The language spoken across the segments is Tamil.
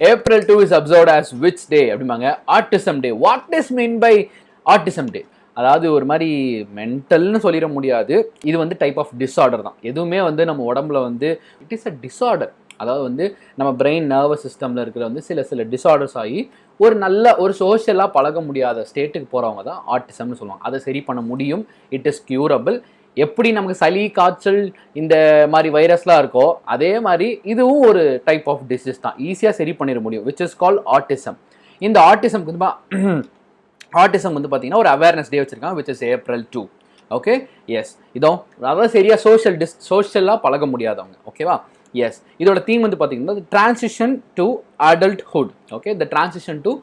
April 2 is observed as which day அப்படிம்பாங்க. Autism day. What is mean by autism day? அதாவது ஒரு மாதிரி மென்டல்னு சொல்லிட முடியாது, இது வந்து டைப் ஆஃப் டிஸார்டர் தான். எதுவுமே வந்து நம்ம உடம்புல வந்து இட் இஸ் அ டிஸார்டர். அதாவது வந்து நம்ம பிரெயின் நர்வஸ் சிஸ்டமில் இருக்கிற வந்து சில டிஸார்டர்ஸ் ஆகி ஒரு சோஷியலாக பழக முடியாத ஸ்டேட்டுக்கு போகிறவங்க தான் ஆட்டிசம்னு சொல்லுவாங்க. அதை சரி பண்ண முடியும். It is curable. எப்படி நமக்கு சளி காய்ச்சல் இந்த மாதிரி வைரஸ்லாம் இருக்கோ அதே மாதிரி இதுவும் ஒரு டைப் ஆஃப் டிசீஸ் தான். ஈஸியாக சரி பண்ணிட முடியும், விச் இஸ் கால் ஆட்டிசம். இந்த ஆட்டிசம்க்கு வந்து பார்த்தீங்கன்னா ஒரு அவேர்னஸ் டே வச்சிருக்காங்க, which is April 2. Okay, yes. அதாவது சரியாக சோஷியலாக பழக முடியாதவங்க. ஓகேவா? எஸ். இதோட தீம் வந்து பார்த்தீங்கன்னா transition to adulthood. Okay, the transition to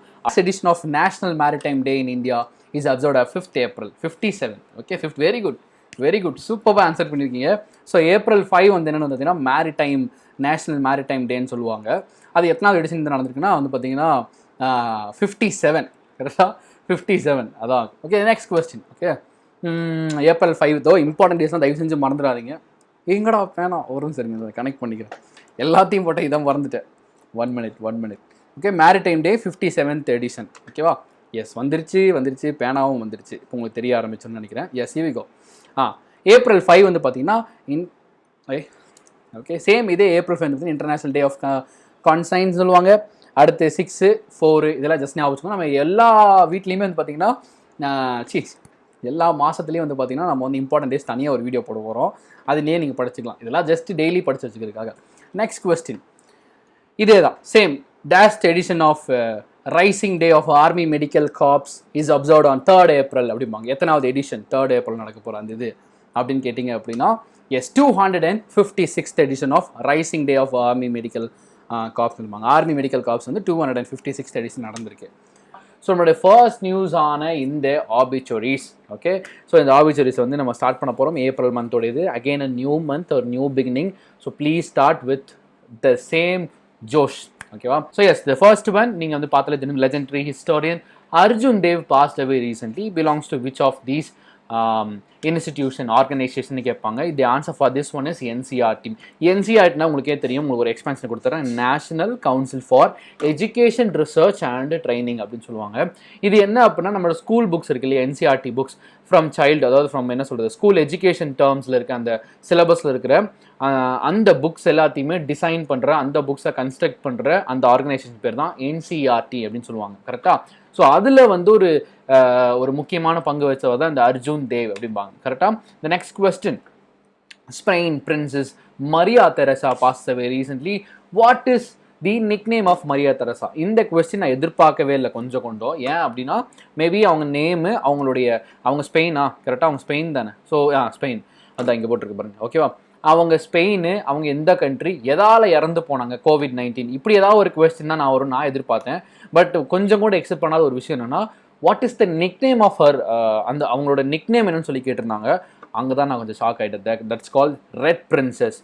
edition of national maritime day in India is observed on 5th April 57. Okay, 5th. Very good சூப்பராக ஆன்சர் பண்ணியிருக்கீங்க. ஸோ April 5 வந்து என்னென்னு பார்த்தீங்கன்னா மேரிடைம் நேஷனல் மேரிடைம் டேன்னு சொல்லுவாங்க. அது எத்தனாவது எடிஷன் நடந்திருக்குன்னா வந்து பார்த்தீங்கன்னா 57. கரெக்டாக 57 அதான். Okay, next question. Okay, April 5 important டேஸ்லாம் தயவு செஞ்சு மறந்துடாதீங்க. எங்கடா வேணாம் வரும், சரிங்க, கனெக்ட் பண்ணிக்கிறேன். எல்லாத்தையும் போட்ட இதான் மறந்துட்டேன். 1 minute. Okay, maritime day 57th edition. ஓகேவா? எஸ், வந்துருச்சு பேனாவும் வந்துருச்சு. இப்போ உங்களுக்கு தெரிய ஆரம்பிச்சோன்னு நினைக்கிறேன். Yes, here we go. April 5 வந்து பார்த்தீங்கன்னா ஓகே சேம் இதே April 5 வந்து இன்டர்நேஷனல் டே ஆஃப் கான்சைன்ஸ் சொல்லுவாங்க. அடுத்து 6, 4 இதெல்லாம் ஜஸ்ட் ஞாபகம் வச்சுக்கணும். நம்ம எல்லா வீட்லேயுமே வந்து பார்த்தீங்கன்னா எல்லா மாதத்துலேயும் வந்து பார்த்தீங்கன்னா நம்ம வந்து இம்பார்ட்டன்ட் டேஸ் தனியாக ஒரு வீடியோ போட போகிறோம். அதுலேயே நீங்கள் படிச்சுக்கலாம். இதெல்லாம் ஜஸ்ட் டெய்லி படிச்சு வச்சுக்கிறதுக்காக. நெக்ஸ்ட் கொஸ்டின் இதே தான், same taste edition of raising day of army medical corps is observed on 3rd April அப்படிம்பாங்க. எத்தனாவது எடிஷன் 3rd April நடக்க போகிற அந்த இது அப்படின்னு கேட்டிங்க அப்படின்னா yes 256th edition of raising day of army medical corps சொல்லுவாங்க. ஆர்மி மெடிக்கல் கார்ப்ஸ் வந்து 256th எடிஷன் நடந்திருக்கு. ஸோ நம்மளுடைய ஃபர்ஸ்ட் நியூஸ் ஆன இந்த ஆபிச்சுவரிஸ். ஓகே, ஸோ இந்த ஆபிச்சுவரிஸ் வந்து நம்ம ஸ்டார்ட் பண்ண போகிறோம். April மந்தோடையது. அகெயின் அ நியூ மந்த், ஒரு new beginning. So please start with the same josh. ஓகேவா? So yes, the first one நீங்கள் வந்து பார்த்தாலே தெரியும், legendary historian Arjun Dev passed away recently. Belongs to which of these institution organisation கேட்பாங்க. இது answer for this one is NCERT. என்சிஆர்டினா உங்களுக்கே தெரியும், உங்களுக்கு ஒரு எக்ஸ்பென்ஷன் கொடுத்துறேன். National council for education research and training அப்படின்னு சொல்லுவாங்க. இது என்ன அப்படின்னா நம்மளோட ஸ்கூல் புக்ஸ் இருக்கு இல்லையா, என்சிஆர்டி புக்ஸ் ஃப்ரம் சைல்டு, அதாவது ஃப்ரம் என்ன சொல்கிறது ஸ்கூல் எஜுகேஷன் டேர்ம்ஸில் இருக்க அந்த சிலபஸில் இருக்கிற அந்த புக்ஸ் எல்லாத்தையுமே டிசைன் பண்ணுற, அந்த புக்ஸை கன்ஸ்ட்ரக்ட் பண்ணுற அந்த ஆர்கனைசேஷன் பேர் தான் என்சிஆர்டி அப்படின்னு சொல்லுவாங்க. கரெக்டாக? ஸோ அதில் வந்து ஒரு முக்கியமான பங்கு வச்சவர் தான் இந்த அர்ஜுன் தேவ் அப்படிம்பாங்க. கரெக்டாக? The next question, Spain princess Maria Teresa passed away recently. What is the nick name of Maria Teresa? இந்த கொஸ்டின் நான் எதிர்பார்க்கவே இல்லை கொஞ்சம். ஏன் அப்படின்னா மேபி அவங்க நேமு அவங்க ஸ்பெயினா? கரெக்டாக அவங்க ஸ்பெயின் தானே? ஸோ ஸ்பெயின் அதான் இங்கே போட்டிருக்கு பாருங்க. ஓகேவா? அவங்க ஸ்பெயின், அவங்க எந்த கண்ட்ரி, எதால் இறந்து போனாங்க, COVID-19, இப்படி ஏதாவது ஒரு கொஸ்டின் தான் நான் எதிர்பார்த்தேன். பட் கொஞ்சம் கூட எக்ஸெப்ட் பண்ணாத ஒரு விஷயம் என்னன்னா, what is the nick name of her, அந்த அவங்களோட நிக் நேம் என்னன்னு சொல்லி கேட்டிருந்தாங்க. அங்கே தான் நான் கொஞ்சம் ஷாக் ஆகிட்டேன். That's call red princess.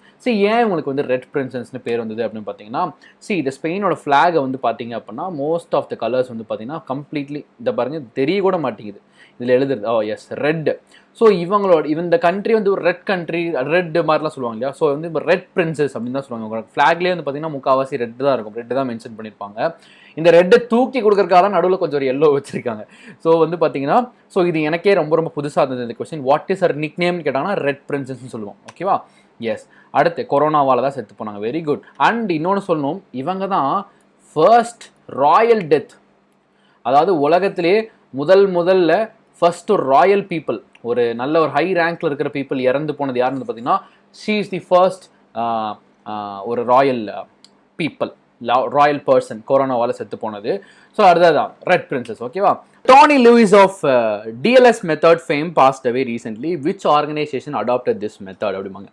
ஏன் உங்களுக்கு வந்து ரெட் பிரின்சஸ்னு பேர் வந்தது அப்படின்னு பார்த்தீங்கன்னா, இந்த ஸ்பெயினோட ஃப்ளாகை வந்து பார்த்தீங்க அப்படின்னா மோஸ்ட் ஆஃப் த கலர்ஸ் வந்து பார்த்தீங்கன்னா கம்ப்ளீட்லி இந்த பாருங்க தெரிய கூட மாட்டேங்குது இதில் எழுதுறது. Yes, red. ஸோ இந்த கண்ட்ரி வந்து ஒரு ரெட் கண்ட்ரி, ரெட் மாதிரிலாம் சொல்லுவாங்க இல்லையா. ஸோ வந்து இப்போ ரெட் பிரின்சஸ் அப்படின்னு தான் சொல்லுவாங்க. உங்களோட ஃப்ளாக்லேயே வந்து பார்த்தீங்கன்னா முக்கால்வாசி ரெட் தான் இருக்கும், ரெட் தான் மென்ஷன் பண்ணியிருப்பாங்க. இந்த ரெட்டை தூக்கி கொடுக்கறதுக்காக தான் நடுவில் கொஞ்சம் ஒரு எல்லோ வச்சிருக்காங்க. ஸோ வந்து பார்த்தீங்கன்னா இது எனக்கே ரொம்ப புதுசாக இருந்தது இந்த கொஸ்டின். வாட் இஸ் ஹர் நிக் நேம்னு கேட்டாங்கன்னா ரெட் பிரின்சஸ்ன்னு சொல்லுவோம். ஓகேவா? எஸ். அடுத்து கொரோனாவால் தான் செத்து போனாங்க. Very good. அண்ட் இன்னொன்று சொல்லணும், இவங்க தான் ஃபர்ஸ்ட் ராயல் டெத், அதாவது உலகத்திலே முதல்ல ஃபர்ஸ்ட் ஒரு ராயல் பீப்புள், ஒரு நல்ல ஒரு ஹை ரேங்க்ல இருக்கிற பீப்புள் இறந்து போனது யாருன்னு பார்த்தீங்கன்னா ஷீ இஸ் தி ஃபர்ஸ்ட் ஒரு ராயல் பீப்புள், ராயல் பர்சன் கொரோனாவால் செத்து போனது. ஸோ அதுதான் ரெட் பிரின்சஸ். ஓகேவா? Tony Lewis of DLS method fame passed away recently. Which organization adopted this method அப்படிம்பாங்க.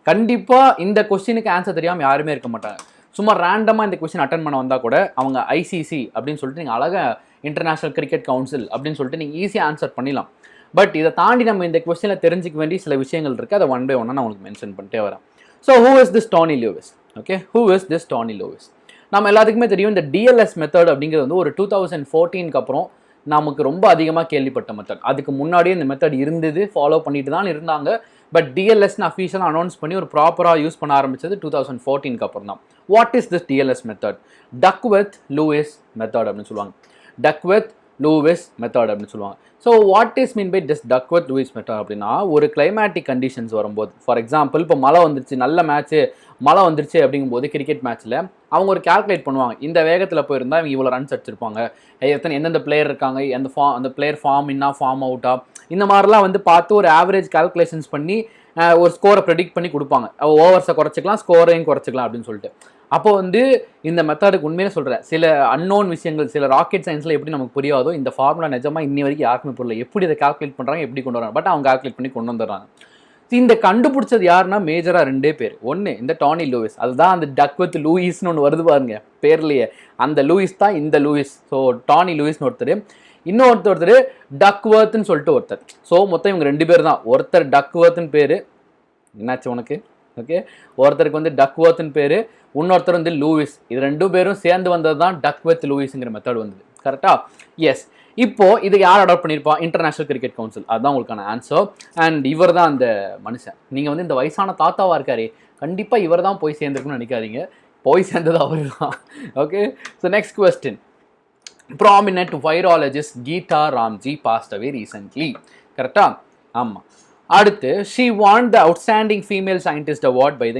கண்டிப்பாக இந்த கொஸ்டினுக்கு ஆன்சர் தெரியாமல் யாருமே இருக்க மாட்டாங்க. சும்மா ரேண்டமாக இந்த கொஸ்டின் அட்டன் பண்ண வந்தால் கூட அவங்க ஐசிசி அப்படின்னு சொல்லிட்டு நீங்கள் அழகாக இன்டர்நேஷனல் கிரிக்கெட் கவுன்சில் அப்படின்னு சொல்லிட்டு நீங்கள் ஈஸியாக ஆன்சர் பண்ணிடலாம். பட் இதை தாண்டி நம்ம இந்த கொஸ்டினில் தெரிஞ்சிக்க வேண்டிய சில விஷயங்கள் இருக்குது. அதை ஒன் பை ஒன்னாக நான் உங்களுக்கு மென்ஷன் பண்ணிட்டே வரேன். So who is this Tony Lewis? Okay, who is this Tony Lewis? நம்ம எல்லாத்துக்குமே தெரியும் இந்த டிஎல்எஸ் மெத்தட் அப்படிங்கிறது வந்து ஒரு 2014க்கு அப்புறம் நமக்கு ரொம்ப அதிகமாக கேள்விப்பட்ட மெத்தட். அதுக்கு முன்னாடியே இந்த மெத்தட் இருந்தது, ஃபாலோ பண்ணிட்டு தான் இருந்தாங்க. பட் டிஎல்எஸ்ன்னு அஃபீஷியலாக அனௌன்ஸ் பண்ணி ஒரு ப்ராப்பராக யூஸ் பண்ண ஆரம்பிச்சது 2014க்கு அப்புறம் தான். What is this DLS method? Duckworth Lewis method அப்படின்னு சொல்லுவாங்க. டக்வர்த் லூயிஸ் மெத்தட் அப்படின்னு சொல்லுவாங்க. So what is mean by this Duckworth Lewis method அப்படின்னா, ஒரு கிளைமேட்டிக் கண்டிஷன்ஸ் வரும்போது, ஃபார் எக்ஸாம்பிள் இப்போ மழை வந்துருச்சு, நல்ல மேட்ச்சு, மழை வந்துருச்சு அப்படிங்கும்போது கிரிக்கெட் மேட்ச்சில் அவங்க ஒரு கால்குலேட் பண்ணுவாங்க. இந்த வேகத்தில் போயிருந்தால் இவங்க இவ்வளோ ரன்ஸ் அடிச்சிருப்பாங்க, எந்தெந்த பிளேயர் இருக்காங்க, அந்த பிளேயர் ஃபார்ம் இன்னா ஃபார்ம் அவுட்டா, இந்த மாதிரிலாம் வந்து பார்த்து ஒரு ஆவரேஜ் கால்குலேஷன்ஸ் பண்ணி ஒரு ஸ்கோரை ப்ரெடிக்ட் பண்ணி கொடுப்பாங்க. ஓவர்ஸை குறைச்சிக்கலாம், ஸ்கோரையும் குறைச்சிக்கலாம் அப்படின்னு சொல்லிட்டு. அப்போ வந்து இந்த மெத்தடுக்கு உண்மையிலே சொல்கிறேன், சில அன்னோன் விஷயங்கள், சில ராக்கெட் சயின்ஸில் எப்படி நமக்கு புரியாதோ இந்த ஃபார்முலா நிஜமாக இன்னி வரைக்கும் யாருக்குமே புரியல. எப்படி இதை கால்குலேட் பண்ணுறாங்க, எப்படி கொண்டு வராங்க, பட் அவங்க கால்குலேட் பண்ணி கொண்டு வந்துடுறாங்க. இந்த கண்டுபிடிச்சது யாருன்னா மேஜராக 2 பேர். ஒன்று இந்த டானி லூயிஸ், அதுதான் அந்த டக்வர்த் லூயிஸ்னு ஒன்று வருது பாருங்க பேர்லேயே, அந்த லூயிஸ் தான் இந்த லூயிஸ். ஸோ டானி லூயிஸ்னு ஒருத்தர், இன்னொருத்தர் டக்வர்த்னு சொல்லிட்டு ஒருத்தர். ஸோ மொத்தம் இவங்க 2 பேர் தான். ஒருத்தர் டக்வர்த்னு பேர், என்னாச்சு உனக்கு, ஓகே, ஒருத்தருக்கு வந்து டக்வர்த்னு பேர், இன்னொருத்தர் வந்து லூயிஸ். இது 2 பேரும் சேர்ந்து வந்தது தான் டக்வர்த் லூயிஸ்ங்கிற மெத்தட் வந்தது. கரெக்டா? எஸ். இப்போ இது யார் அடாப்ட் பண்ணியிருப்பா? International cricket council. அதுதான் உங்களுக்கான ஆன்சர். அண்ட் இவர் தான் அந்த மனுஷன். நீங்கள் வந்து இந்த வயசான தாத்தாவாக இருக்காரு, கண்டிப்பாக இவர் தான் போய் சேர்ந்துருக்குன்னு நினைக்காதீங்க, போய் சேர்ந்தது அவர் தான். Okay, so next question. Prominent virologist Geeta Ramji passed away recently. கரெக்டா? ஆமாம். அடுத்து she won the outstanding female scientist award by the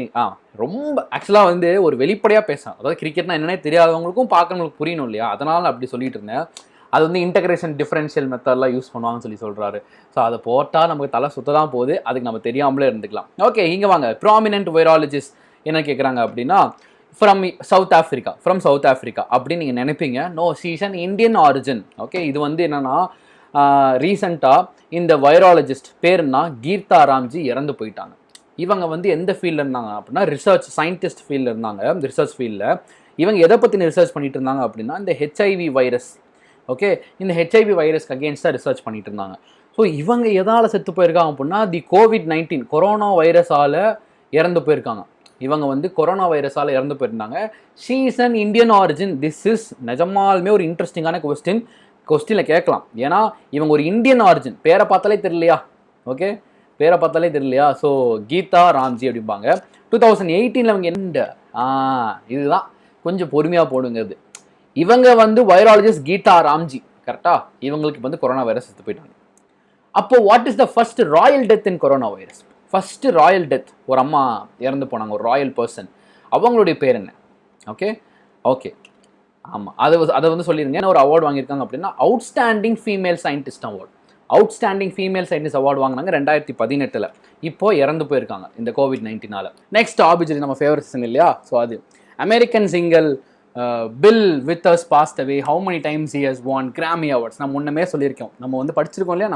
ரொம்ப ஆக்சுவலாக வந்து ஒரு வெளிப்படையாக பேசுகிறேன். அதாவது கிரிக்கெட்னா என்னன்னே தெரியாதவங்களுக்கும் பார்க்கறவங்களுக்கு புரியணும் இல்லையா, அதனால் அப்படி சொல்லிட்டு இருந்தேன். அது வந்து இன்டகிரேஷன் டிஃபரன்ஷியல் மெத்தட்லாம் யூஸ் பண்ணுவாங்கன்னு சொல்கிறாரு. ஸோ அதை போட்டால் நமக்கு தலை சுத்த தான் போகுது, அதுக்கு நம்ம தெரியாமலே இருந்துக்கலாம். ஓகே, இங்கே வாங்க. ப்ராமினன்ட் வைராலஜிஸ்ட் என்ன கேட்குறாங்க அப்படின்னா, ஃப்ரம் சவுத் ஆஃப்ரிக்கா அப்படின்னு நீங்கள் நினைப்பீங்க. No, she's an Indian origin. Okay, இது வந்து என்னென்னா ரீசெண்டாக இந்த வைராலஜிஸ்ட் பேருன்னா கீதா ராம்ஜி இறந்து போயிட்டாங்க. இவங்க வந்து எந்த ஃபீல்டில் இருந்தாங்க அப்படின்னா ரிசர்ச் சயின்டிஸ்ட் ஃபீல்டில் இருந்தாங்க. ரிசர்ச் ஃபீல்டில் இவங்க எதை பற்றி ரிசர்ச் பண்ணிட்டு இருந்தாங்க அப்படின்னா இந்த ஹெச்ஐவி வைரஸ். ஓகே, இந்த ஹெச்ஐவி வைரஸ்க்கு அகேன்ஸ்டாக ரிசர்ச் பண்ணிட்டு இருந்தாங்க. ஸோ இவங்க எதால் செத்து போயிருக்காங்க அப்படின்னா தி COVID-19 கொரோனா வைரஸால் இறந்து போயிருக்காங்க. இவங்க வந்து கொரோனா வைரஸால் இறந்து போயிருந்தாங்க. She is an Indian origin. This is நிஜமாலுமே ஒரு இன்ட்ரெஸ்டிங்கான கொஸ்டினில் கேட்கலாம். ஏன்னா இவங்க ஒரு இந்தியன் ஆரிஜின், பேரை பார்த்தாலே தெரியலையா? ஓகே, பேரை பார்த்தாலே தெரியலையா? ஸோ கீதா ராம்ஜி அப்படிம்பாங்க. 2018 அவங்க இதுதான் கொஞ்சம் பொறுமையாக போடுங்கிறது. இவங்க வந்து வைராலஜிஸ்ட் கீதா ராம்ஜி. கரெக்டாக? இவங்களுக்கு வந்து கொரோனா வைரஸ் செத்து போயிட்டாங்க. அப்போ what is the first Royal death in corona virus? First Royal death, ஒரு அம்மா இறந்து போனாங்க, ஒரு ராயல் பர்சன். அவங்களுடைய பேர் என்ன? ஓகே ஆமாம், அதை வந்து சொல்லிடுங்க. என்ன ஒரு அவார்டு வாங்கியிருக்காங்க அப்படின்னா outstanding female scientist award. Outstanding female scientist award வாங்கினாங்க 2018. இப்போ இறந்து போயிருக்காங்க இந்த COVID-19. நெக்ஸ்ட் ஆபிஜரி நம்ம ஃபேவரட் சிங்கர் இல்லையா? ஸோ அது American singer Bill Withers passed away. How many times he has won Grammy awards? நம்ம முன்னமே சொல்லியிருக்கோம், நம்ம வந்து படிச்சிருக்கோம் இல்லையா?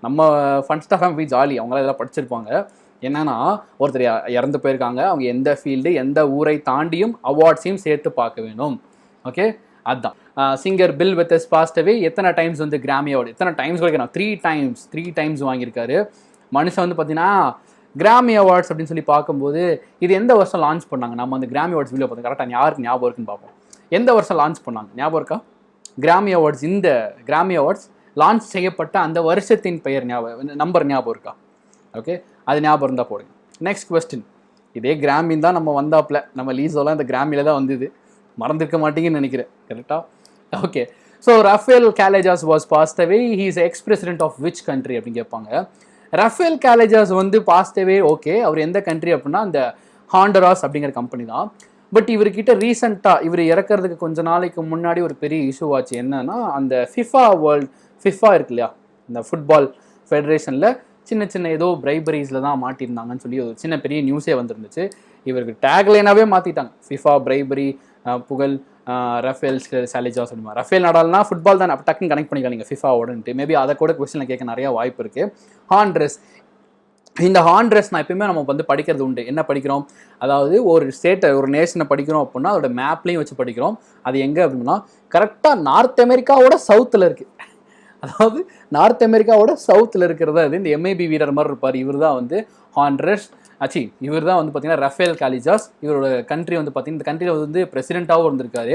நம்ம ஃபன் ஸ்டாஃப் போய் ஜாலி அவங்களாம் இதெல்லாம் படிச்சிருப்பாங்க. என்னன்னா ஒருத்தர் இறந்து போயிருக்காங்க, அவங்க எந்த ஃபீல்டு எந்த ஊரை தாண்டியும் அவார்ட்ஸையும் சேர்த்து பார்க்க வேணும். ஓகே, அதுதான் சிங்கர் பில் வித்தர்ஸ் பாஸ்ட் அவே. எத்தனை டைம்ஸ் வந்து கிராமி அவார்டு, எத்தனை டைம்ஸ் வரைக்கும்? 3 டைம்ஸ் வாங்கியிருக்காரு மனுஷன். வந்து பார்த்தீங்கன்னா கிராமி அவார்ட்ஸ் அப்படின்னு சொல்லி பார்க்கும்போது இது எந்த வருஷம் லான்ச் பண்ணாங்க? நம்ம அந்த கிராமி அவார்ட்ஸ் வீடியோ பார்த்தோம், கரெக்டாக யாருக்கு ஞாபகம் இருக்குன்னு பார்ப்போம். எந்த வருஷம் லான்ச் பண்ணாங்க ஞாபகம் இருக்கா? கிராமி அவார்ட்ஸ், இந்த கிராமி அவார்ட்ஸ் லான்ச் செய்யப்பட்ட அந்த வருஷத்தின் பெயர் நம்பர் ஞாபகம் இருக்கா? ஓகே, அது ஞாபகம் இருந்தால் போடுங்க. Next question. இதே கிராமின் தான் நம்ம வந்தாப்புல, நம்ம லீஸோலாம் இந்த கிராமியில் தான் வந்தது, மறந்துருக்க மாட்டீங்கன்னு நினைக்கிறேன். கரெக்டாக? Okay, so Rafael Callejas was passed away. He is ex president of which country அப்படின்னு கேட்பாங்க. ரஃபேல் கேலேஜாஸ் வந்து பாஸ்ட் அவே. ஓகே, அவர் எந்த கண்ட்ரி அப்படின்னா அந்த ஹாண்டராஸ் அப்படிங்கிற கம்பெனி தான். பட் இவர்கிட்ட ரீசெண்டாக இவர் இறக்கிறதுக்கு கொஞ்ச நாளைக்கு முன்னாடி ஒரு பெரிய இஷ்யூ ஆச்சு. என்னன்னா அந்த ஃபிஃபா இருக்கு இல்லையா, இந்த ஃபுட்பால் ஃபெடரேஷனில் சின்ன ஏதோ பிரைபரிஸில் தான் மாட்டியிருந்தாங்கன்னு சொல்லி ஒரு சின்ன பெரிய நியூஸே வந்துருந்துச்சு. இவருக்கு டேக்லைனாகவே மாற்றிட்டாங்க, ஃபிஃபா பிரைபரி புகழ் ரஃபேல் சாலிஜாஸ் அப்படிமா. ரஃபேல் நடால்னா ஃபுட்பால் தான், அப்போ டக்குன்னு கனெக்ட் பண்ணிக்காதீங்க ஃபிஃபாவோடன்ட்டு. மேபி அதை கூட கொஸ்டினில் கேட்க நிறையா வாய்ப்பு இருக்குது. ஹாண்ட்ரஸ், இந்த ஹாண்ட்ரஸ் நான் எப்பயுமே நம்ம வந்து படிக்கிறது உண்டு. என்ன படிக்கிறோம்? அதாவது ஒரு ஸ்டேட்டை, ஒரு நேஷனை படிக்கிறோம் அப்படின்னா அதோட மேப்லையும் வச்சு படிக்கிறோம். அது எங்கே அப்படின்னா கரெக்டாக நார்த் அமெரிக்காவோட சவுத்தில் இருக்குது. அதாவது நார்த் அமெரிக்காவோட சவுத்தில் இருக்கிறதா இது. இந்த எம்ஐபி வீரர் மாதிரி இருப்பார், இவர் தான் வந்து ஹாண்ட்ரஸ். இவர் தான் வந்து பார்த்தீங்கன்னா ரஃபேல் காலிஜாஸ். இவரோட கண்ட்ரி வந்து பார்த்தீங்கன்னா இந்த கண்ட்ரியில் வந்து பிரசிடென்ட்டாகவும் இருந்திருக்காரு.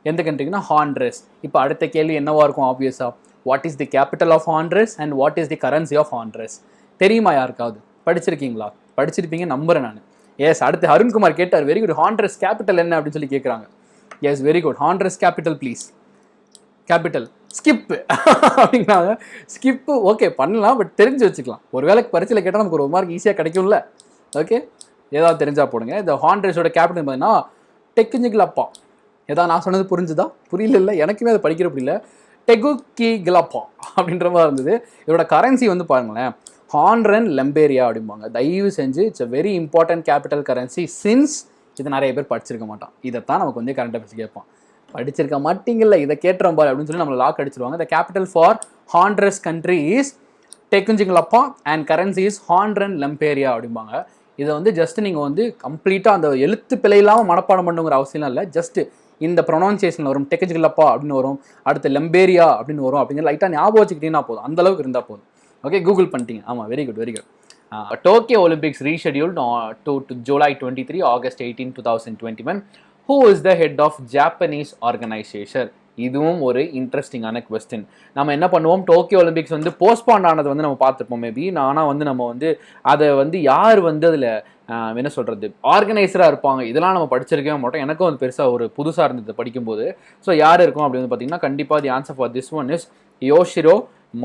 எந்த கண்ட்ரிக்குன்னா ஹாண்ட்ரஸ். இப்போ அடுத்த கேள்வி என்னவா இருக்கும் ஆப்வியஸாக, what is the capital of Honduras and what is the currency of Honduras? தெரியுமா யாருக்காவது? படிச்சிருக்கீங்களா? படிச்சிருப்பீங்க நம்புறேன் நான். எஸ், அடுத்து அருண்குமார் கேட்டார், வெரி குட், ஹாண்ட்ரஸ் கேபிட்டல் என்ன அப்படின்னு சொல்லி கேட்குறாங்க. Yes, very good, Honduras capital please. Capital skip அப்படிங்கிறாங்க. ஸ்கிப்பு ஓகே பண்ணலாம், பட் தெரிஞ்சு வச்சுக்கலாம். ஒரு வேலைக்கு பரிசையில் கேட்டால் நமக்கு ஒரு மார்க் ஈஸியாக கிடைக்கும்ல. ஓகே, ஏதாவது தெரிஞ்சால் போடுங்க. இந்த ஹாண்ட்ரஸோட கேபிட்டல் பார்த்தீங்கன்னா டெக்குஞ்சிகிலப்பா. ஏதாவது நான் சொன்னது புரிஞ்சுதா? புரியல இல்லை, எனக்குமே அதை படிக்கிற புரியல. டெகுகிகிலப்பா அப்படின்ற மாதிரி இருந்தது. இதோட கரன்சி வந்து பாருங்களேன், ஹாண்ட்ரன் லெம்பேரியா அப்படிம்பாங்க. தயவு செஞ்சு it's a very important capital currency. Since இதை நிறைய பேர் படிச்சிருக்க மாட்டான். இதைத்தான் நமக்கு வந்து கரண்ட் அஃபேர்ஸ் கேட்பான். படிச்சிருக்க மாட்டீங்கல்ல, இதை கேட்டுறோம் பாரு அப்படின்னு சொல்லி நம்மளை லாக் அடிச்சிருவாங்க. The capital for Honduras country is Tegucigalpa and currency is Honduran lempira அப்படிம்பாங்க. இதை வந்து ஜஸ்ட் நீங்கள் வந்து கம்ப்ளீட்டாக அந்த எழுத்து பிழை இல்லாமல் மனப்பாடம் பண்ணுங்கிற அவசியம் இல்லை. ஜஸ்ட் இந்த ப்ரொனவுன்சியேஷன் வரும், டெக்குஞ்சிகிலப்பா அப்படின்னு வரும், அடுத்து லெம்பேரியா அப்படின்னு வரும். அப்படிங்கிற லைட்டாக ஞாபகம் வச்சுக்கிட்டீங்கன்னா போதும், அந்த அளவுக்கு இருந்தால் போதும். ஓகே, கூகுள் பண்ணிட்டீங்க. ஆமாம், very good, very good. Tokyo Olympics rescheduled to July 23, August 18, 2021. Who is the head of Japanese organization? இதுவும் ஒரு இன்ட்ரெஸ்டிங்கான கொஸ்டின். நம்ம என்ன பண்ணுவோம், டோக்கியோ ஒலிம்பிக்ஸ் வந்து போஸ்ட்பாண்ட் ஆனது வந்து நம்ம பார்த்துருப்போம் மேபி. ஆனால் வந்து நம்ம வந்து அதை வந்து யார் வந்து அதில் என்ன சொல்கிறது ஆர்கனைசராக இருப்பாங்க, இதெல்லாம் நம்ம படிச்சிருக்கவே மாட்டோம். எனக்கும் வந்து பெருசாக ஒரு புதுசாக இருந்தது படிக்கும்போது. ஸோ யார் இருக்கும் அப்படின்னு பார்த்தீங்கன்னா, கண்டிப்பாக the answer for this one is Yoshiro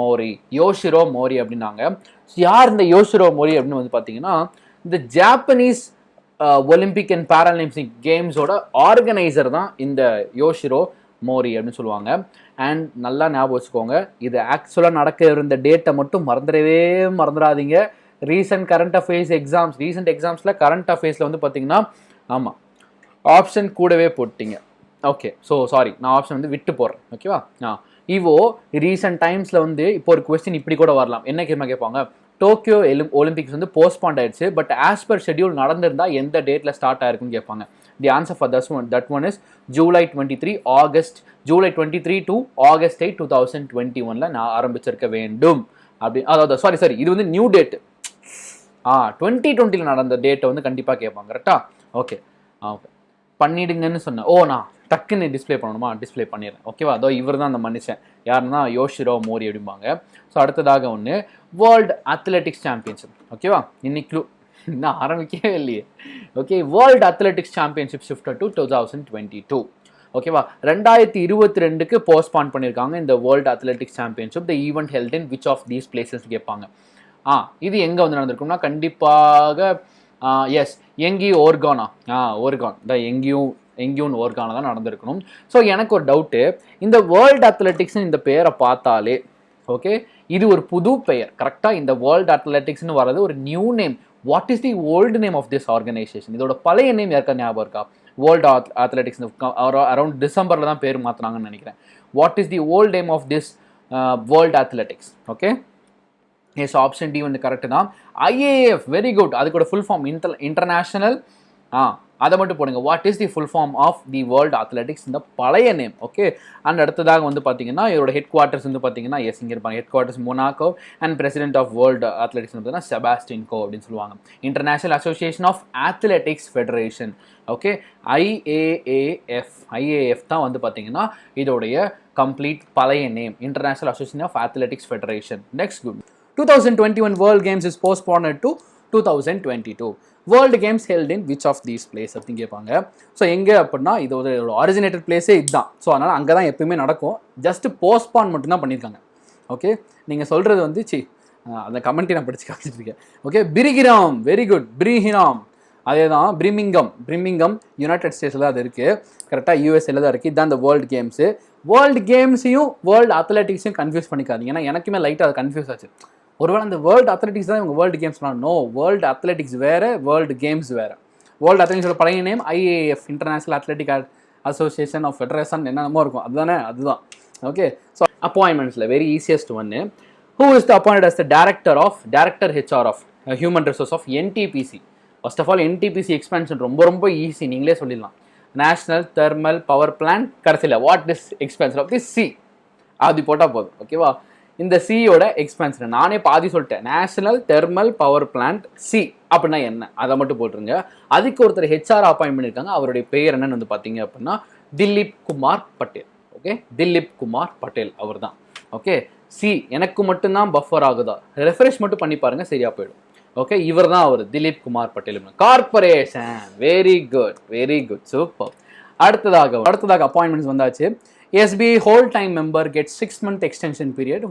Mori. Yoshiro Mori அப்படின்னாங்க. யார் இந்த யோஷிரோ மோரி அப்படின்னு வந்து பார்த்தீங்கன்னா, இந்த ஜாப்பனீஸ் ஒலிம்பிக் அண்ட் பாராலிம்பிக் கேம்ஸோட ஆர்கனைசர் தான் இந்த யோஷிரோ மோரி அப்படின்னு சொல்லுவாங்க. அண்ட் நல்லா ஞாபகம் வச்சுக்கோங்க, இது ஆக்சுவலாக நடக்க இருந்த டேட்டை மட்டும் மறந்துடாதீங்க. Recent current affairs exams, recent எக்ஸாம்ஸில் கரண்ட் அஃபேர்ஸில் வந்து பார்த்தீங்கன்னா, ஆமாம் ஆப்ஷன் கூடவே போட்டிங்க. ஓகே, ஸோ சாரி, நான் ஆப்ஷன் வந்து விட்டு போடுறேன். ஓகேவா? இவோ ரீசெண்ட் டைம்ஸில் வந்து இப்போ ஒரு கொஸ்டின் இப்படி கூட வரலாம். என்ன கேட்பாங்க, டோக்கியோ ஒலிம்பிக்ஸ் வந்து போஸ்ட்பாண்ட் ஆயிடுச்சு, பட் ஆஸ் பர் ஷெட்யூல் நடந்திருந்தா எந்த டேட்டில் ஸ்டார்ட் ஆயிருக்குன்னு கேட்பாங்க. தி answer for that one is July 23 to August 8, 2021 நான் ஆரம்பிச்சிருக்க வேண்டும். அப்படி அதாவது சாரி இது வந்து நியூ டேட். 2020 நடந்த டேட்டை வந்து கண்டிப்பாக கேட்பாங்க. கரெக்டா? ஓகே ஓகே பண்ணிடுங்கன்னு சொன்னேன். நான் டக்குன்னு டிஸ்பிளே பண்ணணுமா? டிஸ்பிளே பண்ணிடுறேன். ஓகேவா? அதோ இவர் தான் அந்த மனுஷன். யாருன்னா யோஷிரோ மோரி அப்படிம்பாங்க. ஸோ அடுத்ததாக ஒன்று வேர்ல்டு அத்லெட்டிக்ஸ் சாம்பியன்ஷிப். ஓகேவா? இன்னைக்கு இன்னும் ஆரம்பிக்கவே இல்லையே. Okay, world athletics championship shifted to 2022. ஓகேவா? 2022க்கு போஸ்ட்பான் பண்ணியிருக்காங்க இந்த world athletics championship. The event held in which of these places கேட்பாங்க. இது எங்கே வந்து நடந்திருக்கும்னா, கண்டிப்பாக எஸ் எங்கேயும் ஓர்கானா. ஓர்கான் த எங்கேயும் ஓர்கானா தான் நடந்திருக்கணும். ஸோ எனக்கு ஒரு டவுட்டு, இந்த வேர்ல்டு அத்லெட்டிக்ஸ்னு இந்த பெயரை பார்த்தாலே ஓகே, இது ஒரு புது பெயர். கரெக்டாக? இந்த வேர்ல்டு அத்லெட்டிக்ஸ்னு வர்றது ஒரு new name. What is the old name of this organisation? இதோட பழைய நேம் யாருக்கா ஞாபகம் இருக்கா? வேர்ல்டு அத்லெட்டிக்ஸ் அரௌண்ட் டிசம்பரில் தான் பேர் மாற்றினாங்கன்னு நினைக்கிறேன். What is the old name of this world athletics? Okay, yes, option D வந்து கரெக்டு தான். IAAF, very good. அதுக்கூட ஃபுல் ஃபார்ம் இன்டர்நேஷனல். அதை மட்டும் போடுங்க. What is the full form of the world athletics? இந்த பழைய நேம். ஓகே, அண்ட் அடுத்ததாக வந்து பார்த்தீங்கன்னா, இதோட ஹெட் குவார்ட்டர்ஸ் வந்து பார்த்தீங்கன்னா, எஸ் இங்கே இருப்பாங்க. Headquarters Monaco and president of world athletics பார்த்தீங்கன்னா செபாஸ்டின் கோ அப்படின்னு சொல்லுவாங்க. International association of athletics federation. Okay, IAAF தான் வந்து பார்த்தீங்கன்னா இதோடைய கம்ப்ளீட் பழைய name, international association of athletics federation. Next, 2021 World Games is postponed to 2022. World Games held in which of these places அப்படின்னு கேட்பாங்க. ஸோ எங்கே அப்படின்னா, இதோட ஆரிஜினேட்டட் பிளேஸே இதுதான். ஸோ அதனால் அங்கே தான் எப்பயுமே நடக்கும். ஜஸ்ட் போஸ்ட்பான் மட்டும்தான் பண்ணியிருக்காங்க. ஓகே, நீங்கள் சொல்கிறது வந்து அந்த கமெண்ட்டை நான் படித்து காமிச்சிருக்கேன். ஓகே, பிரிகிராம், வெரி குட். பிரிஹிராம் அதே தான். பிரிமிங்கம் யுனைடெட் ஸ்டேட்ஸில் தான் அது இருக்குது. கரெக்டாக யூஎஸ்ஏல தான் இருக்குது. இதுதான் இந்த வேர்ல்டு கேம்ஸு. வேர்ல்டு கேம்ஸையும் வேர்ல்டு அத்லெட்டிக்ஸையும் கன்ஃபியூஸ் பண்ணிக்காதீங்க. ஏன்னா எனக்குமே லைட்டாக அது கன்ஃபியூஸ் ஆச்சு. ஒருவேளை அந்த வேர்ல்டு அத்லெட்டிக்ஸ் தான் இவங்க வேர்ல்டு கேம்ஸ்லாம். நோ, வேர்ல்டு அத்லெட்டிக்ஸ் வேறு, வேர்ல்டு கேம்ஸ் வேறு. வேர்ல்டு அத்லெட்டிக்ஸோட பழைய name IAAF, international athletic association of federation என்னென்னமோ இருக்கும். அதுதான். ஓகே, ஸோ அப்பாயின்மெண்ட்ஸில் வெரி ஈஸியஸ்ட் ஒன்று. Who is the appointed as the director HR of human resource of NTPC? First of all NTPC expansion ரொம்ப ஈஸி, நீங்களே சொல்லிடலாம். National thermal power plant. கடைசியில் what is expansion of the C? அது போட்டால் போதும். ஓகேவா? இந்த சியோட எக்ஸ்பென்ஷன் நானே பாதி சொல்லிட்டேன். National thermal power plant C அப்படின்னா என்ன, அதை மட்டும் போட்டுருங்க. அதுக்கு ஒருத்தர் HR அப்பாயின்ட் பண்ணியிருக்காங்க. அவருடைய பெயர் என்னன்னு வந்து பார்த்தீங்க அப்படின்னா திலீப் குமார் பட்டேல். ஓகே, திலீப் குமார் பட்டேல் அவர் தான். ஓகே, சி எனக்கு மட்டும்தான் பஃபர் ஆகுதா, ரெஃப்ரெஷ் மட்டும் பண்ணி பாருங்க, சரியா போயிடும். ஓகே, இவர் தான் அவர் Dilip Kumar Patel corporation. Very good super. அடுத்ததாக அப்பாயின்மெண்ட்ஸ் வந்தாச்சு. SBI whole time member get 6 month extension period.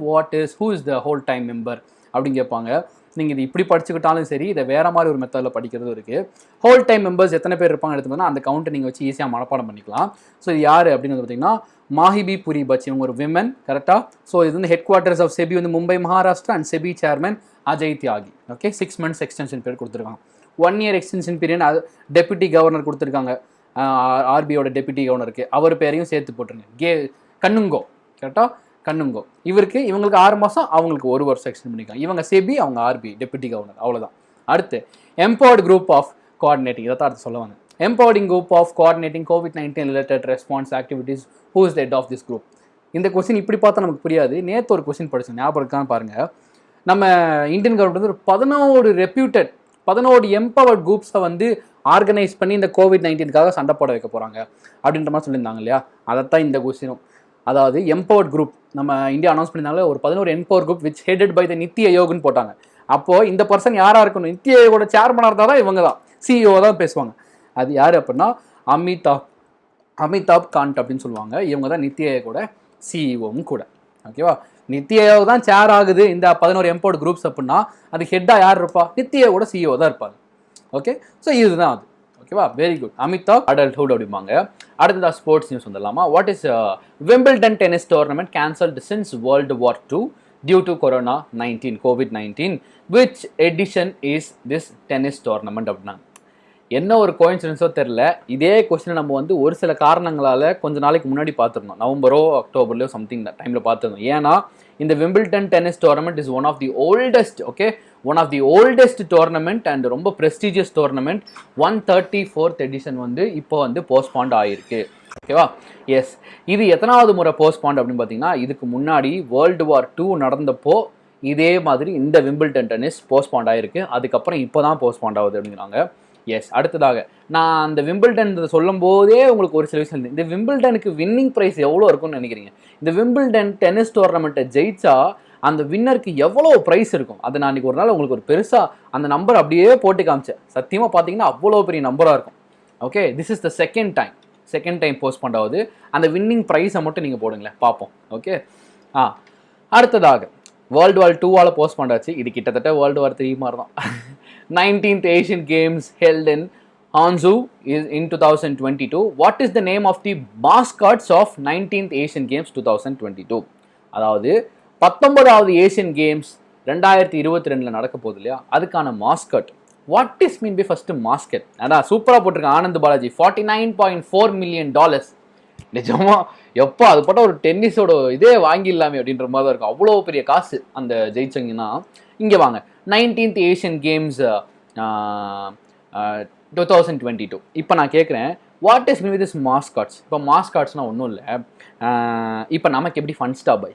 Who is the whole time member அப்படின்னு கேட்பாங்க. நீங்கள் இது இப்படி படிச்சுக்கிட்டாலும் சரி, இதை வேற மாதிரி ஒரு மெத்தடில் படிக்கிறதும் இருக்குது. ஹோல் டைம் மெம்பர்ஸ் எத்தனை பேர் இருப்பாங்க எடுத்துக்கோன்னா அந்த கவுண்ட்டை நீங்கள் வச்சு ஈஸியாக மனப்பாடம் பண்ணிக்கலாம். ஸோ இது யார் அப்படின்னு வந்து பார்த்தீங்கன்னா மாஹிபி புரி பச், இவங்க ஒரு விமன். கரெக்டாக. ஸோ இது வந்து ஹெட் குவார்ட்டர்ஸ் ஆஃப் செபி வந்து Mumbai Maharashtra and SEBI chairman Ajay தியாகி. ஓகே, 6 months எக்ஸ்டென்ஷன் பீரியட் கொடுத்துருக்காங்க. 1 year extension period deputy governor கொடுத்துருக்காங்க. ஆர்பிஐயோட டெப்யூட்டி கவர்னருக்கு அவர் பேரையும் சேர்த்து போட்டுருங்க. கண்ணுங்கோ. கரெக்டாக, கண்ணுங்கோ. இவங்களுக்கு 6 மாதம், அவங்களுக்கு 1 வருஷம் எக்ஸ்டெண்ட் பண்ணிக்கலாம். இவங்க செபி, அவங்க ஆர்பிஐ டெப்யூட்டி கவர்னர். அவ்வளோதான். அடுத்து எம்பவர்டு குரூப் ஆஃப் கோஆர்டினேட்டிங். இதை தான் அடுத்து சொல்ல வாங்க. Empowered group of coordinating COVID-19 related response activities. Who is the head of this group? இந்த கொஸ்டின் இப்படி பார்த்தா நமக்கு புரியாது. நேற்று ஒரு கொஸ்டின் படிச்சோம், ஞாபகம் இருக்கான்னு பாருங்க. நம்ம இந்தியன் கவர்மெண்ட் வந்து ஒரு 11 எம்பவர்ட் குரூப்ஸை வந்து ஆர்கனைஸ் பண்ணி இந்த COVID-19க்காக சண்டை போட வைக்க போகிறாங்க அப்படின்ற மாதிரி சொல்லியிருந்தாங்க இல்லையா? அதைத்தான் இந்த கொஸ்டினும். அதாவது எம்பவர்ட் குரூப் நம்ம இந்தியா அனௌன்ஸ் பண்ணியிருந்தாங்க. ஒரு 11 empower group which headed by the Niti ஆயோக்னு போட்டாங்க. அப்போது இந்த பர்சன் யாராக இருக்கணும்? நித்தி ஆயோகோட சேர்மனாக இருந்தால் தான் இவங்க தான் CEO தான் பேசுவாங்க. அது யார் அப்படின்னா அமிதாப் காந்த் அப்படின்னு சொல்லுவாங்க. இவங்க தான் நித்தி ஆயோகோட சிஇஓவும் கூட. ஓகேவா? நித்தி ஆயோக் தான் சேர் ஆகுது இந்த 11 எம்பவர்ட் குரூப்ஸ் அப்படின்னா அது ஹெட்டாக யார் இருப்பா? நித்தி ஆயோகோட CEO தான் இருப்பாங்க. ஓகே, ஸோ இதுதான் அது. ஓகேவா? Very good. அமிதாப் அடல்ட்ஹுட் அப்படிம்பாங்க. அடுத்ததாக ஸ்போர்ட்ஸ் நியூஸ் வந்துடலாமா? What is Wimbledon tennis tournament cancelled since World War II due to COVID-19 which edition is this tennis tournament அப்படின்னா என்ன ஒரு கோயின்சிடன்ஸோ தெரில. இதே கொஸ்டினை நம்ம வந்து ஒரு சில காரணங்களால் கொஞ்ச நாளைக்கு முன்னாடி பார்த்துருந்தோம். நவம்பரோ அக்டோபர்லையோ சம்திங் டைமில் பார்த்துருந்தோம். ஏன்னா இந்த Wimbledon tennis tournament is one of the oldest tournament and ரொம்ப ப்ரெஸ்டீஜியஸ் டோர்னமெண்ட். 134th எடிஷன் வந்து இப்போ வந்து போஸ்ட்பாண்ட் ஆகிருக்கு. ஓகேவா? எஸ். இது எத்தனாவது முறை போஸ்ட்பாண்ட் அப்படின்னு பார்த்தீங்கன்னா இதுக்கு முன்னாடி World War II நடந்தப்போ இதே மாதிரி இந்த விம்பிள்டன் டென்னிஸ் போஸ்ட்பாண்ட் ஆகிருக்கு. அதுக்கப்புறம் இப்போ தான் போஸ்ட்பாண்ட் ஆகுது அப்படிங்கிறாங்க. எஸ். அடுத்ததாக நான் அந்த விம்பிள்டன் சொல்லும் போதே உங்களுக்கு ஒரு சில விஷயம், இந்த விம்பிள்டனுக்கு வின்னிங் ப்ரைஸ் எவ்வளோ இருக்கும்னு நினைக்கிறீங்க? இந்த விம்பிள்டன் டென்னிஸ் டோர்னமெண்ட்டை ஜெயிச்சா அந்த வின்னருக்கு எவ்வளோ ப்ரைஸ் இருக்கும்? அதை நான் இன்றைக்கி ஒரு நாள் உங்களுக்கு ஒரு பெருசாக அந்த நம்பர் அப்படியே போட்டு காமிச்சேன். சத்தியமாக பார்த்தீங்கன்னா அவ்வளோ பெரிய நம்பராக இருக்கும். Okay, this is the second time postponed ஆகுது. அந்த வின்னிங் ப்ரைஸை மட்டும் நீங்கள் போடுங்களேன் பார்ப்போம். ஓகே. அடுத்ததாக World War II போஸ்ட்பாண்ட் ஆச்சு. இது கிட்டத்தட்ட World War III மாதிரி தான். 19th Asian Games held in Hangzhou in 2022. What is the name of the mascots of 19th Asian Games 2022? அதாவது 19வது ஏஷியன் கேம்ஸ் 2022 நடக்க போகுது இல்லையா? அதுக்கான mascot. What is mean by first mascot? அதான் சூப்பராக போட்டிருக்கேன் ஆனந்த் பாலாஜி. $49.4 million. நிஜமா எப்போ அது போட்டால் ஒரு டென்னிஸோட இதே வாங்கிடலாமே அப்படின்ற மாதிரி தான் இருக்கும். அவ்வளோ பெரிய காசு அந்த ஜெயிச்சங்கன்னா. இங்கே வாங்க, 19th ஏஷியன் கேம்ஸ் 2022. இப்போ நான் கேட்குறேன், what is mean with this mascots? இப்போ மாஸ்காட்ஸ்னால் ஒன்றும் இல்லை. இப்போ நமக்கு எப்படி ஃபன் ஸ்டார் பை,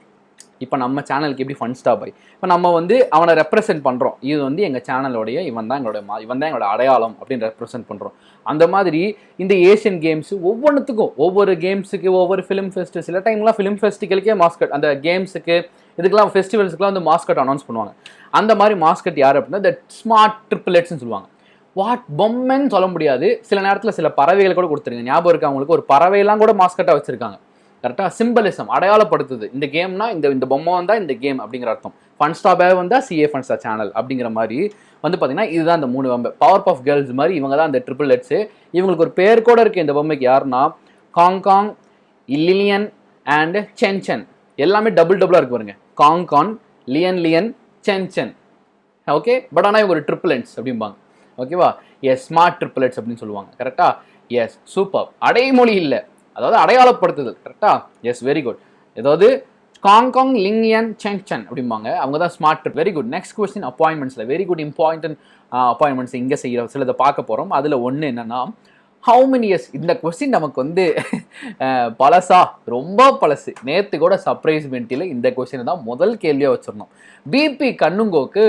இப்போ நம்ம சேனலுக்கு எப்படி ஃபன் ஸ்டார் பை, இப்போ நம்ம வந்து அவனை ரெப்ரசென்ட் பண்ணுறோம். இது வந்து எங்கள் சேனலோடைய இவன் தான் எங்களோட அடையாளம் அப்படின்னு ரெப்ரசென்ட் பண்ணுறோம். அந்த மாதிரி இந்த ஏஷியன் கேம்ஸ் ஒவ்வொன்றுத்துக்கும் ஒவ்வொரு கேம்ஸுக்கு ஒவ்வொரு ஃபிலிம் ஃபெஸ்ட், சில டைம்லாம் ஃபிலிம் ஃபெஸ்டிவலுக்கே மாஸ்கட், அந்த கேம்ஸுக்கு இதுக்கெல்லாம் ஃபெஸ்டிவல்ஸுக்குலாம் வந்து மாஸ்கட் அனௌன்ஸ் பண்ணுவாங்க. அந்த மாதிரி மாஸ்கட் யார் அப்படின்னா த ஸ்மார்ட் ட்ரிப்ளெட்ஸ்ன்னு சொல்லுவாங்க. பொம்மைன்னு சொல்ல முடியாது, சில நேரத்தில் சில பறவைகள் கூட கொடுத்துருங்க. ஞாபகம் இருக்கு அவங்களுக்கு, ஒரு பறவையெல்லாம் கூட மாஸ்கட்டாக வச்சுருக்காங்க. கரெக்டாக சிம்பலிசம் அடையாளப்படுத்துது. இந்த கேம்னா இந்த பொம்மை வந்தால் இந்த கேம் அப்படிங்கிற அர்த்தம். ஃபன் ஸ்டார் பே வந்தால் CA ஃபன் ஸ்டார் சேனல் அப்படிங்கிற மாதிரி வந்து பார்த்தீங்கன்னா இதுதான் இந்த 3 பொம்மை. பவர் ஆஃப் கேர்ள்ஸ் மாதிரி இவங்க தான் இந்த ட்ரிபிள்எட்ஸு. இவங்களுக்கு ஒரு பேர் கூட இருக்குது இந்த பொம்மைக்கு. யாருன்னா காங்காங், லிலியன் அண்ட் சென்சன். எல்லாமே டபுளாக இருக்கு பாருங்க. காங்கான், லியன், சென்சன். ஓகே, பட் ஆனால் இவங்க ஒரு ட்ரிபிள்எட்ஸ் அப்படிம்பாங்க. ஓகேவா? எஸ், ஸ்மார்ட் ட்ரிபிள்எட்ஸ் அப்படின்னு சொல்லுவாங்க. கரெக்டாக? Yes, super. அடைமொழி இல்லை, அதாவது அடையாளப்படுத்துதல். கரெக்டா? Yes, very good. ஏதாவது காங்காங், லிங்யன், சென்சன் அப்படிம்பாங்க. அவங்க தான் smart. Very good. Next question அப்பாயின்மெண்ட்ஸில் வெரி குட் இம்பார்ட்டன்ட் அப்பாயின்மெண்ட்ஸ் இங்கே செய்கிற சிலதை பார்க்க போகிறோம். அதில் ஒன்று என்னென்னா ஹவு மெனி இயர்ஸ். இந்த கொஸ்டின் நமக்கு வந்து பழசா, ரொம்ப பழசு. நேற்று கூட சர்ப்ரைஸ் மென்ட்டியில் இந்த கொஸ்டினை தான் முதல் கேள்வியாக வச்சுருந்தோம். பிபி கண்ணுங்கோக்கு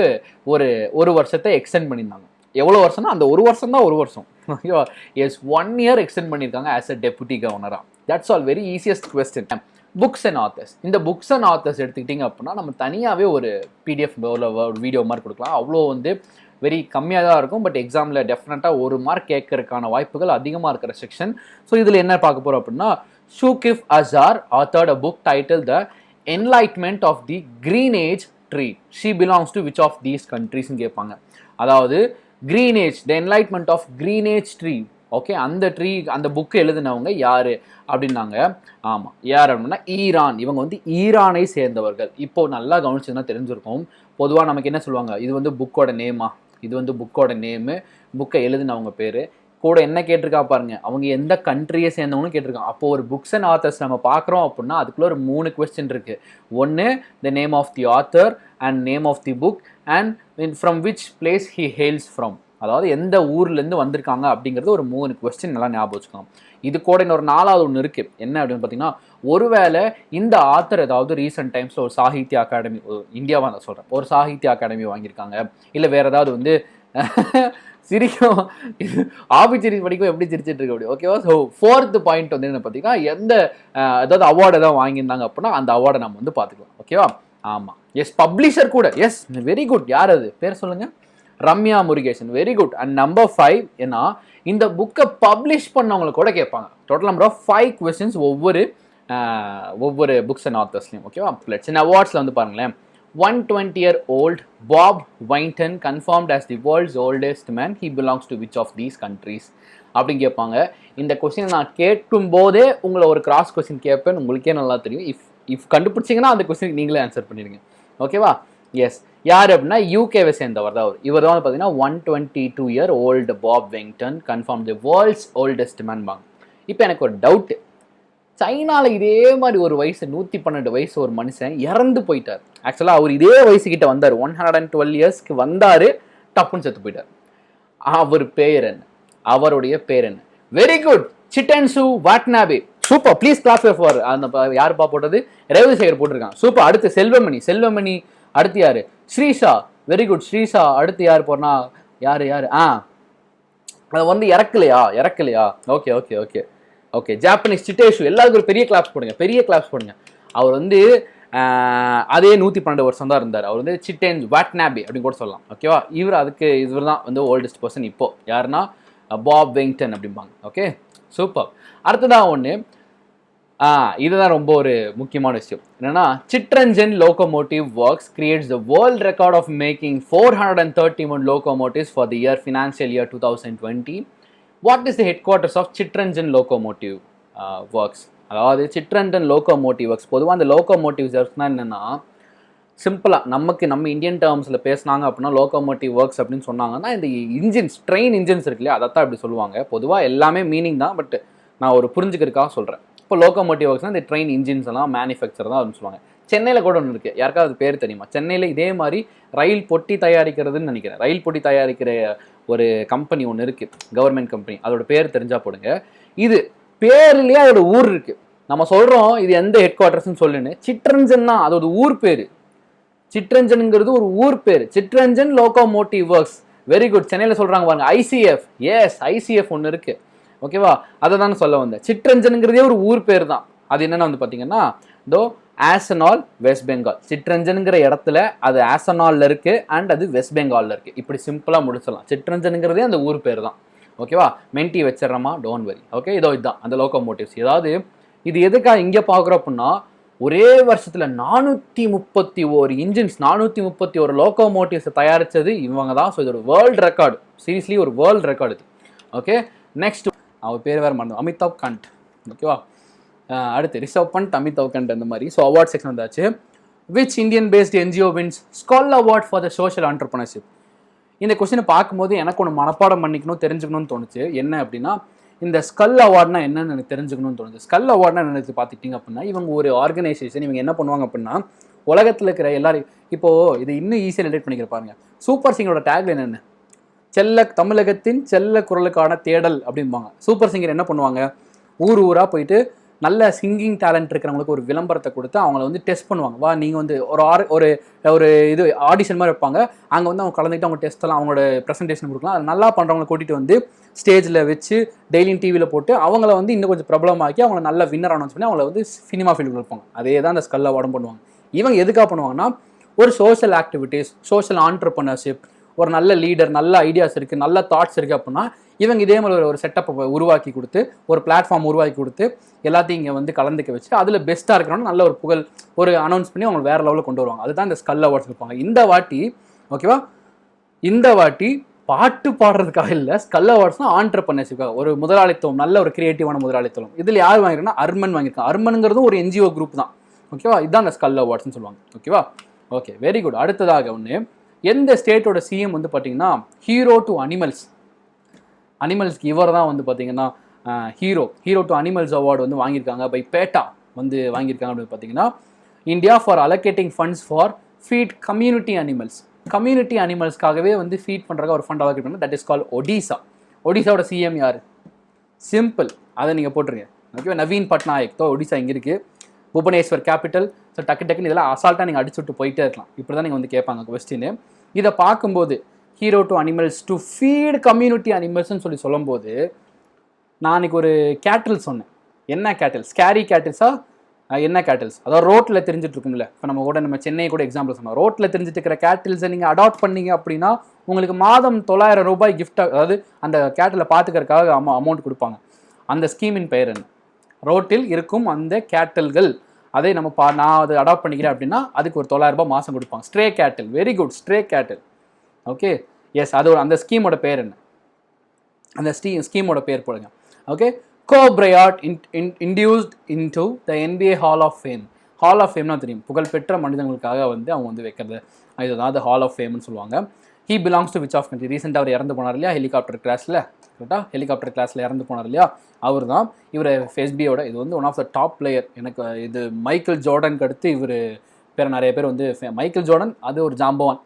ஒரு வருஷத்தை எக்ஸ்டெண்ட் பண்ணியிருந்தாங்க. எவ்வளோ வருஷம்னா அந்த ஒரு வருஷம் தான். ஓகேவா? எஸ், 1 year எக்ஸ்டெண்ட் பண்ணியிருக்காங்க ஆஸ் அ டெபுட்டி கவர்னராக. That's all, very easiest question. Books and authors. இந்த புக்ஸ் அண்ட் ஆத்தர்ஸ் எடுத்துக்கிட்டிங்க அப்படின்னா நம்ம தனியாகவே ஒரு பிடிஎஃப் ஒரு வீடியோ மார்க் கொடுக்கலாம். அவ்வளோ வந்து வெரி கம்மியாக தான் இருக்கும். பட் எக்ஸாமில் டெஃபினட்டாக ஒரு மார்க் கேட்கறதுக்கான வாய்ப்புகள் அதிகமாக இருக்கிற செக்ஷன். ஸோ இதில் என்ன பார்க்க போகிறோம் அப்படின்னா, ஷூகிஃப் Azhar authored a book titled The Enlightenment of the Green Age Tree. She belongs to which of these countries ன்னு கேட்பாங்க. அதாவது green age, the enlightenment of green age tree. Okay, அந்த ட்ரீ அந்த புக்கு எழுதினவங்க யாரு அப்படின்னாங்க. ஆமாம், யார் அப்படின்னா ஈரான். இவங்க வந்து ஈரானை சேர்ந்தவர்கள். இப்போ நல்லா கவனிச்சதுன்னா தெரிஞ்சிருக்கும். பொதுவாக நமக்கு என்ன சொல்லுவாங்க, இது வந்து புக்கோட நேமா, இது வந்து புக்கோட நேமு, புக்கை எழுதினவங்க பேர், கூட என்ன கேட்டிருக்கா பாருங்க, அவங்க எந்த கண்ட்ரியை சேர்ந்தவங்களும் கேட்டிருக்காங்க. அப்போ ஒரு புக்ஸ் அண்ட் ஆத்தர்ஸ் நம்ம பார்க்குறோம் அப்படின்னா அதுக்குள்ள ஒரு 3 கொஸ்டின் இருக்கு. ஒன்று the name of the author and name of the book and from which place he hails from. அதாவது எந்த ஊர்லேருந்து வந்திருக்காங்க அப்படிங்கிறது ஒரு 3 கொஸ்டின் நல்லா ஞாபகம் வச்சுக்கோங்க. இது கூட இன்னொரு 4வது ஒன்று இருக்குது. என்ன அப்படின்னு பார்த்தீங்கன்னா, ஒருவேளை இந்த ஆத்தர் ஏதாவது ரீசெண்ட் டைம்ஸில் ஒரு சாகித்ய அகாடமி, இந்தியாவாக நான் சொல்கிறேன், ஒரு சாகித்ய அகாடமி வாங்கியிருக்காங்க, இல்லை வேறு ஏதாவது வந்து சிரிக்கும், இது ஆபிச்சரி படிக்கும் எப்படி சிரிச்சிட்டு இருக்க முடியும். ஓகேவா? ஸோ 4th பாயிண்ட் வந்து என்ன பார்த்தீங்கன்னா, எந்த ஏதாவது அவார்டு ஏதாவது வாங்கியிருந்தாங்க அப்படின்னா அந்த அவார்டை நம்ம வந்து பார்த்துக்கலாம். ஓகேவா? ஆமாம், எஸ், பப்ளிஷர் கூட. Yes, very good. யார் அது, பேர் சொல்லுங்கள். Ramya Murugesan. Very good. And number 5, ஏன்னா இந்த புக்கை பப்ளிஷ் பண்ணவங்களை கூட கேட்பாங்க. டோட்டல் நம்பர் ஆஃப் 5 கொஸ்டின்ஸ் ஒவ்வொரு புக்ஸ் அண்ட் ஆத்தர்ஸ்லையும். ஓகேவா? லெட்ஸ் இன் அவார்ட்ஸில் வந்து பாருங்களேன். 120-year-old Bob Winton confirmed as the world's oldest man. He belongs to which of these countries அப்படின்னு கேட்பாங்க. இந்த கொஸ்டினை நான் கேட்கும் போதே உங்களை ஒரு கிராஸ் கொஸ்டின் கேட்பேன், உங்களுக்கே நல்லா தெரியும். இஃப் கண்டுபிடிச்சிங்கன்னா அந்த கொஸ்டின் நீங்களே ஆன்சர் பண்ணிடுங்க. ஓகேவா? எஸ், யார் அப்படின்னா யூகேவை சேர்ந்தவர் தான் அவர். இவர் தான் பார்த்தீங்கன்னா 122-year-old Bob Winton confirmed the world's oldest man பாங்க. இப்போ எனக்கு ஒரு டவுட்டு, சைனாவில் இதே மாதிரி ஒரு வயசு 112 வயசு ஒரு மனுஷன் இறந்து போயிட்டார். ஆக்சுவலாக அவர் இதே வயசுக்கிட்ட வந்தார், 112 இயர்ஸ்க்கு வந்தார், டப்புன்னு செத்து போயிட்டார். அவர் பேர் என்ன, அவருடைய பேர் என்ன? வெரி குட், சிட்டன்சு Watanabe. Super, please clap for. அந்த யாருப்பா போட்டது? ரவிசேகர் போட்டிருக்காங்க. சூப்பர். அடுத்து செல்வமணி. அடுத்து யாரு? ஸ்ரீஷா. Very good, Srisha. அடுத்து யார் போறனா? யாரு அது வந்து இறக்கலையா? ஓகே. ஜாப்பனீஸ் சிட்டேஷு. எல்லாருக்கும் ஒரு பெரிய கிளாப்ஸ் போடுங்க. அவர் வந்து அதே 112 வருஷம் தான் இருந்தார். அவர் வந்து சிட்டேன் வாட்னாபே அப்படின்னு கூட சொல்லலாம். ஓகேவா? இவர் தான் வந்து ஓல்டஸ்ட் பர்சன் இப்போ. யாருன்னா பாப் வெங்டன் அப்படிம்பாங்க. Okay, super. அடுத்ததான் ஒன்று, இதுதான் ரொம்ப ஒரு முக்கியமான விஷயம். என்னன்னா, Chittaranjan locomotive works creates the world record of making 431 locomotives for the financial year 2020. What is the headquarters of Chittaranjan locomotive works? அதாவது சிட்ரஞ்சன் லோகோமோட்டிவ் ஒர்க்ஸ். பொதுவாக அந்த லோகோமோட்டிவ் ஒர்க்ஸ்னால் என்னென்னா, சிம்பிளாக நம்ம இந்தியன் டேர்ம்ஸில் பேசினாங்க அப்படின்னா லோகோமோட்டிவ் ஒர்க்ஸ் அப்படின்னு சொன்னாங்கன்னா இந்த இன்ஜின்ஸ், ட்ரெயின் இன்ஜின்ஸ் இருக்கு இல்லையா, அதைத்தான் இப்படி சொல்லுவாங்க. பொதுவாக எல்லாமே மீனிங் தான், பட் நான் ஒரு புரிஞ்சுக்கிறதுக்காக சொல்கிறேன். இப்போ லோகோமோட்டிவ் ஒர்க்ஸ்னால் இந்த ட்ரெயின் இன்ஜின்ஸ் எல்லாம் மேனுஃபேக்சர் தான் அப்படின்னு சொல்லுவாங்க. சென்னையில் கூட ஒன்று இருக்குது, யாருக்காவது பேர் தெரியுமா? சென்னையில் இதே மாதிரி ரயில் பொட்டி தயாரிக்கிறதுன்னு நினைக்கிறேன். ரயில் பொட்டி தயாரிக்கிற ஒரு கம்பெனி ஒன்று இருக்குது, கவர்மெண்ட் கம்பெனி. அதோட பேர் தெரிஞ்சால் போடுங்க. இது பேர்லேயே அதோட ஊர் இருக்குது. நம்ம சொல்கிறோம் இது எந்த ஹெட் குவார்ட்டர்ஸ்ன்னு சொல்லுன்னு. சிட்ரஞ்சன் தான் அதோட ஊர் பேர். சிட்ரஞ்சனுங்கிறது ஒரு ஊர் பேர். சிட்ரஞ்சன் லோகோமோட்டிவ் ஒர்க்ஸ். Very good. சென்னையில் சொல்கிறாங்க பாருங்க, ஐசிஎஃப். எஸ், ஐசிஎஃப் ஒன்று இருக்குது. ஓகேவா? அதை தானே சொல்ல வந்தேன். சிட்ரஞ்சனுங்கிறதே ஒரு ஊர் பேர் தான். அது என்னென்னு வந்து பார்த்தீங்கன்னா, ஆசனால், வெஸ்ட் பெங்கால். சிட்ரஞ்சனுங்கிற இடத்துல அது ஆசனாலில் இருக்குது அண்ட் அது வெஸ்ட் பெங்காலில் இருக்குது. இப்படி சிம்பிளாக முடிச்சிடலாம். சிட்ரஞ்சனுங்கிறதே அந்த ஊர் பேர் தான். ஓகேவா? மென்டி வச்சிடறமா, டோன்ட் வரி. ஓகே, இதுதான் அந்த லோகோமோட்டிவ்ஸ். ஏதாவது இது எதுக்காக இங்கே பார்க்குறோம் அப்படின்னா, ஒரே வருஷத்தில் 431 இன்ஜின்ஸ், 431 லோகோமோட்டிவ்ஸை தயாரித்தது இவங்க தான். ஸோ இது ஒரு வேர்ல்டு ரெக்கார்டு. சீரியஸ்லி ஒரு வேர்ல்டு ரெக்கார்டு இது. ஓகே, நெக்ஸ்ட் அவர் பேர் வேறு மறந்து, அமிதாப் கண்ட். ஓகேவா? அடுத்து ரிஷப் பண்ட், அமிதாப் கண்ட், அந்த மாதிரி. ஸோ அவார்ட் செக்ஷன் வந்தாச்சு. Which Indian based NGO wins Skoll award for the social entrepreneurship? இந்த கொஸ்டினை பார்க்கும்போது எனக்கு ஒன்று மனப்பாடம் பண்ணிக்கணும், தெரிஞ்சுக்கணும்னு தோணுச்சு. என்ன அப்படின்னா, இந்த ஸ்கல் அவார்ட்னா என்னன்னு எனக்கு தெரிஞ்சுக்கணும்னு தோணுது. ஸ்கல் அவார்ட்னா என்னது பார்த்துக்கிட்டிங்க அப்படின்னா, இவங்க ஒரு ஆர்கனைசேஷன். இவங்க என்ன பண்ணுவாங்க அப்படின்னா, உலகத்தில் இருக்கிற எல்லாரும், இப்போது இது இன்னும் ஈஸியாக ரிலேட் பண்ணிக்கிற பாருங்க. சூப்பர் சிங்கரோட டேக்லைன் என்ன? தமிழகத்தின் செல்ல குரலுக்கான தேடல் அப்படிம்பாங்க. சூப்பர் சிங்கர் என்ன பண்ணுவாங்க? ஊர் ஊராக போயிட்டு நல்ல சிங்கிங் டேலண்ட் இருக்கிறவங்களுக்கு ஒரு விளம்பரத்தை கொடுத்து அவங்கள வந்து டெஸ்ட் பண்ணுவாங்க. வா நீங்கள் வந்து ஒரு ஒரு இது ஆடிஷன் மாதிரி வைப்பாங்க. அங்கே வந்து அவங்க கலந்துக்கிட்டு அவங்க டெஸ்ட்டெல்லாம் அவங்களோட ப்ரெசன்டேஷன் கொடுக்கலாம். அது நல்லா பண்ணுறவங்களை கூட்டிகிட்டு வந்து ஸ்டேஜில் வச்சு டெய்லியும் டிவியில் போட்டு அவங்கள வந்து இன்னும் கொஞ்சம் பிரபலமாக்கி அவங்கள நல்ல வின்னர் அனௌன்ஸ் பண்ணி அவங்கள வந்து சினிமா ஃபீல்டு வைப்பாங்க. அதே தான் அந்த ஸ்கல் அவார்டும் பண்ணுவாங்க. இவங்க எதுக்காக பண்ணுவாங்கன்னா ஒரு சோஷியல் ஆக்டிவிட்டீஸ், சோஷியல் ஆண்டர்ப்ரனர்ஷிப், ஒரு நல்ல லீடர், நல்ல ஐடியாஸ் இருக்குது, நல்ல தாட்ஸ் இருக்குது அப்படின்னா இவங்க இதே மாதிரி ஒரு செட்டப்பை உருவாக்கி கொடுத்து ஒரு பிளாட்ஃபார்ம் உருவாக்கி கொடுத்து எல்லாத்தையும் இங்கே வந்து கலந்துக்க வச்சு அதில் பெஸ்ட்டாக இருக்கிறவங்க நல்ல ஒரு புகழ் ஒரு அனௌன்ஸ் பண்ணி அவங்க வேறு லெவலில் கொண்டு வருவாங்க. அதுதான் இந்த ஸ்கல் அவார்ட்ஸ் இருப்பாங்க. இந்த வாட்டி ஓகேவா, இந்த வாட்டி பாட்டு பாடுறதுக்காக இல்லை, ஸ்கல் அவார்ட்ஸ்னால் ஆண்டர்ப்ரனர்ஷிப்காக ஒரு முதலாளித்துவம், நல்ல ஒரு கிரியேட்டிவான முதலாளித்துவம். இதில் யார் வாங்கியிருக்கா? அர்மன் வாங்கியிருக்காங்க. அர்மனுங்கிறதும் ஒரு NGO குரூப் தான். ஓகேவா, இதுதான் அந்த ஸ்கல் அவார்ட்ஸ்னு சொல்லுவாங்க. ஓகேவா, ஓகே, வெரி குட். அடுத்ததாக ஒன்று, எந்த ஸ்டேட்டோட சிஎம் வந்து பார்த்தீங்கன்னா ஹீரோ டு அனிமல்ஸ், அனிமல்ஸ்க்கு இவர் தான் வந்து பார்த்தீங்கன்னா ஹீரோ டு அனிமல்ஸ் அவார்டு வந்து வாங்கியிருக்காங்க. பை பேட்டா வந்து வாங்கியிருக்காங்க அப்படின்னு பார்த்தீங்கன்னா India for allocating funds for feed community animals. Community அனிமல்ஸ்க்காகவே வந்து ஃபீட் பண்ணுறதுக்கு ஒரு ஃபண்ட் அலோகேட் பண்ணி, தட் இஸ் கால் ஒடிசா. ஒடிசாவோட சிஎம் யார்? சிம்பிள், அதை நீங்கள் போட்டுருங்க. ஓகேவா, நவீன் பட்நாயக். தோ ஒடிசா இங்கே இருக்குது, புவனேஸ்வர் கேபிட்டல். ஸோ டக்குன்னு இதெல்லாம் அசால்ட்டாக நீங்கள் அடிச்சு விட்டு போயிட்டே இருக்கலாம். இப்படி தான் நீங்கள் வந்து கேட்பாங்க கொஸ்டின். இதை பார்க்கும்போது hero to animals to feed community அனிமல்ஸ்ன்னு சொல்லும்போது நான் அன்றைக்கி ஒரு கேட்டில் சொன்னேன். என்ன கேட்டில்? ஸ்கேரி கேட்டில்ஸா? என்ன கேட்டில்ஸ்? அதாவது ரோட்டில் தெரிஞ்சுட்டு இருக்கும்ல. இப்போ நம்ம சென்னை கூட எக்ஸாம்பிள் சொன்னோம். ரோட்டில் தெரிஞ்சுட்டு இருக்கிற கேட்டில்ஸை நீங்கள் அடாப்ட் பண்ணீங்க அப்படின்னா உங்களுக்கு மாதம் 900 ரூபாய் கிஃப்டாக, அதாவது அந்த கேட்டிலை பார்த்துக்கிறதுக்காக அமௌண்ட் கொடுப்பாங்க. அந்த ஸ்கீமின் பெயர் என்ன? ரோட்டில் இருக்கும் அந்த கேட்டில்கள், அதை நான் அதை அடாப்ட் பண்ணிக்கிறேன் அப்படின்னா அதுக்கு ஒரு 900 ரூபாய் மாதம் கொடுப்பாங்க. Stray cattle. Very good, stray cattle. Okay, yes, அது அந்த ஸ்கீமோட பேர் என்ன? அந்த ஸ்கீமோட பேர் போடுங்க. Okay, Kobe Bryant inducted into the NBA hall of fame. Hall of ஃபேம்னா தெரியும், புகழ்பெற்ற மனிதர்களுக்காக வந்து அவங்க வந்து வைக்கிறது. இதுதான் அது ஹால் ஆஃப் ஃபேம்னு சொல்லுவாங்க. He belongs to which of country? ரீசெண்டாக அவர் இறந்து போனார் இல்லையா, ஹெலிகாப்டர் கிராஷில். கரெக்டாக, ஹெலிகாப்டர் கிளாஸில் இறந்து போனார் இல்லையா, அவர் தான். இவர் FSBயோட இது வந்து one of the top player. எனக்கு இது மைக்கேல் ஜோர்டனுக்கு அடுத்து இவர் பேர் நிறைய பேர் வந்து மைக்கேல் ஜோர்டன் அது ஒரு ஜாம்பவான்.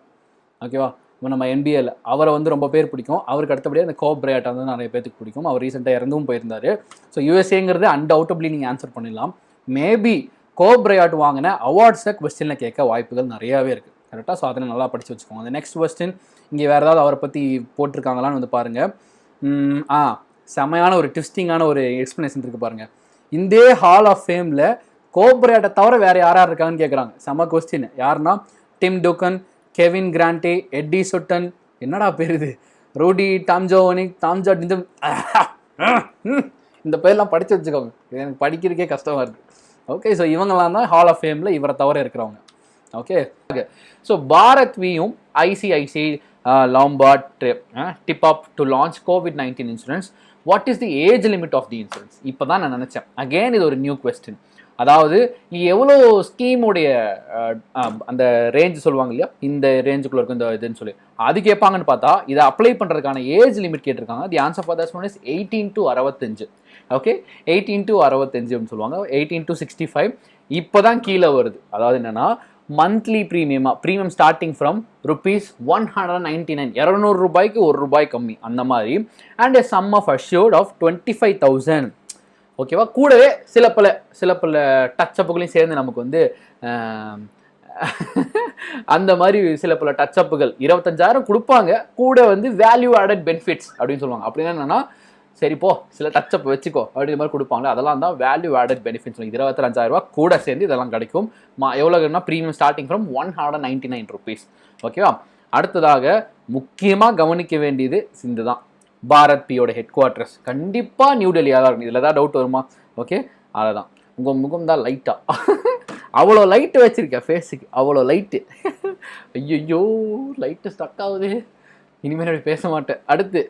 ஓகேவா, நம்ம NBAல அவரை வந்து ரொம்ப பேர் பிடிக்கும். அவருக்கு அடுத்தபடியாக அந்த கோப் பிரையாட் வந்து நிறைய பேருக்கு பிடிக்கும். அவர் ரீசெண்டாக இறந்தும் போயிருந்தார். ஸோ USA அன்டவுட்டபிளி நீங்கள் ஆன்சர் பண்ணிடலாம். மேபி கோப் பிரையாட் வாங்கின அவார்ட்ஸை கொஸ்டினில் கேட்க வாய்ப்புகள் நிறையாவே இருக்குது. கரெக்டாக, ஸோ அதனை நல்லா படித்து வச்சுக்கோங்க. அந்த நெக்ஸ்ட் கொஸ்டின் இங்கே வேறு ஏதாவது அவரை பற்றி போட்டிருக்காங்களான்னு வந்து பாருங்கள். செமையான ஒரு ட்விஸ்டிங்கான ஒரு எக்ஸ்ப்ளனேஷன் இருக்குது பாருங்கள். இந்த ஹால் ஆஃப் ஃபேமில் கோப் பிரையாட்டை தவிர வேறு யார் இருக்காங்கன்னு கேட்குறாங்க. செம கொஸ்டின். யாருன்னா டிம் டூக்கன், கெவின் கிராண்டே, எட்டி சுட்டன், என்னடா பேர் இது, ரூடி டாம்ஜோனிக், இந்த பேர்லாம் படித்து வச்சுக்கோங்க. எனக்கு படிக்கிறதுக்கே கஷ்டமாக இருக்குது. ஓகே, ஸோ இவங்கெல்லாம் தான் ஹால் ஆஃப் ஃபேமில் இவரை தவிர இருக்கிறவங்க. ஓகே, ஸோ பாரத் வியும் ICICI Lombard tip up to launch COVID-19 insurance. What is the age limit of the insurance? இப்போ தான் நான் நினச்சேன். அகெயின் இது ஒரு நியூ கொஸ்டின். அதாவது எவ்வளோ ஸ்கீமுடைய அந்த ரேஞ்ச் சொல்லுவாங்க இல்லையா, இந்த ரேஞ்சுக்குள்ள இருக்கும் இந்த இதுன்னு சொல்லி அது கேட்பாங்கன்னு பார்த்தா இதை அப்ளை பண்ணுறதுக்கான ஏஜ் லிமிட் கேட்டிருக்காங்க. தி answer for that one is 18 to 65. Okay, 18 to 65 அப்படின்னு சொல்லுவாங்க. 18 to 65 இப்போ தான் கீழே வருது. அதாவது என்னென்னா மந்த்லி ப்ரீமியம் ஸ்டார்டிங் ஃப்ரம் ₹199, 200 ரூபாய்க்கு ₹1 கம்மி அந்த மாதிரி. And a sum of assured of 25,000. ஓகேவா, கூடவே சில பல டச்சப்புகளையும் சேர்ந்து நமக்கு வந்து அந்த மாதிரி சில பல டச்சப்புகள் 25,000 கொடுப்பாங்க. கூட வந்து வேல்யூ ஆடட் பெனிஃபிட்ஸ் அப்படின்னு சொல்லுவாங்க. அப்படின்னா என்னன்னா, சரிப்போ சில டச்சப் வச்சுக்கோ அப்படின்ற மாதிரி கொடுப்பாங்க. அதெல்லாம் தான் வேல்யூ ஆடட் பெனிஃபிட்ஸ். 25,000 ரூபா கூட சேர்ந்து இதெல்லாம் கிடைக்கும். எவ்வளோன்னா ப்ரீமியம் ஸ்டார்டிங் ஃப்ரம் ₹199. ஓகேவா, அடுத்ததாக முக்கியமாக கவனிக்க வேண்டியது இந்த தான். பாரத் பியோட ஹெட் குவார்ட்டர்ஸ் கண்டிப்பாக நியூ டெல்லியாக தான் இருக்கும். இதில் தான் டவுட் வருமா? ஓகே, அதுதான் உங்கள் முகம் தான் லைட்டாக அவ்வளோ லைட்டு வச்சுருக்கேன் ஃபேஸுக்கு, அவ்வளோ லைட்டு. ஐயோ லைட்டு ஸ்டக் ஆகுது, இனிமேல் அப்படி பேச மாட்டேன். அடுத்து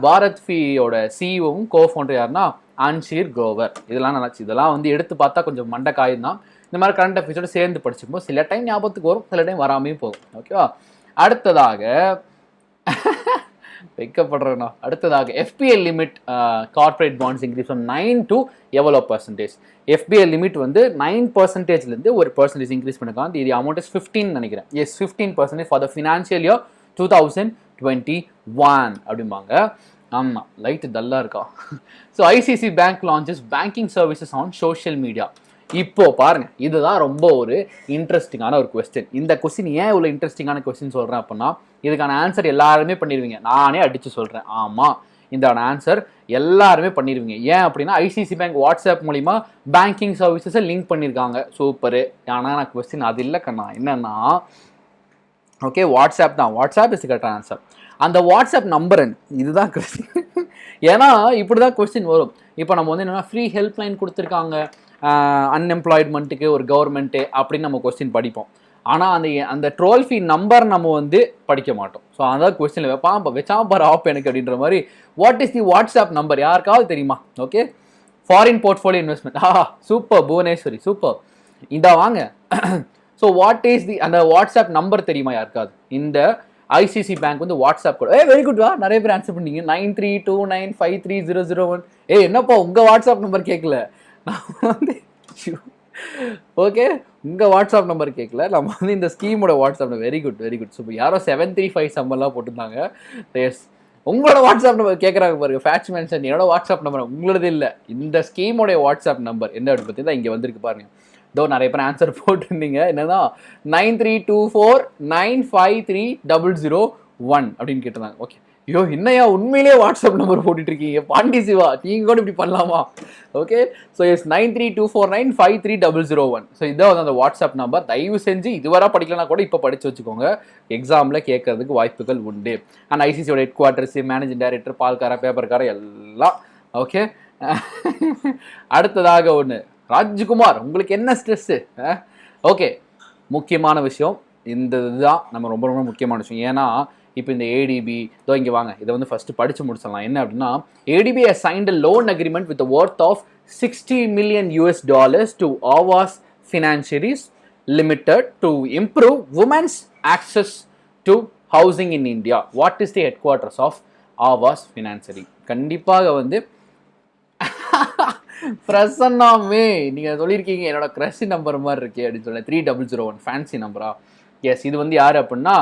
பாரத் பியோட சிஇஓவும் கோஃபவுண்டர் யாருன்னா ஆன்ஷீர் குரோவர். இதெல்லாம் நினச்சி இதெல்லாம் வந்து எடுத்து பார்த்தா கொஞ்சம் மண்டை காயும் தான். இந்த மாதிரி கரண்ட் அஃபேர்ஸோடு சேர்ந்து படிச்சுப்போம். சில டைம் ஞாபகத்துக்கு வரும், சில டைம் வராமையும் போகும். ஓகேவா, அடுத்ததாக வைக்கப்படுறேன்னா FPL limit corporate bonds increase from 9 to எவ்வளோ %? FPL லிமிட் வந்து 9%லேருந்து ஒரு % இன்க்ரீஸ் பண்ணிருக்காங்க. இது அமௌண்ட் இஸ் 15 நினைக்கிறேன். Yes, 15% for the financial year 2021 அப்படிம்பாங்க. ஆமாம், லைட்டு டல்லாக இருக்கா. So ICICI bank launches banking services on social media. இப்போ பாருங்க, இதுதான் ரொம்ப ஒரு இன்ட்ரெஸ்டிங்கான ஒரு கொஸ்டின். இந்த கொஸ்டின் ஏன் இவ்வளோ இன்ட்ரெஸ்டிங்கான கொஸ்டின் சொல்கிறேன் அப்படின்னா, இதுக்கான ஆன்சர் எல்லாருமே பண்ணிடுவீங்க. நானே அடித்து சொல்கிறேன், ஆமாம் இதோட ஆன்சர் எல்லாருமே பண்ணிடுவீங்க. ஏன் அப்படின்னா ஐசிசி பேங்க் வாட்ஸ்அப் மூலிமா பேங்கிங் சர்வீசஸை லிங்க் பண்ணியிருக்காங்க. சூப்பரு. ஆனால் நான் கொஸ்டின் அது இல்லை கண்ணா. என்னன்னா, ஓகே வாட்ஸ்அப் தான், வாட்ஸ்அப் இஸ் கரெக்டான ஆன்சர். அந்த வாட்ஸ்அப் நம்பர் இதுதான் கொஸ்டின். ஏன்னா இப்படி தான் கொஸ்டின் வரும். இப்போ நம்ம வந்து என்னென்னா ஃப்ரீ ஹெல்ப்லைன் கொடுத்துருக்காங்க அன்எம்ப்ளாய்மெண்ட்டுக்கு ஒரு கவர்மெண்ட்டு அப்படின்னு நம்ம கொஸ்டின் படிப்போம். ஆனால் அந்த ட்ரோல் ஃபீ நம்பர் நம்ம வந்து படிக்க மாட்டோம். ஸோ அதான் கொஸ்டினில் வச்சாம் பாரு ஆப் எனக்கு அப்படின்ற மாதிரி. What is the WhatsApp number யாருக்காவது தெரியுமா? Okay, foreign portfolio investment. Super Bhuvaneswari, super. இதா வாங்க. ஸோ வாட் இஸ் தி அந்த வாட்ஸ்அப் நம்பர் தெரியுமா யாருக்காவது? இந்த ஐசிசி பேங்க் வந்து வாட்ஸ்அப் கூட வெரி குட் வா, நிறைய பேர் ஆன்சர் பண்ணீங்க. 9329530001. என்னப்பா உங்கள் வாட்ஸ்அப் நம்பர் கேட்கல, நான் வந்து ஓகே உங்கள் வாட்ஸ்அப் நம்பர் கேட்கல, நம்ம வந்து இந்த ஸ்கீமோட WhatsApp number. Very good very good super. யாரோ 735 சம்பர்லாம் போட்டிருந்தாங்க. எஸ், உங்களோட வாட்ஸ்அப் நம்பர் கேட்குறாங்க பாருங்க. ஃபேட்ச் மென்ஷன் என்னோட வாட்ஸ்அப் நம்பர், உங்களது இல்லை. இந்த ஸ்கீமோடைய வாட்ஸ்அப் நம்பர் என்ன அப்படின்னு பார்த்தீங்கன்னா இங்கே வந்திருக்கு பாருங்க. இதோ நிறைய பேர் ஆன்சர் போட்டிருந்தீங்க. என்னன்னா 9324953001 அப்படின்னு கேட்டிருந்தாங்க. ஓகே, ஐயோ என்னையா உண்மையிலேயே வாட்ஸ்அப் நம்பர் போட்டுட்டு இருக்கீங்க பாண்டி சிவா, நீங்கள் கூட இப்படி பண்ணலாமா? Okay, so S 9324953001. ஸோ இதான் வந்து அந்த வாட்ஸ்அப் நம்பர். தயவு செஞ்சு இதுவரை படிக்கலனா கூட இப்போ படித்து வச்சுக்கோங்க, எக்ஸாமில் கேட்கறதுக்கு வாய்ப்புகள் உண்டு. அண்ட் ஐசிசியோட ஹெட் குவார்ட்டர்ஸ், மேனேஜிங் டைரக்டர், பால்கார, பேப்பர்கார எல்லாம். ஓகே, அடுத்ததாக ஒன்று ராஜ்குமார், உங்களுக்கு என்ன ஸ்ட்ரெஸ்ஸு? ஓகே, முக்கியமான விஷயம் இந்த இதுதான் நம்ம ரொம்ப ரொம்ப முக்கியமான விஷயம். ஏன்னா இப்போ இந்த ஏடிபி இதோ இங்கே வாங்க, இதை வந்து ஃபஸ்ட்டு படித்து முடிச்சிடலாம். என்ன அப்படின்னா, ATP has signed a loan agreement with the worth of $60 million to Aavas Financiaries Limited to improve women's access to housing in India. What is the headquarters of Aavas Financiary? கண்டிப்பாக வந்து பிரசன்னாமே நீங்கள் சொல்லியிருக்கீங்க என்னோட க்ரஷ் நம்பர் மாதிரி இருக்கே அப்படின்னு சொல்ல. 3001 ஃபேன்சி நம்பரா? எஸ், இது வந்து யார் அப்படின்னா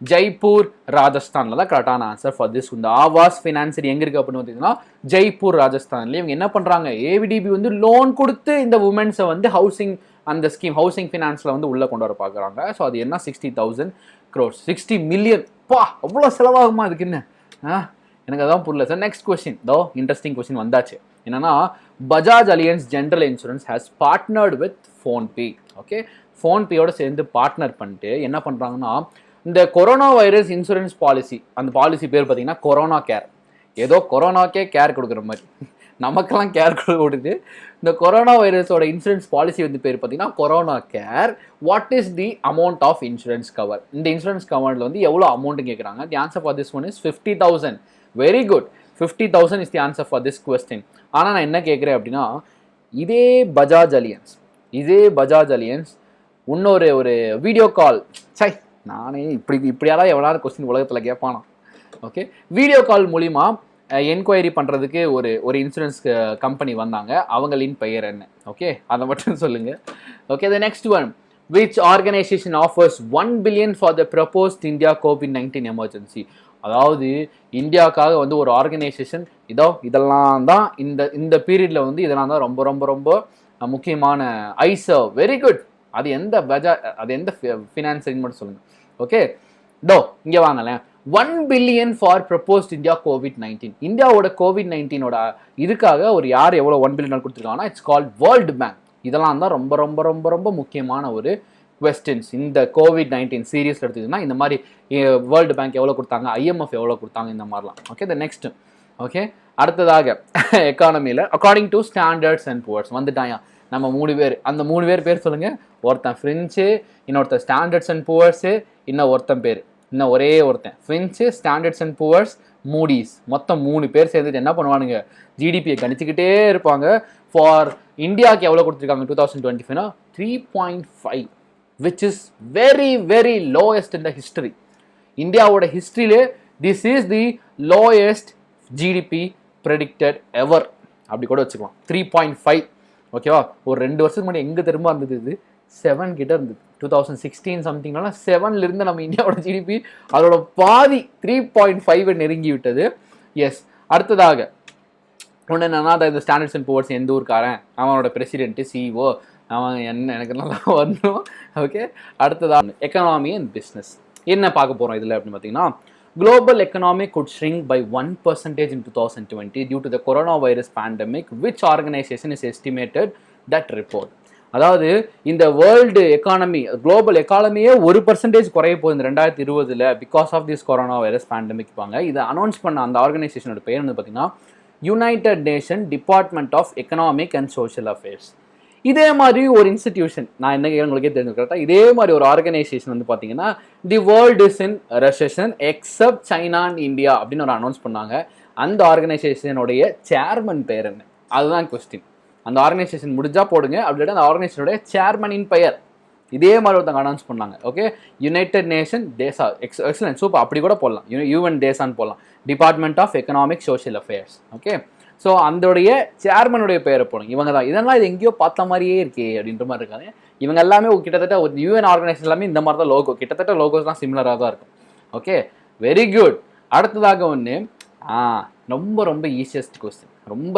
ஜெய்ப்பூர் ராஜஸ்தானில் தான் கரெக்டான ஆன்சர் ஃபார் திஸ். இந்த ஆவாஸ் ஃபினான்சரி எங்கே இருக்குது அப்படின்னு பார்த்தீங்கன்னா ஜெய்ப்பூர் ராஜஸ்தான்லேயே. இவங்க என்ன பண்ணுறாங்க, ஏவிடிபி வந்து லோன் கொடுத்து இந்த உமன்ஸை வந்து ஹவுசிங் அந்த ஸ்கீம் ஹவுசிங் ஃபினான்ஸில் வந்து உள்ளே கொண்டு வர பார்க்குறாங்க. ஸோ அது என்ன 60,000 crores, 60 million. பா, அவ்வளோ செலவாகுமா அதுக்கு? என்ன எனக்கு அதான் புரியல sir. Next question though interesting question வந்தாச்சு. என்னன்னா, Bajaj Allianz general insurance has partnered with PhonePe. Okay, ஃபோன்பேயோட சேர்ந்து பார்ட்னர் பண்ணிட்டு என்ன பண்ணுறாங்கன்னா, இந்த கொரோனா வைரஸ் இன்சூரன்ஸ் பாலிசி, அந்த பாலிசி பேர் பார்த்தீங்கன்னா கொரோனா கேர். ஏதோ கொரோனாக்கே கேர் கொடுக்குற மாதிரி நமக்கெல்லாம் கேர் கொடுக்குது. இந்த கொரோனா வைரஸோட இன்சூரன்ஸ் பாலிசி வந்து பேர் பார்த்தீங்கன்னா corona care. What is the amount of insurance cover? இந்த இன்சூரன்ஸ் கவரில் வந்து எவ்வளோ அமௌண்ட்டு கேட்குறாங்க? The answer for this one is 50,000. Very good, 50,000 is the answer for this question. ஆனால் நான் என்ன கேட்குறேன் அப்படின்னா, இதே பஜாஜ் அலியன்ஸ் இன்னொரு ஒரு வீடியோ கால், சை நானே இப்படியாதான் எவ்வளோ கொஸ்டின் உலகத்தில் கேட்பானா? ஓகே, வீடியோ கால் மூலிமா என்கொயரி பண்ணுறதுக்கு ஒரு இன்சூரன்ஸ் கம்பெனி வந்தாங்க. அவங்களின் பெயர் என்ன? ஓகே, அதை மட்டும் சொல்லுங்கள். Okay, the next one, which organization offers 1 billion for the proposed India COVID-19 emergency? அதாவது இந்தியாவுக்காக வந்து ஒரு ஆர்கனைசேஷன் இதெல்லாம் தான் இந்த பீரியடில் வந்து இதெல்லாம் தான் ரொம்ப ரொம்ப ரொம்ப முக்கியமான ஐசர்வ். Very good. அது எந்த ஃபினான்சிங் மட்டும் சொல்லுங்கள். ஓகே, இங்கே வாங்கலேன். 1 billion for proposed India COVID-19. இந்தியாவோட COVID-19ஓட இதுக்காக ஒரு யார் எவ்வளோ 1 billion கொடுத்துருக்காங்கன்னா, இட்ஸ் கால்ட் வேர்ல்டு பேங்க். இதெல்லாம் தான் ரொம்ப ரொம்ப ரொம்ப ரொம்ப முக்கியமான ஒரு கொஸ்டின்ஸ். இந்த COVID-19 சீரியஸில் எடுத்துக்கிட்டீங்கன்னா இந்த மாதிரி வேர்ல்டு பேங்க் எவ்வளோ கொடுத்தாங்க, ஐஎம்எஃப் எவ்வளோ கொடுத்தாங்க, இந்த மாதிரிலாம். ஓகே, த நெக்ஸ்ட். ஓகே, அடுத்ததாக எக்கானமியில் according to standards and poors வந்துட்டாயா நம்ம 3 பேர். அந்த 3 பேர் சொல்லுங்கள். ஒருத்தன் ஃப்ரெஞ்சு, இன்னொருத்தன் ஸ்டாண்டர்ட்ஸ் அண்ட் புவர்ஸு, இன்னும் ஒரே ஒருத்தன் French, standards and Poor's, Moody's. மொத்தம் 3 பேர் சேர்ந்துட்டு என்ன பண்ணுவானுங்க, ஜிடிபியை கணிச்சிக்கிட்டே இருப்பாங்க. ஃபார் இந்தியாவுக்கு எவ்வளோ கொடுத்துருக்காங்க 2025னா 3.5, which is very very lowest in the history. இந்தியாவோட ஹிஸ்ட்ரியிலே this is the lowest GDP predicted ever அப்படி கூட வச்சுக்கலாம். 3.5. ஓகேவா? ஒரு 2 வருஷத்துக்கு முன்னாடி எங்கே திரும்ப இருந்தது? இது 7 கிட்ட இருந்தது. 2016 சம்திங்னால 7லிருந்து நம்ம இந்தியாவோட ஜிடிபி அதோட பாதி 3.5 நெருங்கி விட்டது. எஸ், அடுத்ததாக ஒன்று என்னன்னா, இந்த ஸ்டாண்டர்ட்ஸ் அண்ட் புவர்ஸ் எந்த ஊருக்காரன், அவனோட பிரசிடென்ட்டு, சிஇஓ, அவன் என்ன எனக்கு நல்லா வரணும். ஓகே, அடுத்ததாக எக்கனாமி அண்ட் பிஸ்னஸ் என்ன பார்க்க போகிறோம் இதில் அப்படின்னு பார்த்தீங்கன்னா, global economy could shrink by 1% in 2020 due to the coronavirus pandemic. Which organization is estimated that report? அதாவது இந்த வேர்ல்டு எக்கானமி, குளோபல் எக்கானமியே 1% குறைய போகுது இந்த 2020 because of this corona virus pandemic. இதை அனௌன்ஸ் பண்ண அந்த ஆர்கனைசேஷனோட பேர் வந்து பார்த்தீங்கன்னா united nation department of economic and social affairs. இதே மாதிரி ஒரு இன்ஸ்டிடியூஷன், நான் என்ன உங்களுக்கே தெரிஞ்சு கரெக்டாக, இதே மாதிரி ஒரு ஆர்கனைசேஷன் வந்து பார்த்தீங்கன்னா the world is in recession accept China and India அப்படின்னு ஒரு அனௌன்ஸ் பண்ணாங்க. அந்த ஆர்கனைசேஷனுடைய சேர்மன் பேர் என்ன? அதுதான் கொஸ்டின். அந்த ஆர்கனைசேஷன் முடிஞ்சா போடுங்க, அப்படின்னா அந்த ஆர்கனைசேஷனுடைய சேர்மனின் பெயர். இதே மாதிரி ஒருத்தவங்க அனௌன்ஸ் பண்ணாங்க. Okay, united nation DESA, excellent, super, அப்படி கூட போடலாம், யூஎன் டேசான்னு போடலாம், department of economic social affairs. Okay, so அதோடைய சேர்மனுடைய பெயரை போடுங்க. இவங்க தான். இதெல்லாம் இது எங்கேயோ பார்த்த மாதிரியே இருக்கே அப்படின்ற மாதிரி இருக்காங்க. இவங்க எல்லாமே கிட்டத்தட்ட ஒரு யூஎன் ஆர்கனைசேஷன் எல்லாமே இந்த மாதிரி தான் லோகோ, கிட்டத்தட்ட லோகோஸ்லாம் சிமிலராக தான் இருக்கும். Okay, very good. அடுத்ததாக ஒன்று ரொம்ப ரொம்ப ஈஸியஸ்ட் கொஸ்டின்,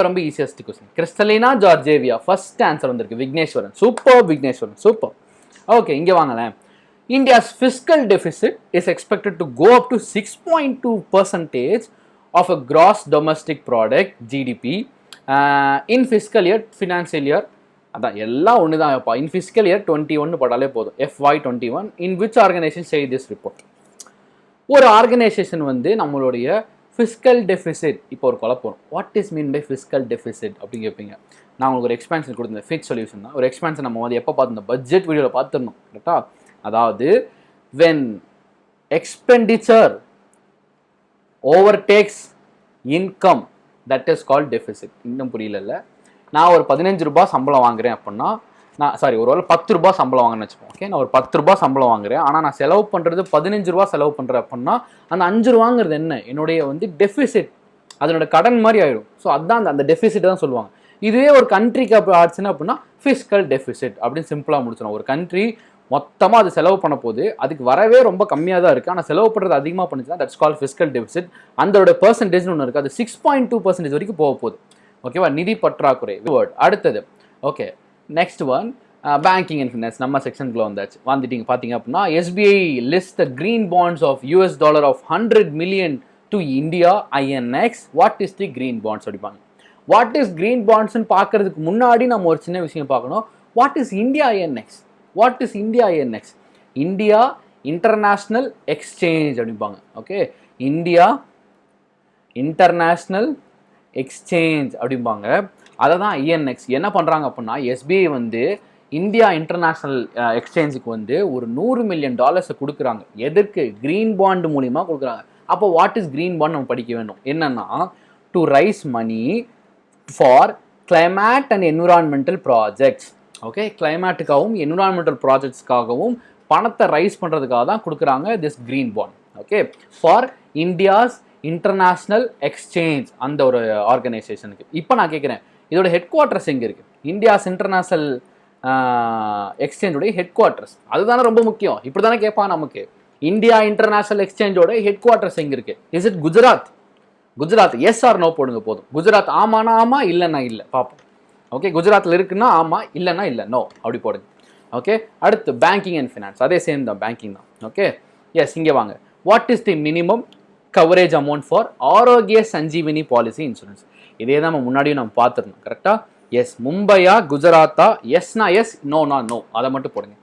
ரொம்ப easiest question. Kristalina Georgieva first answer வந்திருக்கு. Vigneswaran, super Vigneswaran, super. Okay, இங்கே வாங்களேன். India's fiscal deficit is expected to go up to 6.2% of a gross domestic product GDP in fiscal year financial year. அதான் எல்லாம் ஒன்று தான். in fiscal year 21 போட்டாலே போதும், FY21. in which organization say this report? ஒரு ஆர்கனைசேஷன் வந்து நம்மளுடைய ஃபிஸ்கல் டெபிசிட், இப்போ ஒரு குழப்பம், what is mean by fiscal deficit அப்படின்னு கேட்பீங்க. நான் உங்களுக்கு ஒரு எக்ஸ்பான்ஷன் கொடுத்தேன், ஃபிட் சொல்யூஷன் தான். ஒரு எக்ஸ்பான்ஷன் நம்ம வந்து எப்போ பார்த்துருந்தோம், பட்ஜெட் வீடியோவில் பார்த்துருந்தோம் கரெக்டா. அதாவது when expenditure overtakes income, that is called deficit. இன்னும் புரியல. நான் ஒரு 15 ரூபாய் சம்பளம் வாங்குறேன் அப்படின்னா, நான் ஒரு 10 ரூபாய் சம்பளம் வாங்குறேன்னு வச்சுப்போம். ஓகே, நான் ஒரு 10 ரூபாய் சம்பளம் வாங்குறேன், ஆனால் நான் செலவு பண்ணுறது 15 ரூபா செலவு பண்ணுறேன் அப்படின்னா அந்த 5 ரூபாங்கிறது என்ன, என்னுடைய வந்து டெபிசிட், அதனோட கடன் மாதிரி ஆயிடும். ஸோ அதுதான் அந்த டெபிசிட் தான் சொல்லுவாங்க. இதுவே ஒரு கண்ட்ரிக்கு அப்போ ஆச்சுன்னா அப்படின்னா ஃபிஸ்கல் டெபிசிட் அப்படின்னு சிம்பிளாக முடிச்சிடும். ஒரு கண்ட்ரி மொத்தமாக அது செலவு பண்ண போது அதுக்கு வரவே ரொம்ப கம்மியாக தான் இருக்குது, ஆனால் செலவு பண்ணுறது அதிகமாக பண்ணுச்சுன்னா தட்ஸ் கால் ஃபிஸ்கல் டெபிசிட். அதோட பெர்சன்டேஜ்னு ஒன்று இருக்குது, அது 6.2% வரைக்கும் போக போகுது. ஓகேவா, நிதி பற்றாக்குறை வேர்ட். அடுத்தது okay, next one banking and finance. நம்ம செக்ஷனுக்குள்ள வந்துட்டீங்க பார்த்தீங்க அப்படின்னா, SBI list the green bonds of $100 of 100 million to India INX. What is the green bonds அப்படிப்பாங்க. வாட் இஸ் கிரீன் பாண்ட்ஸ்ன்னு பார்க்கறதுக்கு முன்னாடி நம்ம ஒரு சின்ன விஷயம் பார்க்கணும். What is India INX? What is India INX? India international exchange அப்படிப்பாங்க. ஓகே, இந்தியா இன்டர்நேஷ்னல் எக்ஸ்சேஞ்ச் அப்படிம்பாங்க. அதை தான் INX. என்ன பண்ணுறாங்க அப்படின்னா, எஸ்பிஐ வந்து இந்தியா இன்டர்நேஷ்னல் எக்ஸ்சேஞ்சுக்கு வந்து ஒரு $100 million கொடுக்குறாங்க. எதற்கு? கிரீன் பாண்ட் மூலிமா கொடுக்குறாங்க. அப்போ வாட் இஸ் கிரீன் பாண்ட் நம்ம படிக்க வேண்டும். என்னன்னா, to raise money for climate and environmental projects. Okay, கிளைமேட்டுக்காகவும் என்விரான்மெண்டல் ப்ராஜெக்ட்ஸ்க்காகவும் பணத்தை ரைஸ் பண்ணுறதுக்காக தான் கொடுக்குறாங்க this green bond. Okay, for India's international exchange, அந்த ஒரு ஆர்கனைசேஷனுக்கு. இப்போ நான் கேட்குறேன், இதோட ஹெட் குவார்ட்டர்ஸ் எங்கே இருக்குது? இந்தியாஸ் இன்டர்நேஷ்னல் எக்ஸ்சேஞ்சோடைய ஹெட் குவார்ட்டர்ஸ், அதுதானே ரொம்ப முக்கியம். இப்படி தானே கேட்பான் நமக்கு. இந்தியா இன்டர்நேஷ்னல் எக்ஸ்சேஞ்சோட ஹெட் குவார்ட்டர்ஸ் எங்கே இருக்குது? Is it Gujarat? Gujarat, yes or no போடுங்க போதும். குஜராத் ஆமானா ஆமா, இல்லைன்னா இல்லை, பார்ப்போம். ஓகே, குஜராத்தில் இருக்குன்னா ஆமா, இல்லைன்னா இல்லை, நோ அப்படி போடுங்க. ஓகே, அடுத்து பேங்கிங் அண்ட் ஃபினான்ஸ், அதே சேம் தான், பேங்கிங் தான். ஓகே, எஸ், இங்கே வாங்க. What is the minimum coverage amount for Aarogya Sanjeevani policy insurance? இதே தான் நம்ம முன்னாடியும் நம்ம பார்த்துருந்தோம் கரெக்டாக. எஸ், மும்பையா குஜராத்தா? எஸ்னா எஸ், நோனா நோ, அதை மட்டும் போடுங்க.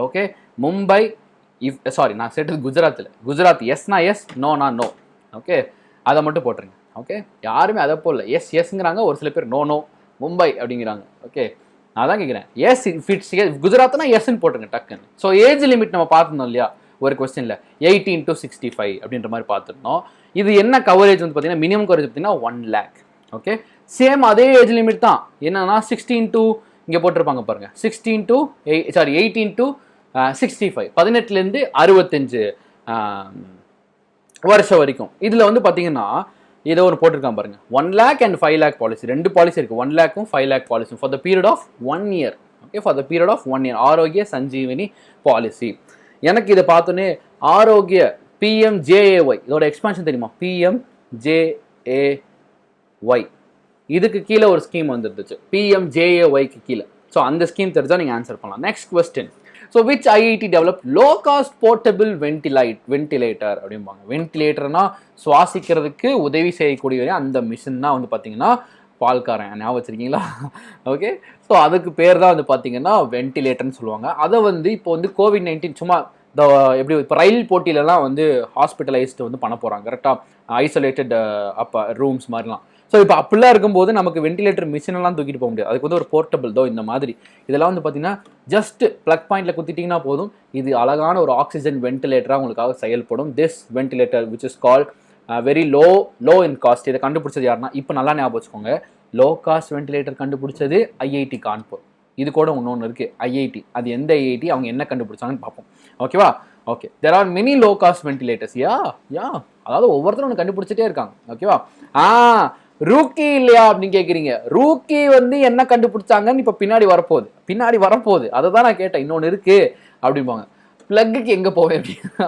ஓகே, மும்பை, சாரி நான் சேர்த்தது குஜராத்தில். குஜராத் எஸ்னா எஸ், நோனா நோ. ஓகே, அதை மட்டும் போட்டுருங்க. ஓகே, யாருமே அதை போடல, எஸ் எஸ்ங்கிறாங்க, ஒரு சில பேர் நோ நோ மும்பை அப்படிங்கிறாங்க. ஓகே, நான் தான் கேட்குறேன், எஸ் ஃபிட்ஸ் குஜராத்னா எஸ்ன்னு போட்டுருங்க டக்குன்னு. ஸோ ஏஜ் லிமிட் நம்ம பார்த்துருந்தோம் இல்லையா ஒரு கொஸ்டினில், 18 to 65 அப்படின்ற மாதிரி பார்த்துருந்தோம். இது என்ன கவரேஜ் வந்து பார்த்தீங்கன்னா, மினிமம் கவரேஜ் பார்த்தீங்கன்னா 1 lakh. ஓகே, சேம் அதே ஏஜ் லிமிட் தான். என்னன்னா 16 to இங்கே போட்டிருப்பாங்க பாருங்க, 18 to 65, 18லேருந்து 65 வருஷம் வரைக்கும். இதில் வந்து பார்த்தீங்கன்னா இதை ஒரு போட்டிருக்கான் பாருங்க, 1 lakh and 5 lakh policy, 2 policy இருக்குது, 1 lakhம் 5 lakh policy for the period of 1 year. Okay, for the period of 1 year Aarogya Sanjeevani policy. எனக்கு இதை பார்த்தோன்னே ஆரோக்கிய PMJAY, இதோட எக்ஸ்பான்ஷன் தெரியுமா? PMJAY, Y. இதுக்கு கீழே ஒரு ஸ்கீம் வந்துருந்துச்சு PMJAYக்கு கீழே. ஸோ அந்த ஸ்கீம் தெரிஞ்சால் நீங்கள் ஆன்சர் பண்ணலாம். Next question. So which IIT develop low cost portable ventilator அப்படிம்பாங்க. வென்டிலேட்டர்னா சுவாசிக்கிறதுக்கு உதவி செய்யக்கூடிய அந்த மிஷின் தான் வந்து பார்த்தீங்கன்னா பால்காரன், ஞாபகம் வச்சிருக்கீங்களா? ஓகே. ஸோ அதுக்கு பேர் தான் வந்து பார்த்தீங்கன்னா வென்டிலேட்டர்னு சொல்லுவாங்க. அதை வந்து இப்போ வந்து COVID-19 சும்மா எப்படி இப்போ ரயில் போட்டியிலலாம் வந்து ஹாஸ்பிட்டலைஸ்டு வந்து பண்ண போகிறாங்க கரெக்டாக, ஐசோலேட்டட் அப்போ ரூம்ஸ் மாதிரிலாம். ஸோ இப்போ அப்படிலாம் இருக்கும்போது நமக்கு வென்டிலேட்டர் மிஷினெல்லாம் தூக்கிட்டு போக முடியாது. அதுக்கு வந்து ஒரு போர்ட்டபிள் தோ இந்த மாதிரி இதெல்லாம் வந்து பார்த்தீங்கன்னா ஜஸ்ட் ப்ளக் பாயிண்டில் குத்திட்டிங்கன்னா போதும், இது அழகான ஒரு ஆக்சிஜன் வென்டிலேட்டராக உங்களுக்காக செயல்படும். This ventilator which is called very low in cost. இதை கண்டுபிடிச்சது யாருன்னா, இப்போ நல்லா ஞாபகம் வச்சுக்கோங்க, லோ காஸ்ட் வென்டிலேட்டர் கண்டுபிடிச்சது ஐஐடி கான்பூர். இது கூட இன்னொன்று இருக்குது ஐஐடி. அது எந்த ஐஐடி, அவங்க என்ன கண்டுபிடிச்சாங்கன்னு பார்ப்போம். ஓகேவா? Okay. There are many low cost ventilators. Yeah அதாவது ஒவ்வொருத்தரும் ஒன்று கண்டுபிடிச்சிட்டே இருக்காங்க. ஓகேவா? ரூக்கி இல்லையா அப்படின்னு கேட்குறீங்க. ரூக்கி வந்து என்ன கண்டுபிடிச்சாங்கன்னு இப்போ பின்னாடி வரப்போகுது அதை தான் நான் கேட்டேன். இன்னொன்று இருக்குது அப்படிம்பாங்க. ப்ளக்குக்கு எங்கே போவேன் அப்படின்னா,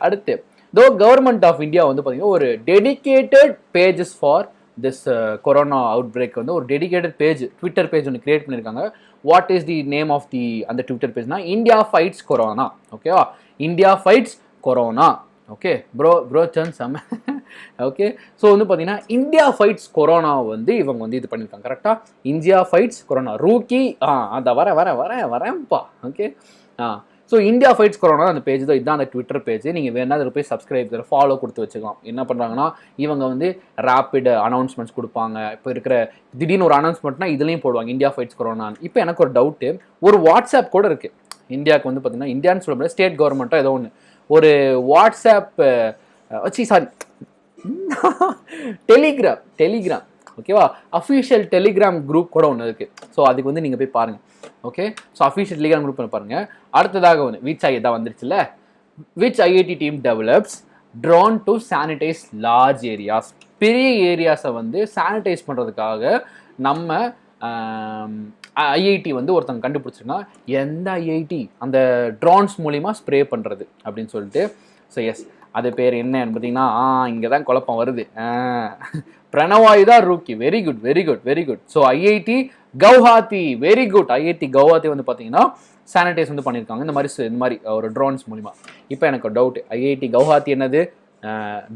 அடுத்து தோ கவர்மெண்ட் ஆஃப் இந்தியா வந்து பார்த்தீங்கன்னா ஒரு dedicated pages for this corona outbreak வந்து ஒரு டெடிகேட்டட் பேஜ், ட்விட்டர் பேஜ் ஒன்று கிரியேட் பண்ணியிருக்காங்க. What is the name of the அந்த ட்விட்டர் பேஜ்னா இந்தியா ஃபைட்ஸ் கொரோனா. ஓகேவா? India fights corona. ஓகே ப்ரோ சன் சம். ஓகே. ஸோ வந்து பார்த்தீங்கன்னா இந்தியா ஃபைட்ஸ் கொரோனா வந்து இவங்க வந்து இது பண்ணியிருக்காங்க கரெக்டாக. இந்தியா ஃபைட்ஸ் கொரோனா ரூக்கி அந்த வரேன்ப்பா. Okay. So India fights corona அந்த பேஜ் தான், இதுதான் அந்த ட்விட்டர் பேஜ். நீங்கள் வேணா அதில் போய் சப்ஸ்கிரைப் ஃபாலோ கொடுத்து வச்சுக்கலாம். என்ன பண்ணுறாங்கன்னா, இவங்க வந்து ரேப்பிட் அனௌன்ஸ்மெண்ட்ஸ் கொடுப்பாங்க. இப்போ இருக்கிற திடீர்னு ஒரு அனௌன்ஸ்மெண்ட்னா இதுலேயும் போடுவாங்க இந்தியா ஃபைட்ஸ் கொரோனான்னு. இப்போ எனக்கு ஒரு டவுட்டு, ஒரு வாட்ஸ்அப் கூட இருக்குது இந்தியாவுக்கு வந்து பார்த்தீங்கன்னா, இந்தியான்னு சொல்ல முடியாது, ஸ்டேட் கவர்மெண்ட்டோ ஏதோ ஒன்று ஒரு வாட்ஸ்அப் டெலிகிராம் ஓகேவா, அஃபிஷியல் டெலிகிராம் குரூப் கூட ஒன்று இருக்குது. ஸோ அதுக்கு வந்து நீங்கள் போய் பாருங்கள். Okay. So official Telegram group பாருங்கள். அடுத்ததாக வந்து விச் ஐ தான் வந்துருச்சுல்ல, which IIT team develops drone to sanitise large areas. பெரிய ஏரியாஸை வந்து சானிடைஸ் பண்ணுறதுக்காக நம்ம ஐஐடி வந்து ஒருத்தங்க கண்டுபிடிச்சிருக்காங்க. எந்த ஐஐடி? அந்த ட்ரோன்ஸ் மூலிமா ஸ்ப்ரே பண்ணுறது அப்படின்னு சொல்லிட்டு. ஸோ எஸ், அது பேர் என்னன்னு பார்த்தீங்கன்னா, இங்கே தான் குழப்பம் வருது. பிரணவாயு தான் Roorkee. Very good. So IIT Guwahati, very good. IIT Guwahati வந்து பார்த்தீங்கன்னா சானிடைஸ் வந்து பண்ணியிருக்காங்க இந்த மாதிரி ஒரு ட்ரோன்ஸ் மூலிமா. இப்போ எனக்கு ஒரு டவுட், ஐஐடி கவுஹாத்தி என்னது?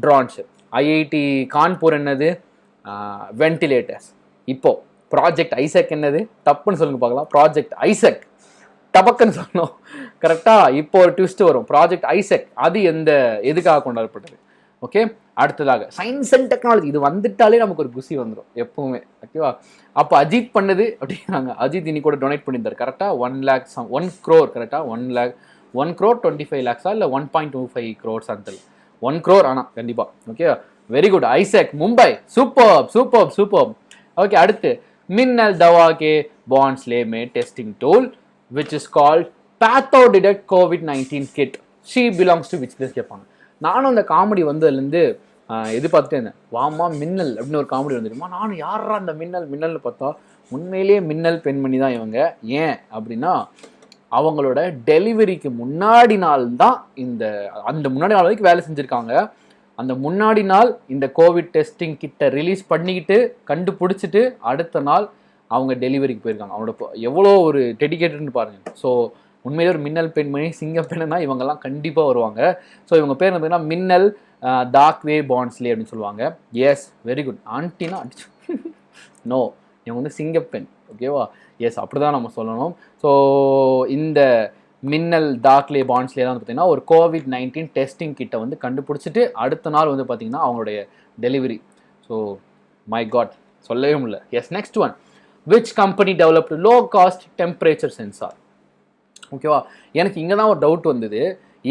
ட்ரோன்ஸ். ஐஐடி கான்பூர் என்னது? வென்டிலேட்டர்ஸ். இப்போ ப்ராஜெக்ட் ஐசக் என்னது? தப்புன்னு சொல்லுங்க பார்க்கலாம். ப்ராஜெக்ட் ஐசக் டபக்குன்னு சொல்லணும் கரெக்டாக. இப்போ ஒரு ட்விஸ்ட் வரும். ப்ராஜெக்ட் ஐசக் அது எதுக்காக கொண்டாடப்பட்டது? ஓகே. அடுத்ததாக சயின்ஸ் அண்ட் டெக்னாலஜி. இது வந்துட்டாலே நமக்கு ஒரு குசி வந்துடும் எப்பவுமே. ஓகேவா? அப்போ அஜித் பண்ணது அப்படிங்கிறாங்க. அஜித் இன்னி கூட டொனேட் பண்ணியிருந்தார் கரெக்டாக 1 lakh 1 crore கரெக்டாக 1 crore 25 lakhs இல்லை 1.25 crores அந்த 1 crore ஆனால் கண்டிப்பாக. Okay. Very good Isaac, Mumbai. Super. Okay. அடுத்து மின்னல் தவா K Bhonsle May testing tool which is called PathoDetect COVID-19 kit. She belongs to which place கேட்பாங்க. நானும் அந்த காமெடி வந்ததுலேருந்து எதிர்பார்த்துட்டே இருந்தேன். வாமா மின்னல் அப்படின்னு ஒரு காமெடி வந்துருமா. நானும் யாரா அந்த மின்னல்னு பார்த்தா உண்மையிலேயே மின்னல் பெண்மணி தான் இவங்க. ஏன் அப்படின்னா, அவங்களோட டெலிவரிக்கு முன்னாடி நாள் தான் அந்த முன்னாடி நாள் வரைக்கும் வேலை செஞ்சுருக்காங்க. அந்த முன்னாடி நாள் இந்த கோவிட் டெஸ்டிங் கிட்ட ரிலீஸ் பண்ணிக்கிட்டு கண்டுபிடிச்சிட்டு அடுத்த நாள் அவங்க டெலிவரிக்கு போயிருக்காங்க. அவங்களோட எவ்வளோ ஒரு டெடிகேட்டட்னு பாருங்கள். ஸோ உண்மையிலே ஒரு மின்னல் பெண்மணி, சிங்க பெண்ணுனா இவங்கெல்லாம் கண்டிப்பாக வருவாங்க. ஸோ இவங்க பேர் பார்த்தீங்கன்னா மின்னல் தாக்வே பான்ஸ்லே அப்படின்னு சொல்லுவாங்க. Yes, very good. ஆன்டினா நோ, இவங்க வந்து சிங்கப்பெண். ஓகேவா? எஸ், அப்படி தான் நம்ம சொல்லணும். ஸோ இந்த மின்னல் தாக்லே பான்ஸ்லே தான் வந்து பார்த்தீங்கன்னா ஒரு COVID-19 டெஸ்டிங் கிட்ட வந்து கண்டுபிடிச்சிட்டு அடுத்த நாள் வந்து பார்த்தீங்கன்னா அவங்களுடைய டெலிவரி. ஸோ மை காட், சொல்லவே முடியல. Yes, next one. which company developed low cost temperature sensor? ஓகேவா? எனக்கு இங்கே தான் ஒரு டவுட் வந்தது.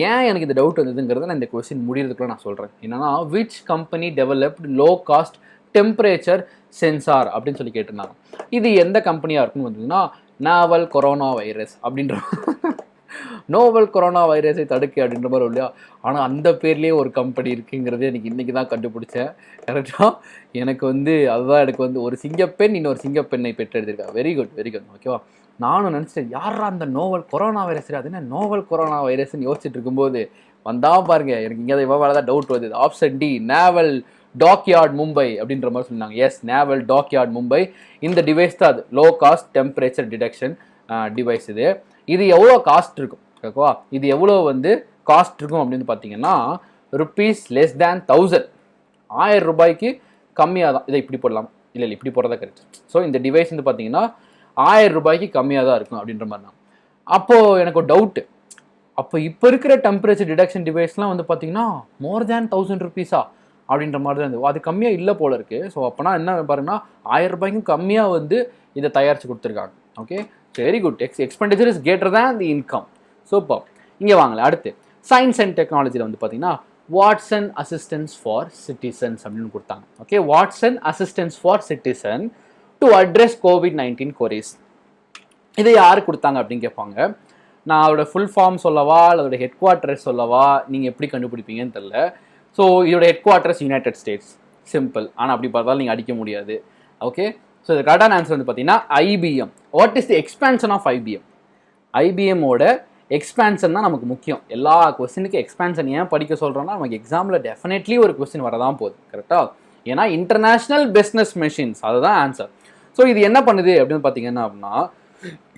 ஏன் எனக்கு இந்த டவுட் வந்ததுங்கிறத நான் இந்த கொஸ்டின் முடியறதுக்குள்ள நான் சொல்கிறேன். என்னன்னா, which company developed low cost temperature sensor அப்படின்னு சொல்லி கேட்டிருந்தாங்க. இது எந்த கம்பெனியாக இருக்குன்னு வந்ததுன்னா, நாவல் கொரோனா வைரஸ் அப்படின்ற நோவல் கொரோனா வைரஸை தடுக்க அப்படின்ற மாதிரி இல்லையா. ஆனால் அந்த பேர்லேயே ஒரு கம்பெனி இருக்குங்கிறது எனக்கு இன்றைக்கி தான் கண்டுபிடிச்சேன். கரெக்டாக எனக்கு வந்து அதுதான் எனக்கு வந்து ஒரு சிங்கப்பெண் இன்னொரு சிங்கப்பெண்ணை பெற்றெடுத்திருக்கா. Very good. ஓகேவா? நானும் நினச்சிட்டேன் யாரா அந்த நோவல் கொரோனா வைரஸ், அது என்ன நோவல் கொரோனா வைரஸ்ன்னு யோசிச்சுட்டு இருக்கும்போது வந்தா பாருங்க, எனக்கு இங்கே இவ்வளோ தான் டவுட் வருது. Option D, naval dockyard Mumbai அப்படின்ற மாதிரி சொன்னாங்க. Yes, naval dockyard Mumbai. இந்த டிவைஸ் தான் அது, low cost temperature detection device. இது எவ்வளோ காஸ்ட் இருக்கும் ஓகேவா? இது எவ்வளோ வந்து காஸ்ட் இருக்கும் அப்படின்னு பார்த்தீங்கன்னா ருபீஸ் லெஸ் தேன் 1000, 1000 ரூபாய்க்கு கம்மியாக தான். இதை இப்படி போடலாம், இல்லை இப்படி போடுறதா கரெக்ட். ஸோ இந்த டிவைஸ் வந்து பார்த்தீங்கன்னா 1000 ரூபாய்க்கு கம்மியாக தான் இருக்கும் அப்படின்ற மாதிரி தான். அப்போது எனக்கு ஒரு டவுட்டு, அப்போ இப்போ இருக்கிற டெம்பரேச்சர் டிடெக்ஷன் டிவைஸ்லாம் வந்து பார்த்தீங்கன்னா மோர் தேன் 1000 ருபீஸா அப்படின்ற மாதிரி தான் இருந்தது. அது கம்மியாக இல்லை போல இருக்குது. ஸோ அப்போனா என்ன பாருங்கன்னா 1000 ரூபாய்க்கும் கம்மியாக வந்து இதை தயாரித்து கொடுத்துருக்காங்க. Okay, very good. Expenditure is greater than the income. Super. இங்கே வாங்கல, அடுத்து சயின்ஸ் அண்ட் டெக்னாலஜியில் வந்து பார்த்தீங்கன்னா வாட்சன் அசிஸ்டன்ஸ் ஃபார் சிட்டிசன்ஸ் அப்படின்னு கொடுத்தாங்க. Okay, Watson assistance for citizen to address COVID-19 queries. இதை யார் கொடுத்தாங்க அப்படின்னு கேட்பாங்க. நான் அதோட ஃபுல் ஃபார்ம் சொல்லவா, அதோட ஹெட் குவார்ட்டர்ஸ் சொல்லவா, நீங்கள் எப்படி கண்டுபிடிப்பீங்கன்னு தெரியல. ஸோ இதோட head quarters United states, simple. ஆனால் அப்படி பார்த்தாலும் நீங்கள் அடிக்க முடியாது. ஓகே, ஸோ இது கரெக்டான ஆன்சர் வந்து பார்த்தீங்கன்னா IBM. What is the expansion of IBM? IBMோட எக்ஸ்பேன்ஷன் தான் நமக்கு முக்கியம். எல்லா கொஸ்டினுக்கு எக்ஸ்பேன்ஷன் ஏன் படிக்க சொல்கிறோன்னா, நமக்கு எக்ஸாமில் டெஃபினெட்லி ஒரு கொஸ்டின் வரதான் போகுது. கரெக்டாக? ஏன்னா இன்டர்நேஷ்னல் பிஸ்னஸ் மெஷின்ஸ், அதுதான் ஆன்சர். ஸோ இது என்ன பண்ணுது அப்படின்னு பார்த்தீங்கன்னா அப்படின்னா,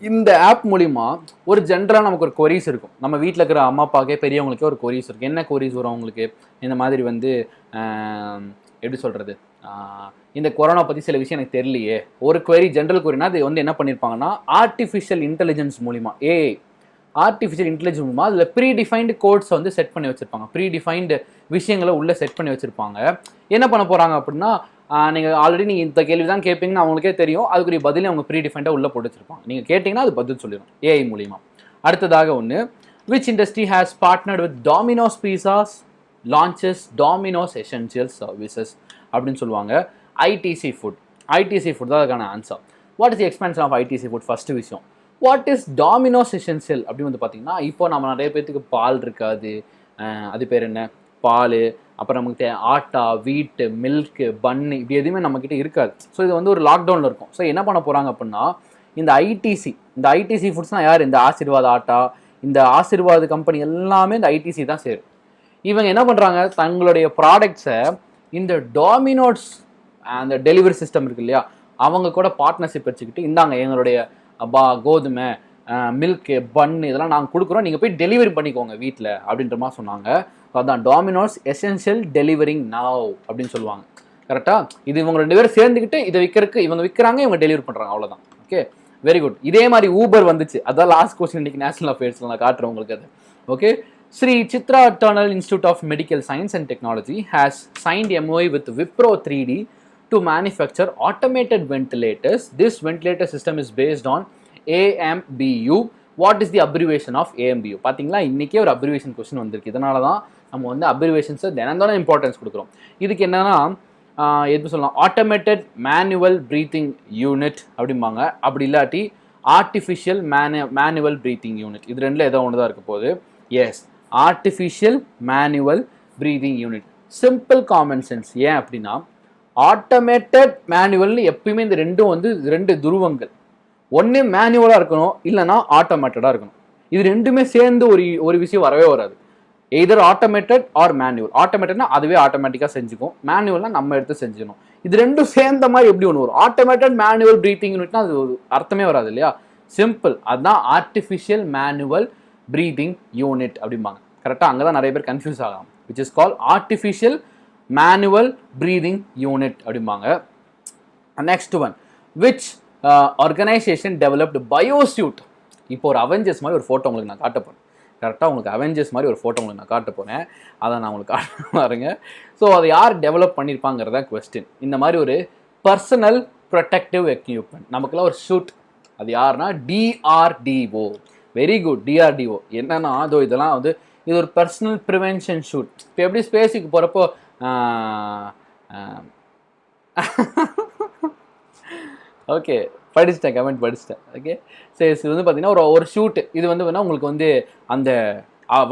இந்த ஆப் மூலிமா ஒரு ஜென்ரலாக நமக்கு ஒரு கொரீஸ் இருக்கும். நம்ம வீட்டில் இருக்கிற அம்மா அப்பாக்கே பெரியவங்களுக்கே ஒரு கொரீஸ் இருக்குது. என்ன கொரீஸ் வரும் அவங்களுக்கு? இந்த மாதிரி வந்து எப்படி சொல்கிறது, இந்த கொரோனா பற்றி சில விஷயம் எனக்கு தெரியலையே, ஒரு கொரி ஜென்ரல் கொரினா அது வந்து என்ன பண்ணியிருப்பாங்கன்னா ஆர்டிஃபிஷியல் இன்டெலிஜென்ஸ் மூலிமா, ஆர்டிஃபிஷியல் இன்டெலிஜென்ஸ் மூலமா அதில் ப்ரீடிஃபைன்டு கோட்ஸ் வந்து செட் பண்ணி வச்சுருப்பாங்க. ப்ரீடிஃபைன்டு விஷயங்களை உள்ளே செட் பண்ணி வச்சுருப்பாங்க. என்ன பண்ண போகிறாங்க அப்படின்னா, நீங்கள் ஆல்ரெடி நீங்கள் இந்த கேள்வி தான் கேட்பீங்கன்னு அவங்களுக்கே தெரியும். அதுக்குரிய பதிலே அவங்க ப்ரீடிஃபைண்டாக உள்ளே போட்டு வச்சுருப்பாங்க. நீங்கள் கேட்டிங்கன்னா அது பதில் சொல்லிடும் AI மூலிமா. அடுத்ததாக ஒன்று, which industry has partnered with Domino's pizzas launches Domino's essential services அப்படின்னு சொல்லுவாங்க. ITC food. ஐடிசி ஃபுட் தான் அதுக்கான answer. What is the expansion of ITC food? First விஷயம், வாட் இஸ் டாமினோஸ் எசென்ஷியல் அப்படின்னு வந்து பார்த்தீங்கன்னா, இப்போ நம்ம நிறைய பேர்த்துக்கு பால் இருக்காது, அது பேர் என்ன, பால், அப்புறம் நமக்கு ஆட்டா, வீட்டு, மில்க்கு, பன்னு, இப்படி எதுவுமே நம்மக்கிட்ட இருக்காது. ஸோ இது வந்து ஒரு லாக்டவுனில் இருக்கும். ஸோ என்ன பண்ண போகிறாங்க அப்படின்னா, இந்த ஐடிசி ஃபுட்ஸ்னால் யார்? இந்த ஆசீர்வாத் ஆட்டா, இந்த ஆசீர்வாத் கம்பெனி எல்லாமே இந்த ஐடிசி தான் சேரும். இவங்க என்ன பண்ணுறாங்க, தங்களுடைய ப்ராடக்ட்ஸை இந்த டாமினோஸ் அந்த டெலிவரி சிஸ்டம் இருக்கு இல்லையா, அவங்க கூட பார்ட்னர்ஷிப் வச்சுக்கிட்டு, இந்தாங்க எங்களுடைய கோதுமை, மில்க்கு, பன்னு இதெல்லாம் நாங்கள் கொடுக்குறோம், நீங்கள் போய் டெலிவரி பண்ணிக்கோங்க வீட்டில் அப்படின்ற மாதிரி சொன்னாங்க. அதான் டாமினோஸ் எசென்ஷியல் டெலிவரிங் நவ் அப்படின்னு சொல்லுவாங்க. கரெக்டாக? இது இவங்க 2 பேரும் சேர்ந்துக்கிட்டு இதை விற்கிறதுக்கு, இவங்க விற்கிறாங்க, இவங்க டெலிவரி பண்ணுறாங்க, அவ்வளோதான். Okay, very good. இதே மாதிரி ஊபர் வந்துச்சு. அதான் லாஸ்ட் கொஸ்டின் இன்னைக்கு நேஷனல் அஃபேர்ஸில் நான் காட்டுறேன் உங்களுக்கு அது. Okay, Sri Chitra Eternal Institute of Medical Science and Technology has signed MOU with Wipro 3D to manufacture automated ventilators. This ventilator system is based on AMBU. What is the abbreviation of AMBU? பார்த்தீங்களா, இன்றைக்கே ஒரு அப்ரிவேஷன் கொஸ்டின் வந்திருக்கு. இதனால தான் நம்ம வந்து அப்ரிவேஷன்ஸை தினம் இம்பார்ட்டன்ஸ் கொடுக்குறோம். இதுக்கு என்னன்னா, எது சொல்லலாம், ஆட்டோமேட்டட் மேனுவல் ப்ரீத்திங் யூனிட் அப்படிம்பாங்க. அப்படி இல்லாட்டி ஆர்டிஃபிஷியல் மேனுவல் ப்ரீத்திங் யூனிட். இது ரெண்டில் ஏதோ ஒன்று தான் இருக்க போகுது. Yes, artificial manual breathing unit. Simple common sense. ஏன் அப்படின்னா, ஆட்டோமேட்டட் மேனுவல்னு எப்பயுமே இந்த ரெண்டும் வந்து 2 துருவங்கள். ஒன்று மேனுவலாக இருக்கணும், இல்லைனா ஆட்டோமேட்டடாக இருக்கணும். இது ரெண்டுமே சேர்ந்து ஒரு விஷயம் வரவே வராது. Either automated or manual. ஆட்டோமேட்டட்னா அதுவே ஆட்டோமேட்டிக்காக செஞ்சுக்கும், மேனுவல்னா நம்ம எடுத்து செஞ்சுக்கணும். இது ரெண்டும் சேர்ந்த மாதிரி எப்படி ஒன்று வரும்? ஆட்டோமேட்டட் மேனுவல் ப்ரீத்திங் யூனிட்னா அது ஒரு அர்த்தமே வராது இல்லையா? சிம்பிள், அதுதான் ஆர்டிஃபிஷியல் மேனுவல் ப்ரீதிங் யூனிட் அப்படிம்பாங்க. கரெக்டாக? அங்கே தான் நிறைய பேர் கன்ஃபியூஸ் ஆகலாம். Which is call artificial manual breathing unit அப்படிம்பாங்க. Next one, which organisation developed biosuit. இப்போ ஒரு அவெஞ்சர்ஸ் மாதிரி ஒரு ஃபோட்டோ உங்களுக்கு நான் காட்ட போகிறேன். கரெக்டாக உங்களுக்கு அவெஞ்சர்ஸ் மாதிரி ஒரு ஃபோட்டோ உங்களுக்கு நான் காட்ட போகிறேன். அதை நான் உங்களுக்கு காட்ட பாருங்க. ஸோ அதை யார் டெவலப் பண்ணியிருப்பாங்கிறதா கொஸ்டின். இந்த மாதிரி ஒரு பர்சனல் ப்ரொடெக்டிவ் எக்யூப்மெண்ட், நமக்குலாம் ஒரு ஷூட், அது யாருன்னா DRDO. Very good, DRDO. என்னன்னா, அதோ இதெல்லாம் வந்து இது ஒரு பர்சனல் ப்ரிவென்ஷன் ஷூட். இப்போ எப்படி ஸ்பேஸுக்கு போகிறப்போ ஓகே படிச்சிட்டேன், கமெண்ட் படிச்சிட்டேன். ஓகே, சரி, இது வந்து பார்த்தீங்கன்னா ஒரு ஷூட்டு. இது வந்து வேணால் உங்களுக்கு வந்து அந்த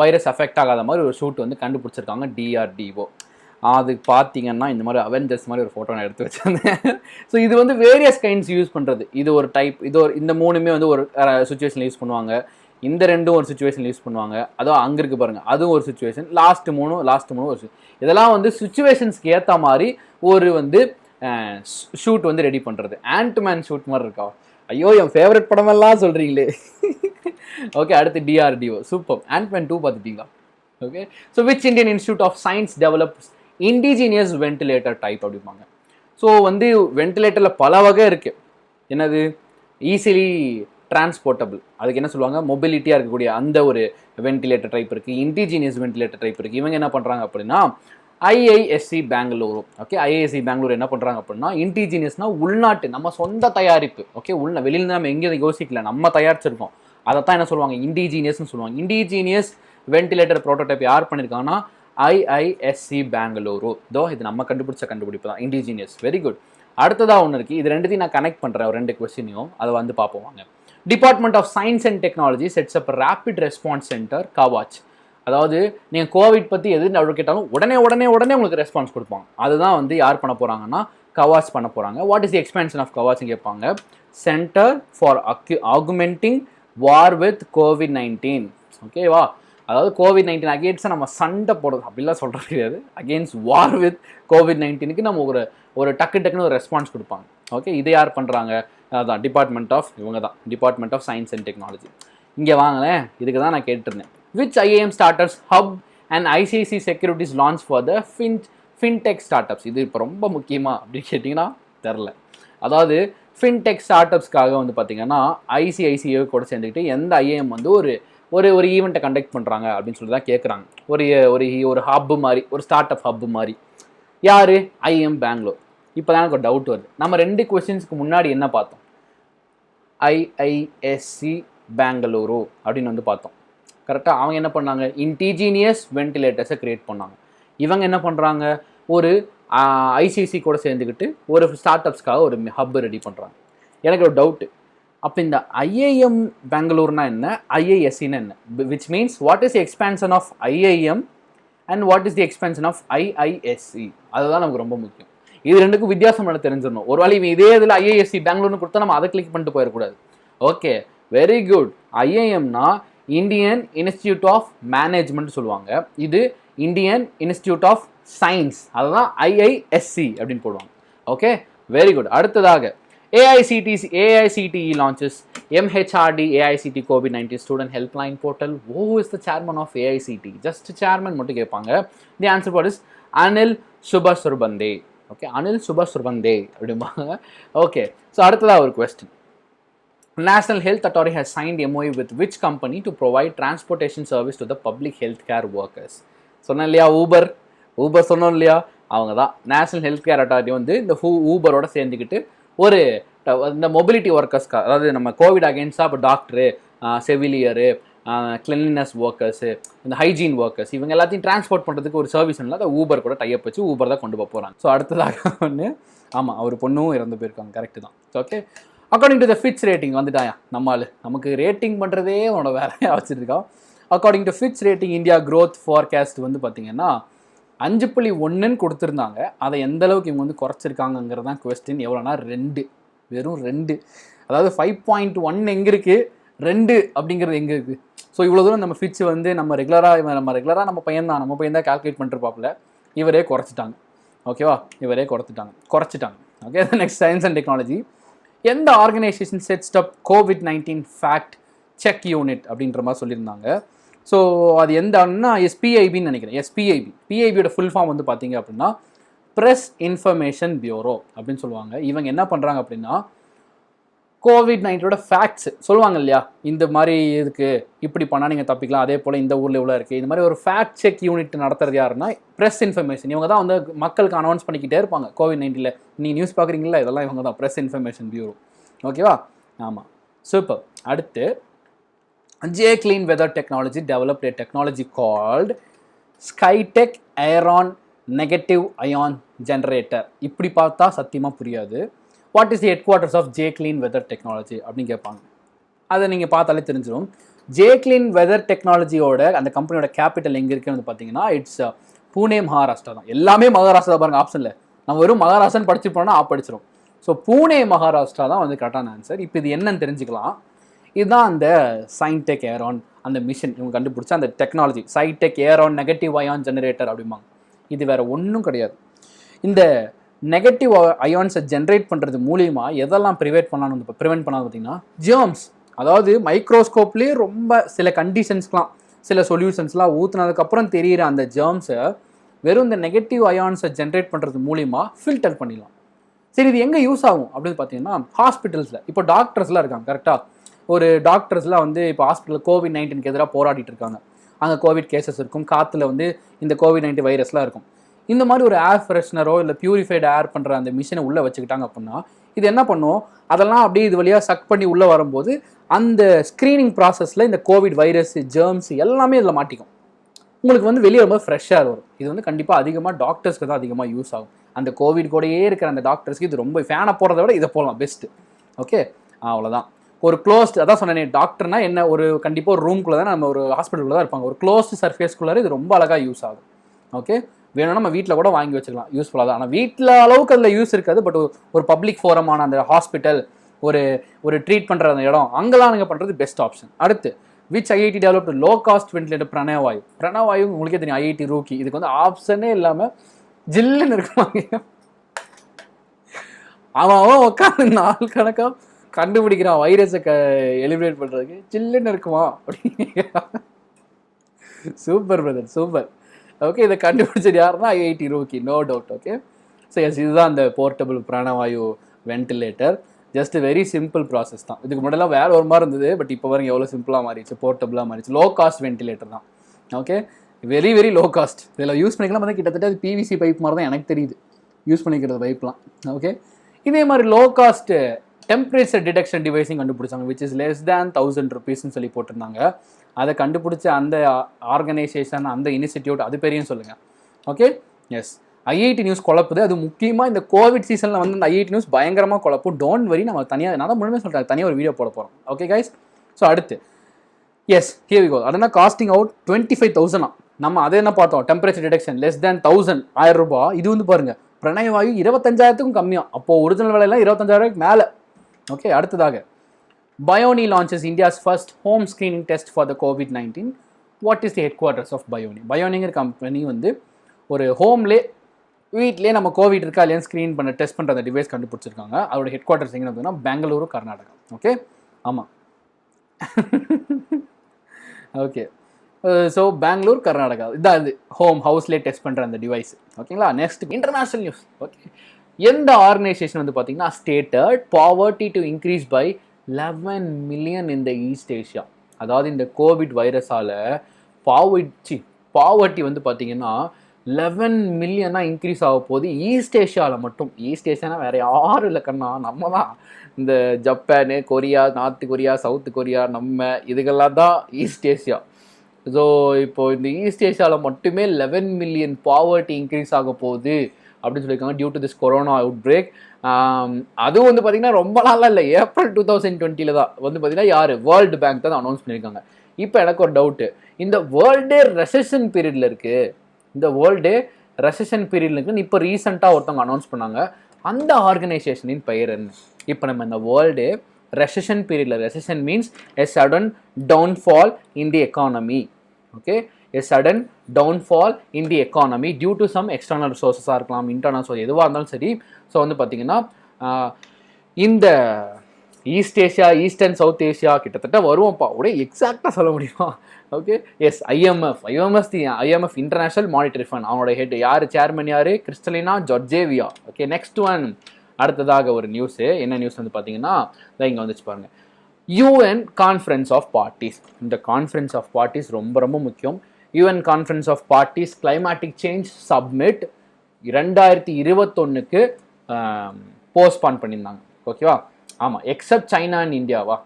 வைரஸ் அஃபெக்ட் ஆகாத மாதிரி ஒரு ஷூட் வந்து கண்டுபிடிச்சிருக்காங்க DRDO. அதுக்கு பார்த்தீங்கன்னா இந்த மாதிரி அவெஞ்சர்ஸ் மாதிரி ஒரு ஃபோட்டோ நான் எடுத்து வச்சிருந்தேன். ஸோ இது வந்து வேரியஸ் கைண்ட்ஸ் யூஸ் பண்ணுறது. இது ஒரு டைப், இது ஒரு இந்த 3மே வந்து ஒரு சுச்சுவேஷனில் யூஸ் பண்ணுவாங்க. இந்த ரெண்டும் ஒரு சுச்சுவேஷன் யூஸ் பண்ணுவாங்க. அதுவும் அங்கே இருக்கு பாருங்க, அதுவும் ஒரு சுச்சுவேஷன். லாஸ்ட் மூணு ஒரு இதெல்லாம் வந்து சுச்சுவேஷன்ஸ்க்கு ஏற்ற மாதிரி ஒரு வந்து ஷூட் வந்து ரெடி பண்ணுறது. ஆண்ட்மேன் ஷூட் மாதிரி இருக்கா? ஐயோ என் ஃபேவரட் படமெல்லாம் சொல்கிறீங்களே. ஓகே, அடுத்து டிஆர்டிஓ. சூப்பர். ஆண்ட்மேன் 2 பார்த்துட்டீங்களா? Okay, so which Indian institute of science develops indigenous ventilator type அப்படிம்பாங்க. ஸோ வந்து வென்டிலேட்டரில் பல வகை இருக்குது. என்னது? ஈஸிலி டிரான்ஸ்போர்ட்டபிள், அதுக்கு என்ன சொல்லுவாங்க, மொபிலிட்டியாக இருக்கக்கூடிய அந்த ஒரு வென்டிலேட்டர் டைப் இருக்குது. இண்டிஜினியஸ் வென்டிலேட்டர் டைப் இருக்குது. இவங்க என்ன பண்ணுறாங்க அப்படின்னா IISc Bengaluru. Okay, IISc Bangalore என்ன பண்ணுறாங்க அப்படின்னா இண்டிஜினியஸ்னா உள்நாட்டு நம்ம சொந்த தயாரிப்பு. ஓகே, வெளியில் நம்ம எங்கேயும் யோசிக்கல, நம்ம தயாரிச்சிருக்கோம். அதை தான் என்ன சொல்லுவாங்க, இண்டிஜினியஸ்னு சொல்லுவாங்க. இண்டிஜினியஸ் வென்டிலேட்டர் ப்ரோட்டோடைப் யார் பண்ணியிருக்காங்கன்னா ஐஐஎஸ்சி பெங்களூரு. இது நம்ம கண்டுபிடிச்ச கண்டுபிடிப்பு தான், இண்டிஜினியஸ். Very good. அடுத்ததாக ஒன்று இருக்குது, இது ரெண்டுத்தையும் நான் கனெக்ட் பண்ணுறேன், ஒரு 2 கொஸ்டினையும். அதை வந்து பார்ப்போம் வாங்க. Department of science and technology sets up rapid response centre Kavach. அதாவது நீங்கள் கோவிட் பற்றி எது கேட்டாலும் உடனே உங்களுக்கு ரெஸ்பான்ஸ் கொடுப்பாங்க. அதுதான் வந்து யார் பண்ண போகிறாங்கன்னா கவாச் பண்ண போகிறாங்க. What is the expansion of கவாச்னு கேட்பாங்க. Centre for augmenting war with COVID-19. ஓகேவா? அதாவது COVID-19 அகேன்ஸ்டாக நம்ம சண்டை போடுறது அப்படிலாம் சொல்கிறது கிடையாது. அகேன்ஸ்ட் வார் வித் COVID-19க்கு நம்ம ஒரு டக்குன்னு ஒரு ரெஸ்பான்ஸ் கொடுப்பாங்க. ஓகே, இதை யார் பண்ணுறாங்க? அதான் department of department of science and technology. இங்கே வாங்களேன், இதுக்கு தான் நான் கேட்டிருந்தேன். Which IIM startups hub and ICICI securities launch for the fintech startups. இது இப்போ ரொம்ப முக்கியமாக அப்படின்னு கேட்டிங்கன்னா தெரில. அதாவது ஃபின்டெக் ஸ்டார்டப்ஸ்க்காக வந்து பார்த்தீங்கன்னா ஐசிஐசிஐ கூட சேர்ந்துக்கிட்டு எந்த ஐஏஎம் வந்து ஒரு ஈவெண்ட்டை கண்டக்ட் பண்ணுறாங்க அப்படின்னு சொல்லி தான் கேட்குறாங்க. ஒரு ஹப்பு மாதிரி, ஒரு ஸ்டார்ட் அப் ஹப்பு மாதிரி. யார்? ஐஏஎம் பெங்களூர். இப்போ தான் எனக்கு ஒரு டவுட் வருது. நம்ம 2 கொஸ்டின்ஸ்க்கு முன்னாடி என்ன பார்த்தோம்? ஐஐஎஸ்சி பெங்களூரு அப்படின்னு வந்து பார்த்தோம். கரெக்டாக? அவங்க என்ன பண்ணாங்க? இண்டிஜினியஸ் வென்டிலேட்டர்ஸை க்ரியேட் பண்ணாங்க. இவங்க என்ன பண்ணுறாங்க? ஒரு ஐசிஐசி கூட சேர்ந்துக்கிட்டு ஒரு ஸ்டார்ட் அப்ஸ்க்காக ஒரு ஹப் ரெடி பண்ணுறாங்க. எனக்கு ஒரு டவுட்டு, அப்போ இந்த ஐஐஎம் பெங்களூர்னா என்ன, ஐஐஎஸ்சின்னு என்ன? Which means what is the expansion of IIM and what is the expansion of IISc? அதுதான் நமக்கு ரொம்ப முக்கியம். இது ரெண்டுக்கும் வித்தியாசம் என்ன தெரிஞ்சிடணும். ஒரு வேளை இதே இதில் ஐஐஎஸ்சி பெங்களூர்னு கொடுத்தா நம்ம அதை கிளிக் பண்ணிட்டு போயிடக்கூடாது. Okay, very good. ஐஐஎம்னா இந்தியன் இன்ஸ்டிடியூட் ஆஃப் மேனேஜ்மெண்ட் சொல்லுவாங்க. இது இந்தியன் இன்ஸ்டிடியூட் ஆஃப் சயின்ஸ், அதுதான் ஐஐஎஸ்சி அப்படின்னு போடுவாங்க. Okay, very good. அடுத்ததாக AICTE launches MHRD AICT COVID-19 student helpline portal. Who is the chairman of AICTE? Just chairman மட்டும் கேட்பாங்க. The answer for is Anil Subhasurbande. Okay, Anil Subhasurbande அப்படிம்பாங்க. ஓகே, ஸோ அடுத்ததாக ஒரு question. National Health Authority has signed MOU with which company to provide transportation service to the public health care workers? சொன்னேன் இல்லையா, ஊபர் சொன்னோம் இல்லையா, அவங்க தான். நேஷனல் ஹெல்த் கேர் அத்தாரிட்டி வந்து இந்த ஊபரோட சேர்ந்துக்கிட்டு ஒரு இந்த மொபிலிட்டி ஒர்க்கர்ஸ்க்கு, அதாவது நம்ம கோவிட் அகேன்ஸ்டாக இப்போ டாக்டரு, செவிலியரு, கிளீனினஸ் ஒர்க்கர்ஸு, இந்த ஹைஜீன் ஒர்க்கர்ஸ், இவங்க எல்லாத்தையும் டிரான்ஸ்போர்ட் பண்ணுறதுக்கு ஒரு சர்வீஸ் இல்லை, அதை ஊபர் கூட டைப் வச்சு ஊபர் தான் கொண்டு போக போகிறாங்க. ஸோ அடுத்ததாக ஒன்று, ஆமாம், அவர் பொண்ணும் இறந்து போயிருக்காங்க. கரெக்டு தான். Okay, according to the Fitch rating வந்துட்டாயா நமக்கு ரேட்டிங் பண்ணுறதே உன்னோட வேலையாக வச்சுருக்கோம். According to Fitch rating India growth forecast வந்து பார்த்திங்கன்னா 5.1 கொடுத்துருந்தாங்க. அதை எந்த அளவுக்கு இவங்க வந்து குறைச்சிருக்காங்கிறது தான் கொஸ்டின். எவ்வளோனா 2, வெறும் 2. அதாவது 5.1 எங்கே இருக்குது, 2 அப்படிங்கிறது எங்கே இருக்குது? ஸோ இவ்வளோ தூரம் நம்ம ஃபிட்ச் வந்து நம்ம ரெகுலராக நம்ம பையன் தான் கால்குலேட் பண்ணிருப்பாப்புல, இவரே குறைச்சிட்டாங்க. ஓகேவா, இவரே குறைச்சிட்டாங்க. Okay, next science and technology. எந்த organisation sets up COVID-19 fact check unit அப்படின்ற மாதிரி சொல்லியிருந்தாங்க. ஸோ அது எந்தன்னா எஸ்பிஐபின்னு நினைக்கிறேன். பிஐபியோட ஃபுல் ஃபார்ம் வந்து பார்த்தீங்க அப்படின்னா ப்ரெஸ் இன்ஃபர்மேஷன் பியூரோ அப்படின்னு சொல்லுவாங்க. இவங்க என்ன பண்ணுறாங்க அப்படின்னா COVID-19 ஃபேக்ட்ஸ் சொல்லுவாங்க இல்லையா, இந்த மாதிரி இதுக்கு இப்படி பண்ணால் நீங்கள் தப்பிக்கலாம், அதே போல் இந்த ஊரில் இவ்வளோ இருக்குது, இந்த மாதிரி ஒரு ஃபேக்ட் செக் யூனிட் நடத்துறது யாருன்னா ப்ரெஸ் இன்ஃபர்மேஷன். இவங்க தான் வந்து மக்களுக்கு அனௌன்ஸ் பண்ணிக்கிட்டே இருப்பாங்க. COVID-19 நீ நியூஸ் பார்க்குறீங்களா, இதெல்லாம் இவங்க தான் ப்ரெஸ் இன்ஃபர்மேஷன் பியூரோ. ஓகேவா, ஆமாம், சூப்பர். அடுத்து J Clean Weather Technology developed a technology called Skytech Aeron Negative Ion Generator. இப்படி பார்த்தா சத்தியமாக புரியாது. What is the headquarters of J Clean Weather Technology அப்படின்னு கேட்பாங்க. அதை நீங்கள் பார்த்தாலே தெரிஞ்சிடும். J Clean Weather Technologyயோட அந்த கம்பெனியோட கேபிட்டல் எங்கே இருக்குன்னு வந்து பார்த்தீங்கன்னா இட்ஸ் பூனே, மகாராஷ்டிரா தான். எல்லாமே மகாராஷ்டிரா பாருங்க ஆப்ஷனில். நம்ம வெறும் மகாராஷ்டிரான்னு படிச்சு போனோம்னா படிச்சிடும். ஸோ பூனே மகாராஷ்டிரா தான் வந்து கரெக்டான ஆன்சர். இப்போ இது என்னன்னு தெரிஞ்சுக்கலாம். இதுதான் அந்த சைன்டெக் ஏரான் அந்த மிஷின் இவங்க கண்டுபிடிச்ச அந்த டெக்னாலஜி. சைடெக் ஏரான் நெகட்டிவ் அயான் ஜெனரேட்டர் அப்படிம்பாங்க. இது வேற ஒன்றும் கிடையாது. இந்த நெகட்டிவ் அயான்ஸை ஜென்ரேட் பண்ணுறது மூலியமா எதெல்லாம் ப்ரிவென்ட் பண்ணாலும் பார்த்தீங்கன்னா ஜெர்ம்ஸ், அதாவது மைக்ரோஸ்கோப்லேயே ரொம்ப சில கண்டிஷன்ஸ்லாம் சில சொல்யூஷன்ஸ்லாம் ஊற்றுனதுக்கப்புறம் தெரிகிற அந்த ஜெர்ம்ஸை வெறும் இந்த நெகட்டிவ் அயான்ஸை ஜென்ரேட் பண்ணுறது மூலிமா ஃபில்டர் பண்ணிடலாம். சரி, இது எங்கே யூஸ் ஆகும் அப்படின்னு பார்த்தீங்கன்னா ஹாஸ்பிட்டல்ஸில். இப்போ டாக்டர்ஸ்லாம் இருக்காங்க கரெக்டாக, ஒரு டாக்டர்ஸ்லாம் வந்து இப்போ ஹாஸ்பிட்டலில் COVID-19க்கு எதிராக போராடிட்டு இருக்காங்க. அங்கே கோவிட் கேசஸ் இருக்கும், காற்றுல வந்து இந்த COVID-19 வைரஸ்லாம் இருக்கும். இந்த மாதிரி ஒரு ஏர் ஃப்ரெஷ்னரோ இல்லை பியூரிஃபைடு ஏர் பண்ணுற அந்த மிஷினை உள்ளே வச்சுக்கிட்டாங்க அப்படின்னா இது என்ன பண்ணும், அதெல்லாம் அப்படியே இது வழியாக சக் பண்ணி உள்ளே வரும்போது அந்த ஸ்க்ரீனிங் ப்ராசஸில் இந்த கோவிட் வைரஸ் ஜெர்ம்ஸ் எல்லாமே இதில் மாட்டிக்கும். உங்களுக்கு வந்து வெளியே ரொம்ப ஃப்ரெஷ்ஷாக வரும். இது வந்து கண்டிப்பாக அதிகமாக டாக்டர்ஸ்க்கு தான் அதிகமாக யூஸ் ஆகும். அந்த கோவிட் கூடயே இருக்கிற அந்த டாக்டர்ஸ்க்கு இது ரொம்ப ஃபேனை போகிறத விட இதை போகலாம் பெஸ்ட்டு. ஓகே, அவ்வளோதான். ஒரு க்ளோஸ்ட், அதான் சொன்னேன், டாக்டர்னா என்ன, ஒரு கண்டிப்பாக ஒரு ரூம்குள்ளே தான், நம்ம ஒரு ஹாஸ்பிட்டலுக்குள்ள தான் இருப்பாங்க. ஒரு க்ளோஸ்டு சர்ஃபேஸ்குள்ளார இது ரொம்ப அழகாக யூஸ் ஆகும். ஓகே, வேணும்னா நம்ம வீட்டில் கூட வாங்கி வச்சுக்கலாம், யூஸ்ஃபுல்லாக தான். ஆனால் வீட்டில் அளவுக்கு அதில் யூஸ் இருக்காது. பட் ஒரு பப்ளிக் ஃபோரமான அந்த ஹாஸ்பிட்டல், ஒரு ட்ரீட் பண்ணுற அந்த இடம், அங்கெல்லாம் நீங்கள் பண்ணுறது பெஸ்ட் ஆப்ஷன். அடுத்து, which IIT developed low cost ventilator Pranavayu. Pranavayu உங்களுக்கே தெரியும், ஐஐடி ரூக்கி. இதுக்கு வந்து ஆப்ஷனே இல்லாமல் ஜில்லுன்னு இருக்குமாங்க. அவன் உட்காந்து நாள் கணக்காக கண்டுபிடிக்கிறான் வைரஸை எலிமினேட் பண்ணுறதுக்கு. ஜில்லுன்னு இருக்குமா அப்படின்னு. Super brother, super. ஓகே, இதை கண்டுபிடிச்சது யாருன்னா IIT Roorkee, no doubt. Okay, so yes, இதுதான் அந்த போர்ட்டபிள் பிராணவாயு ventilator. Just very simple process தான். இதுக்கு முன்னாடிலாம் வேறு ஒரு மாதிரி இருந்தது, பட் இப்போ வரைக்கும் எவ்வளோ சிம்பிளாக மாறிடுச்சு, போர்ட்டபிளாக மாறிடுச்சு. லோ காஸ்ட் வென்டிலேட்டர் தான். Okay, very very low cost. இதில் யூஸ் பண்ணிக்கலாம் பார்த்தா கிட்டத்தட்ட அது பிவிசி பைப் மாதிரி தான் எனக்கு தெரியுது யூஸ் பண்ணிக்கிறது பைப்லாம். ஓகே, இதே மாதிரி லோ காஸ்ட் டெம்பரேச்சர் டிடெக்ஷன் டிவைஸையும் கண்டுபிடிச்சாங்க, விச் இஸ் லெஸ் தேன் 1000 rupeesன்னு சொல்லி போட்டிருந்தாங்க. அதை கண்டுபிடிச்ச அந்த ஆர்கனைசேஷன், அந்த இன்ஸ்டிடியூட், அது பேரையும் சொல்லுங்கள். ஓகே, எஸ், ஐஐடி நியூஸ் குழப்புது. அது முக்கியமாக இந்த கோவிட் சீசனில் வந்து இந்த ஐஐடி நியூஸ் பயங்கரமாக குழப்பும். டோன்ட் வரி, நம்ம தனியாக, நான் தான் முழுமையாக சொல்கிறேன், தனியாக ஒரு வீடியோ போட போகிறோம். ஓகே கைஸ், ஸோ அடுத்து எஸ், ஹியர் வி கோ. அதனால் காஸ்டிங் அவுட் 25,000. நம்ம அதை என்ன பார்த்தோம், டெம்பரேச்சர் டிடெக்ஷன் லெஸ் தேன் 1000 ரூபாய். இது வந்து பாருங்கள், பிரணயவாயு 25,000க்கும் கம்மியாக. அப்போது ஒரிஜினல் விலையெல்லாம் 25,000 மேலே. ஓகே, அடுத்ததாக Bioni launches India's first home screening test for the COVID-19. What is the headquarters of Bioni? Bioniங்கிற கம்பெனி வந்து ஒரு ஹோம்லே, வீட்லேயே நம்ம கோவிட் இருக்கா இல்லையா ஸ்க்ரீன் பண்ண டெஸ்ட் பண்ணுற அந்த டிவைஸ் கண்டுபிடிச்சிருக்காங்க. அதோட ஹெட் குவார்ட்டர்ஸ் எங்கே பார்த்தீங்கன்னா பெங்களூரு, கர்நாடகா. ஓகே, ஆமாம். ஓகே, ஸோ பெங்களூர், கர்நாடகா, இதான் இது ஹவுஸ்லேயே டெஸ்ட் பண்ணுற அந்த டிவைஸ். ஓகேங்களா, நெக்ஸ்ட் இன்டர்நேஷ்னல் நியூஸ். ஓகே, எந்த ஆர்கனைசேஷன் வந்து பார்த்தீங்கன்னா stated poverty to increase by 11 million in the East Asia. அதாவது இந்த கோவிட் வைரஸால் பாவர்ட்டி வந்து பார்த்தீங்கன்னா 11 million இன்க்ரீஸ் ஆக போகுது ஈஸ்ட் ஏஷியாவில் மட்டும். ஈஸ்ட் ஏஷியானா வேறு யாரும் இல்லை கண்ணா, நம்ம தான். இந்த Japan, Korea, north Korea, south Korea, நம்ம இதுகெல்லாம் தான் ஈஸ்ட் ஏஷியா. ஸோ இப்போது இந்த ஈஸ்ட் ஏஷியாவில் மட்டுமே 11 million பாவர்ட்டி இன்க்ரீஸ் ஆக போகுது அப்படின்னு சொல்லியிருக்காங்க due to this corona outbreak. அதுவும் வந்து பார்த்தீங்கன்னா ரொம்ப நாளாக இல்லை, ஏப்ரல் 2020 தான் வந்து பார்த்தீங்கன்னா யார், வேர்ல்டு பேங்க் தான் அனௌன்ஸ் பண்ணியிருக்காங்க. இப்போ எனக்கு ஒரு டவுட்டு, இந்த வேர்ல்டே ரெசெஷன் பீரியடில் இருக்குது, இந்த வேர்ல்டே ரெசெஷன் பீரியடில் இருக்குன்னு இப்போ ரீசெண்டாக ஒருத்தவங்க அனௌன்ஸ் பண்ணாங்க. அந்த ஆர்கனைசேஷனின் பெயர் என்ன? இப்போ நம்ம இந்த வேர்ல்டே ரெசெஷன் பீரியடில், recession means a sudden downfall in the economy. Okay, a sudden downfall in the economy due to some external resources இருக்கலாம், internal source, எதுவாக இருந்தாலும் சரி. ஸோ வந்து பார்த்தீங்கன்னா இந்த east Asia, east and south Asia கிட்டத்தட்ட வருவோம்ப்பா, ஒரே எக்ஸாக்டாக சொல்ல முடியுமா? Okay, yes, IMF international monetary fund, அவனோட ஹெட் யார், சேர்மன் யார், Kristalina Georgieva. Okay, next one. அடுத்ததாக ஒரு நியூஸு, என்ன நியூஸ் வந்து பார்த்தீங்கன்னா இங்கே வந்துச்சு பாருங்கள், UN கான்ஃபரன்ஸ் ஆஃப் பார்ட்டிஸ். இந்த கான்ஃபரன்ஸ் ஆஃப் பார்ட்டிஸ் ரொம்ப ரொம்ப முக்கியம். UN conference of parties climatic change submit 2021க்கு போஸ்ட்பான் பண்ணியிருந்தாங்க. ஓகேவா, ஆமாம், எக்ஸப்ட் சைனா அண்ட் இந்தியாவா.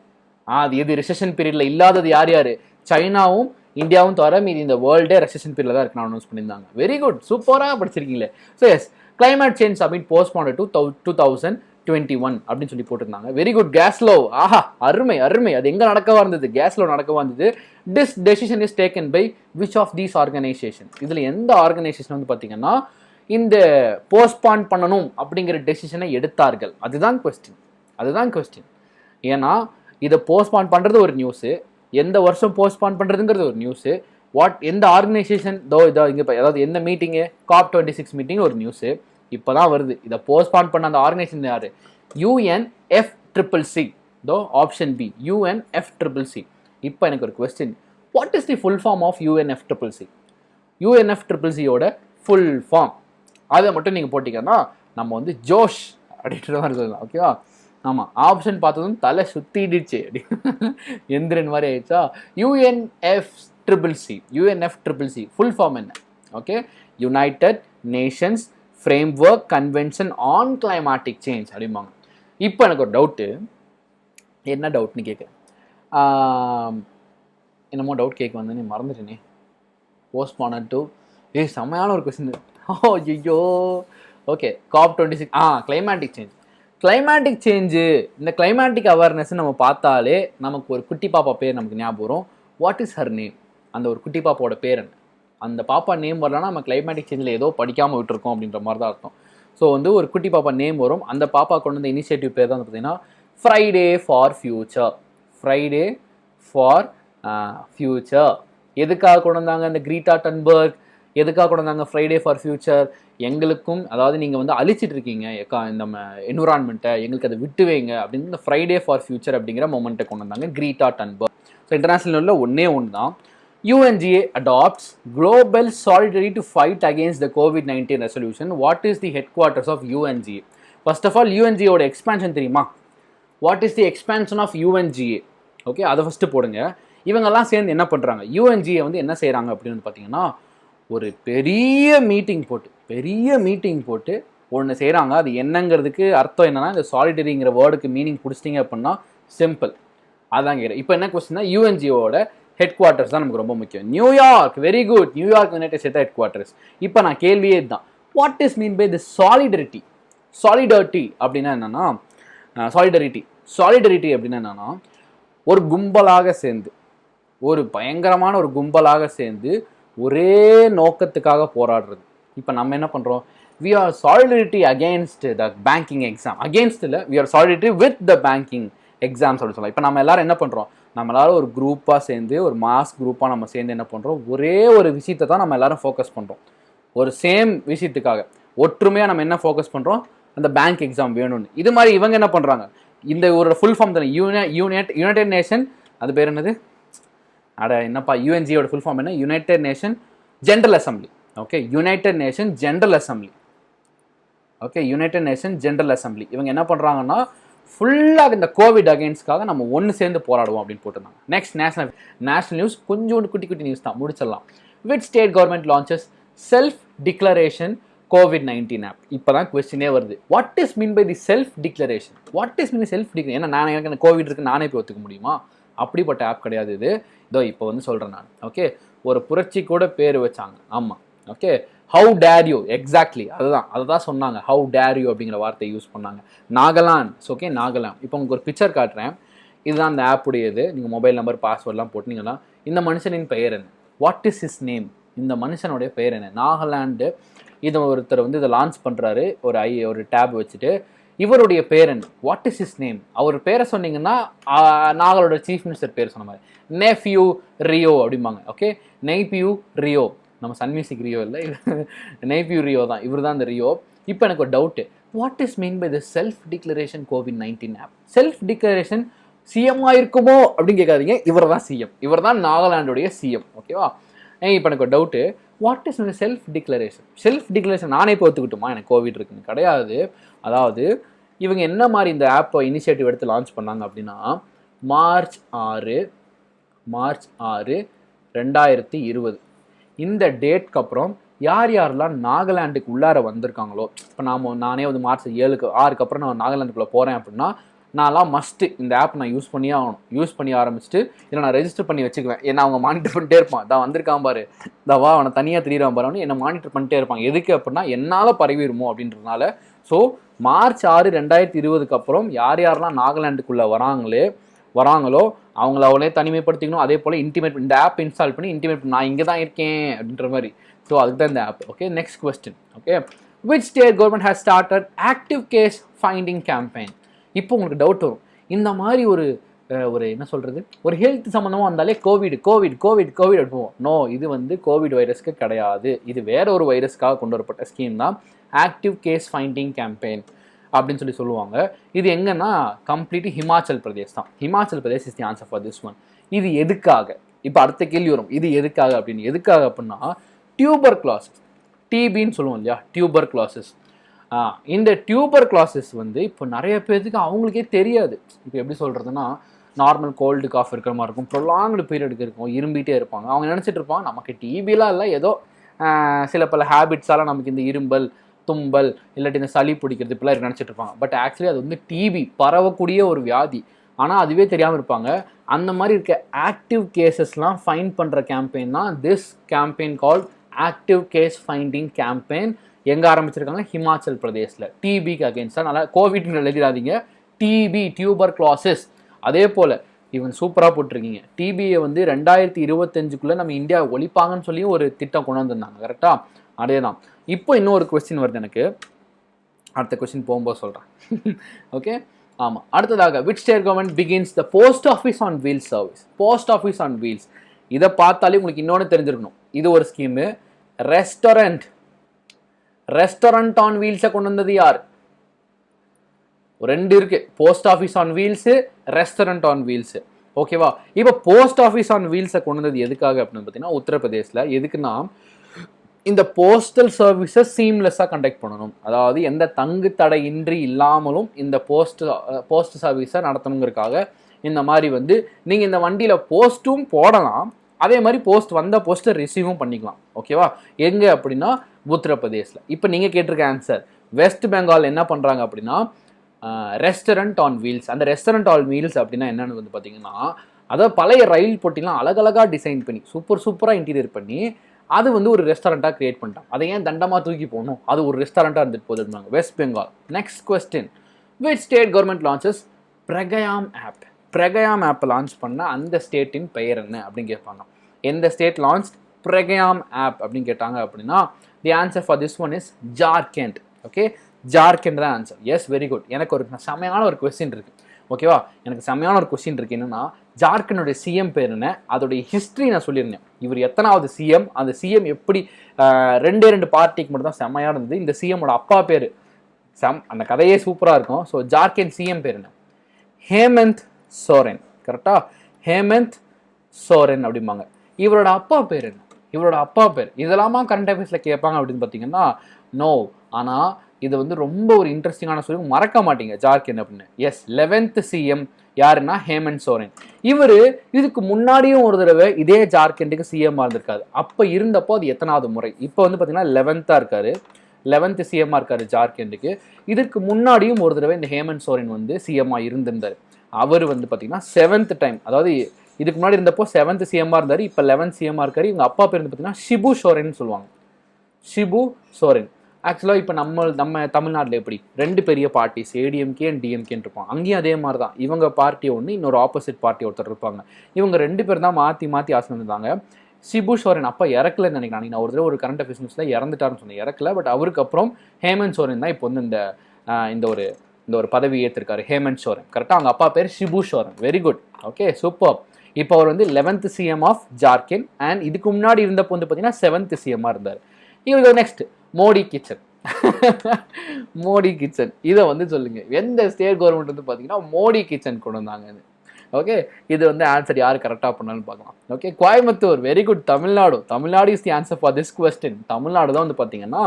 அது எது ரெசெஷன் பீரியடில் இல்லாதது யார் யார், சைனாவும் இந்தியாவும் தவிர மீதி இந்த வேர்ல்டே ரெசெஷன் பீரியடில் தான் இருக்குன்னு அனௌன்ஸ் பண்ணியிருந்தாங்க. வெரி குட், சூப்பராக படிச்சிருக்கீங்களே. So yes, climate change submit postpone to 2021 அப்படின்னு சொல்லி போட்டிருந்தாங்க. வெரி குட், கேஸ்லோ, ஆஹா, அருமை அருமை. அது எங்கே நடக்கவா இருந்தது, கேஸ்லோ நடக்கவா இருந்தது. This decision is taken by which of these organisation. இதில் எந்த ஆர்கனைசேஷன் வந்து பார்த்தீங்கன்னா இந்த போஸ்ட்பான் பண்ணணும் அப்படிங்கிற டெசிஷனை எடுத்தார்கள்? அதுதான் கொஸ்டின். ஏன்னா இதை போஸ்ட்பான் பண்ணுறது ஒரு நியூஸு, எந்த வருஷம் போஸ்ட்பான் பண்ணுறதுங்கிறது ஒரு நியூஸு, எந்த ஆர்கனைசேஷன் இங்கே அதாவது எந்த மீட்டிங்கு COP26 மீட்டிங் ஒரு நியூஸு இப்போ தான் வருது. இதை போஸ்ட்பான் பண்ண அந்த ஆர்கனைசேஷன் யார்? UNFCCC. Option B UNFCCC. இப்போ எனக்கு ஒரு question, what is the full form of UNFCCC? UNFCCCயோட ஃபுல் ஃபார்ம் அதை மட்டும் நீங்கள் போட்டிங்கன்னா நம்ம வந்து ஜோஷ் அப்படின்ற மாதிரி சொல்லலாம். ஓகேவா? ஆமாம், ஆப்ஷன் பார்த்ததும் தலை சுற்றிடுச்சு அப்படி எந்திரன் மாதிரி ஆயிடுச்சா. UNFCCC ஃபுல் ஃபார்ம் என்ன? Okay, United Nations framework convention on climatic change அப்படிம்பாங்க. இப்போ எனக்கு ஒரு டவுட்டு, என்ன டவுட்னு கேட்குறேன். என்னமோ டவுட் கேட்க வந்தேன்னு மறந்துட்டேனே. போஸ்ட்பான் டு செம்மையான ஒரு கொஸ்டின். ஐயோ. Okay, COP26 climatic change. Climatic change, இந்த கிளைமேட்டிக் அவேர்னஸ் நம்ம பார்த்தாலே நமக்கு ஒரு குட்டி பாப்பா பேர் நமக்கு ஞாபகம் வரும். What is her name? அந்த ஒரு குட்டி பாப்பாவோட பேர் என்ன? அந்த பாப்பா நேம் வரலன்னா நம்ம கிளைமேட்டிக் சேஞ்சில் ஏதோ படிக்காமல் விட்டுருக்கோம் அப்படின்ற மாதிரி தான் அர்த்தம். ஸோ வந்து ஒரு குட்டி பாப்பா நேம் வரும். அந்த பாப்பா கொண்டு வந்த இனிஷியேட்டிவ் பேர் தான் பார்த்தீங்கன்னா Friday for future. Friday for future. எதுக்காக கொண்டு வந்தாங்க? இந்த கிரீட்டா டன்பர்க் எதுக்காக கொண்டு வந்தாங்க ஃப்ரைடே ஃபார் ஃபியூச்சர்? எங்களுக்கும், அதாவது நீங்கள் வந்து அழிச்சிட்டு இருக்கீங்க இந்த என்விரான்மெண்ட்டை, எங்களுக்கு அதை விட்டு வைங்க அப்படின்னு இந்த ஃப்ரைடே ஃபார் ஃபியூச்சர் அப்படிங்கிற மொமெண்ட்டை கொண்டு வந்தாங்க கிரீட்டா டன்பர்க். ஸோ இன்டர்நேஷனல் லெவலில் ஒன்றே தான். UNGA adopts global solidarity to fight against the COVID-19 resolution. What is the headquarters of UNGA? First of all, UNGA ஓட எக்ஸ்பான்ஷன் தெரியுமா? What is the expansion of UNGA? Okay, அதை ஃபஸ்ட்டு போடுங்க. இவங்கெல்லாம் சேர்ந்து என்ன பண்ணுறாங்க? UNGA வந்து என்ன செய்கிறாங்க அப்படின்னு பார்த்தீங்கன்னா, ஒரு பெரிய மீட்டிங் போட்டு ஒன்று செய்கிறாங்க. அது என்னங்கிறதுக்கு அர்த்தம் என்னன்னா, இந்த சாலிடரிங்கிற வேர்டுக்கு மீனிங் பிடிச்சிட்டிங்க அப்படின்னா சிம்பிள். அதான் கேட்குறேன். இப்போ என்ன கொஸ்டின்னா, UNGAவோட ஹெட் குவார்ட்டர்ஸ் தான் நமக்கு ரொம்ப முக்கியம். New York. Very good. New York United States headquarters. இப்போ நான் கேள்வியே இதுதான், what is mean by the solidarity? Solidarity அப்படின்னா என்னன்னா, சாலிடரிட்டி அப்படின்னா என்னன்னா, ஒரு கும்பலாக சேர்ந்து, ஒரு பயங்கரமான ஒரு கும்பலாக சேர்ந்து ஒரே நோக்கத்துக்காக போராடுறது. இப்போ நம்ம என்ன பண்ணுறோம்? we are solidarity against the banking exam. against இல்லை, we are solidarity with the banking exams அப்படின்னு சொல்லலாம். இப்போ நம்ம எல்லாரும் என்ன பண்ணுறோம்? நம்ம எல்லாரும் ஒரு குரூப்பாக சேர்ந்து, ஒரு மாஸ் குரூப்பாக நம்ம சேர்ந்து என்ன பண்ணுறோம்? ஒரே ஒரு விஷயத்தை தான் நம்ம எல்லாரும் ஃபோக்கஸ் பண்ணுறோம். ஒரு சேம் விஷயத்துக்காக ஒற்றுமையாக நம்ம என்ன ஃபோக்கஸ் பண்ணுறோம்? அந்த பேங்க் எக்ஸாம் வேணும்னு. இது மாதிரி இவங்க என்ன பண்ணுறாங்க? இந்த ஒரு ஃபுல் ஃபார்ம் தானே, யுனைடெட் நேஷன், அது பேர் என்னது? என்னப்பா UNGAவோட ஃபுல் ஃபார்ம் என்ன? United nation general assembly. Okay, united nation general assembly. Okay, united nation general assembly. இவங்க என்ன பண்ணுறாங்கன்னா, ஃபுல்லாக இந்த கோவிட் அகெயின்ஸ்ட்காக நம்ம ஒன்று சேர்ந்து போராடுவோம் அப்படின்னு போட்டிருந்தாங்க. நெக்ஸ்ட் நேஷனல் நியூஸ், கொஞ்சோண்டு குட்டி நியூஸ் தான், முடிச்சிடலாம். Which state government launches self declaration COVID-19 app? இப்போ தான் கொஸ்டினே வருது. What is mean by the self declaration? What is mean self declaration? ஏன்னா எனக்கு கோவிட் இருக்குது, நானே போய் ஒத்துக்க முடியுமா? அப்படிப்பட்ட ஆப் கிடையாது இது. இப்போ வந்து சொல்கிறேன் நான். ஓகே, ஒரு புரட்சி கூட பேர் வச்சாங்க. ஆமாம். Okay, how dare you, exactly அதை தான் சொன்னாங்க. ஹவு டேர் யூ அப்படிங்கிற வார்த்தை யூஸ் பண்ணாங்க. நாகாலாந்து. ஓகே, நாகாலாந்து. இப்போ உங்களுக்கு ஒரு பிக்சர் காட்டுறேன். இதுதான் அந்த ஆப் உடையது. நீங்கள் மொபைல் நம்பர், பாஸ்வேர்ட்லாம் போட்டிங்கன்னா, இந்த மனுஷனின் பெயர் என்ன? What is his name? இந்த மனுஷனுடைய பெயர் என்ன? நாகாலாந்து. இதை ஒருத்தர் வந்து இதை லான்ச் பண்ணுறாரு, ஒரு டேப் வச்சுட்டு. இவருடைய பேர் என்ன? What is his name? அவர் பேரை சொன்னீங்கன்னா நாகாலோட சீஃப் மினிஸ்டர் பேர் சொன்ன மாதிரி நெஃப்யூ ரியோ அப்படிம்பாங்க. ஓகே, நெய்பியூ ரியோ. நம்ம சன் மியூசிக் ரியோ இல்லை, நெய்பியூ ரியோ தான். இவர் தான் இந்த ரியோ. இப்போ எனக்கு ஒரு doubt, what is mean by the self declaration COVID-19 app? Self declaration சிஎம்மாக இருக்குமோ அப்படின்னு கேட்காதீங்க. இவர் தான் சிஎம். இவர் தான் நாகாலாண்டுடைய சிஎம். ஓகேவா? இப்போ எனக்கு ஒரு doubt, what is self declaration? Self declaration நானே இப்போ ஒத்துக்கிட்டுமா எனக்கு கோவிட் இருக்குன்னு? கிடையாது. அதாவது இவங்க என்ன மாதிரி இந்த ஆப்பை இனிஷியேட்டிவ் எடுத்து லான்ச் பண்ணாங்க அப்படின்னா, மார்ச் 6 2020 இந்த டேட்க்கு அப்புறம் யாரெல்லாம் நாகாலாண்டுக்கு உள்ளார வந்திருக்காங்களோ, இப்போ நானே வந்து மார்ச் 6க்கு அப்புறம் நான் நாகாலாண்டுக்குள்ளே போகிறேன் அப்படின்னா, நான்லாம் மஸ்ட்டு இந்த ஆப் நான் யூஸ் பண்ணியே ஆகணும். யூஸ் பண்ணி ஆரம்பிச்சுட்டு இதை நான் ரெஜிஸ்டர் பண்ணி வச்சுக்குவேன். ஏன்னா அவங்க மானிட்டர் பண்ணிட்டே இருப்பான். தான் வந்திருக்கான் பாரு, வா அவனை தனியாக திரியிறான் பாரு, என்னை மானிட்டர் பண்ணிட்டே இருப்பாங்க. எதுக்கு அப்படின்னா, என்னால் பரவிடுமோ அப்படின்றதுனால. ஸோ மார்ச் 6 2020க்கு அப்புறம் யாரெல்லாம் நாகாலாண்டுக்குள்ளே வராங்களோ அவங்கள அவளே தனிமைப்படுத்திக்கணும். அதே போல் இந்த ஆப் இன்ஸ்டால் பண்ணி இன்டிமேட் நான் இங்கே தான் இருக்கேன் அப்படின்ற மாதிரி. ஸோ அதுக்கு தான் இந்த app. Okay, next question. Okay, which state government has started active case finding campaign? இப்போ உங்களுக்கு டவுட் வரும், இந்த மாதிரி ஒரு ஒரு என்ன சொல்கிறது, ஒரு ஹெல்த் சம்மந்தமாக வந்தாலே கோவிட் கோவிட் கோவிட் கோவிட் எடுப்போம். நோ, இது வந்து கோவிட் வைரஸ்க்கு கிடையாது. இது வேற ஒரு வைரஸ்க்காக கொண்டு வரப்பட்ட ஸ்கீம் தான் ஆக்டிவ் கேஸ் ஃபைண்டிங் கேம்பெயின் அப்படின்னு சொல்லுவாங்க. இது எங்கன்னா கம்ப்ளீட்லி ஹிமாச்சல் பிரதேஷ் தான். Himachal Pradesh is the answer for this one. இது எதுக்காக, இப்போ அடுத்த கேள்வி வரும், இது எதுக்காக அப்படின்னு. எதுக்காக அப்படின்னா டியூபர் கிளாசஸ், டிபின்னு சொல்லுவோம் இல்லையா, டியூபர் கிளாசஸ். இந்த டியூபர் கிளாசஸ் வந்து இப்போ நிறைய பேருக்கு அவங்களுக்கே தெரியாது. இப்போ எப்படி சொல்கிறதுனா, நார்மல் கோல்டு காஃப் இருக்கிற மாதிரி இருக்கும், ப்ரொலாங்டு பீரியடுக்கு இருக்கும், இரும்பிகிட்டே இருப்பாங்க. அவங்க நினச்சிட்டு இருப்பாங்க நமக்கு டிபிலாம் இல்லை, ஏதோ சில பல ஹேபிட்ஸால் நமக்கு இந்த இரும்பல், தும்பல், இல்லாட்டி இந்த சளி பிடிக்கிறது இப்பெல்லாம் நினச்சிட்டு இருப்பாங்க. பட் ஆக்சுவலி அது வந்து டிபி, பரவக்கூடிய ஒரு வியாதி. ஆனால் அதுவே தெரியாமல் இருப்பாங்க. அந்த மாதிரி இருக்க ஆக்டிவ் கேசஸ்லாம் ஃபைண்ட் பண்ணுற கேம்பெயின் தான் this campaign called active case finding campaign. எங்கே ஆரம்பிச்சிருக்காங்க? ஹிமாச்சல் பிரதேஷில். டிபிக்கு அகேன்ஸ்டாக. நல்லா கோவிட்னு எழுதிடாதீங்க, டிபி, டியூபர் கிளாசஸ். அதே போல் இவன் சூப்பராக போட்டிருக்கீங்க, டிபியை வந்து 2025 நம்ம இந்தியா ஒழிப்பாங்கன்னு சொல்லி ஒரு திட்டம் கொண்டு வந்திருந்தாங்க. கரெக்டாக? அதே தான். இப்போ இன்னொரு கொஸ்டின் வருது எனக்கு, அடுத்த கொஸ்டின் போகும்போது சொல்கிறேன். ஓகே, ஆமாம். அடுத்ததாக, which state government begins the post office on wheels service? Post office on wheels, இதை பார்த்தாலே உங்களுக்கு இன்னொன்று தெரிஞ்சிருக்கணும். இது ஒரு ஸ்கீமு. ரெஸ்டாரண்ட் ஆன் வீல்ஸை கொண்டு வந்தது யார்? ரெண்டு இருக்கு, post office on wheels, restaurant on wheels. ஓகேவா? இப்போ போஸ்ட் ஆஃபீஸ் ஆன் வீல்ஸை கொண்டு வந்தது எதுக்காக அப்படின்னு பார்த்தீங்கன்னா உத்தரப்பிரதேசில். எதுக்குன்னா இந்த போஸ்டல் சர்வீஸை சீம்லெஸ்ஸாக கண்டக்ட் பண்ணணும். அதாவது எந்த தங்கு தடையின்றி இல்லாமலும் இந்த போஸ்ட் சர்வீஸை நடத்தணுங்கிறதுக்காக இந்த மாதிரி வந்து நீங்கள் இந்த வண்டியில் போஸ்ட்டும் போடலாம், அதே மாதிரி வந்த போஸ்ட்டை ரிசீவும் பண்ணிக்கலாம். ஓகேவா? எங்கே அப்படின்னா உத்தரப்பிரதேசில். இப்போ நீங்கள் கேட்டிருக்க ஆன்சர், வெஸ்ட் பெங்கால் என்ன பண்ணுறாங்க அப்படின்னா ரெஸ்டாரண்ட் ஆன் வீல்ஸ். அந்த ரெஸ்டாரண்ட் ஆன் வீல்ஸ் அப்படின்னா என்னென்னு வந்து பார்த்தீங்கன்னா, அதாவது பழைய ரயில் போட்டிலாம் அழகழகாக டிசைன் பண்ணி சூப்பராக இன்டீரியர் பண்ணி அது வந்து ஒரு ரெஸ்டாரண்ட்டாக கிரியேட் பண்ணிட்டான். அதை ஏன் தண்டமாக தூக்கி போகணும், அது ஒரு ரெஸ்டாரண்ட்டாக இருந்துட்டு போதுன்னாங்க West Bengal. Next question, which state government launches Pragyam app? Pragyam ஆப்பை லான்ச் பண்ண அந்த ஸ்டேட்டின் பெயர் என்ன அப்படின்னு கேட்பாங்க. எந்த ஸ்டேட் லான்ச் பிரகயாம் ஆப் அப்படின்னு கேட்டாங்க அப்படின்னா தி answer for this one is Jharkhand. Okay, Jharkhand தான் ஆன்சர். S, very good. எனக்கு ஒரு செமையான ஒரு கொஸ்டின் இருக்குது. ஓகேவா? எனக்கு செம்மையான ஒரு கொஸ்டின் இருக்குது. என்னன்னா, ஜார்க்கண்டோடைய சிஎம் பேர் என்ன, அதோடைய ஹிஸ்ட்ரி நான் சொல்லியிருந்தேன். இவர் எத்தனாவது சிஎம், அந்த சிஎம் எப்படி ரெண்டு பார்ட்டிக்கு மட்டும் தான் செம்மையாக இருந்தது. இந்த சிஎம்மோட அப்பா பேர் அந்த கதையே சூப்பராக இருக்கும். ஸோ ஜார்க்கண்ட் சிஎம் பேர் என்ன? ஹேமந்த் சோரென். கரெக்டா? ஹேமந்த் சோரென் அப்படிம்பாங்க. இவரோட அப்பா பேர் என்ன? இவரோட அப்பா பேர் இதெல்லாமா கரண்ட் அஃபேர்ஸில் கேட்பாங்க அப்படின்னு பார்த்தீங்கன்னா நோ. ஆனால் இது வந்து ரொம்ப ஒரு இன்ட்ரெஸ்டிங்கான சொல்லி மறக்க மாட்டீங்க ஜார்க்கண்ட் அப்படின்னு. எஸ், 11th சிஎம் யாருன்னா ஹேமந்த் சோரென். இவர் இதுக்கு முன்னாடியும் ஒரு தடவை இதே ஜார்க்கண்டுக்கு சிஎம்மாக இருந்திருக்காரு. அப்போ இருந்தப்போ அது எத்தனாவது முறை? இப்போ வந்து பார்த்தீங்கன்னா 11th இருக்காரு, 11th சிஎம்மாக இருக்காரு ஜார்க்கண்டுக்கு. இதற்கு முன்னாடியும் ஒரு தடவை இந்த ஹேமந்த் சோரென் வந்து சிஎம்மாக இருந்திருந்தார். அவர் வந்து பார்த்தீங்கன்னா 7th டைம், அதாவது இதுக்கு முன்னாடி இருந்தப்போ 7th சிஎம்மாக இருந்தார், இப்போ 11th சிஎம்மாக இருக்காரு. இவங்க அப்பா பேர் வந்து பார்த்தீங்கன்னா ஷிபு சோரென் சொல்லுவாங்க. ஷிபு சோரென். ஆக்சுவலாக இப்போ நம்ம தமிழ்நாட்டில் எப்படி 2 பெரிய பார்ட்டிஸ் ஏடிஎம்கே அண்ட் டிஎம்கேன்னு இருப்பாங்க, அங்கேயும் அதே மாதிரி தான். இவங்க பார்ட்டி ஒன்று, இன்னொரு ஆப்போசிட் பார்ட்டி ஒருத்தர் இருப்பாங்க. இவங்க 2 பேர் தான் மாற்றி ஆசை வந்தாங்க. ஷிபு சோரென் அப்போ இறக்கலன்னு நினைக்கிறேன். நான் ஒரு தடவை ஒரு கரண்ட் அஃபேர்ஸில் இறந்துட்டாருன்னு சொன்னேன், இறக்கல. பட் அவருக்கு அப்புறம் ஹேமந்த் சோரென் தான் இப்போ வந்து இந்த ஒரு பதவி ஏற்றிருக்காரு, ஹேமந்த் சோரென். கரெக்டாக? அவங்க அப்பா பேர் Shibu Soren. Very good. Okay, super. இப்போ அவர் வந்து 11th CM of Jharkhand and இதுக்கு முன்னாடி இருந்தப்போ வந்து பார்த்தீங்கன்னா 7th சிஎம்மாக இருந்தார். இவருக்கு next Modi kitchen. Modi kitchen இதை வந்து சொல்லுங்க, எந்த ஸ்டேட் கவர்மெண்ட் வந்து பார்த்தீங்கன்னா மோடி கிச்சன் கொண்டு வந்தாங்க? ஓகே, இது வந்து ஆன்சர் யார் கரெக்டாக பண்ணாலும் பார்க்கலாம். Okay, Coimbatore. Very good. Tamil Nadu is the answer for this question. Tamil Nadu தான் வந்து பார்த்தீங்கன்னா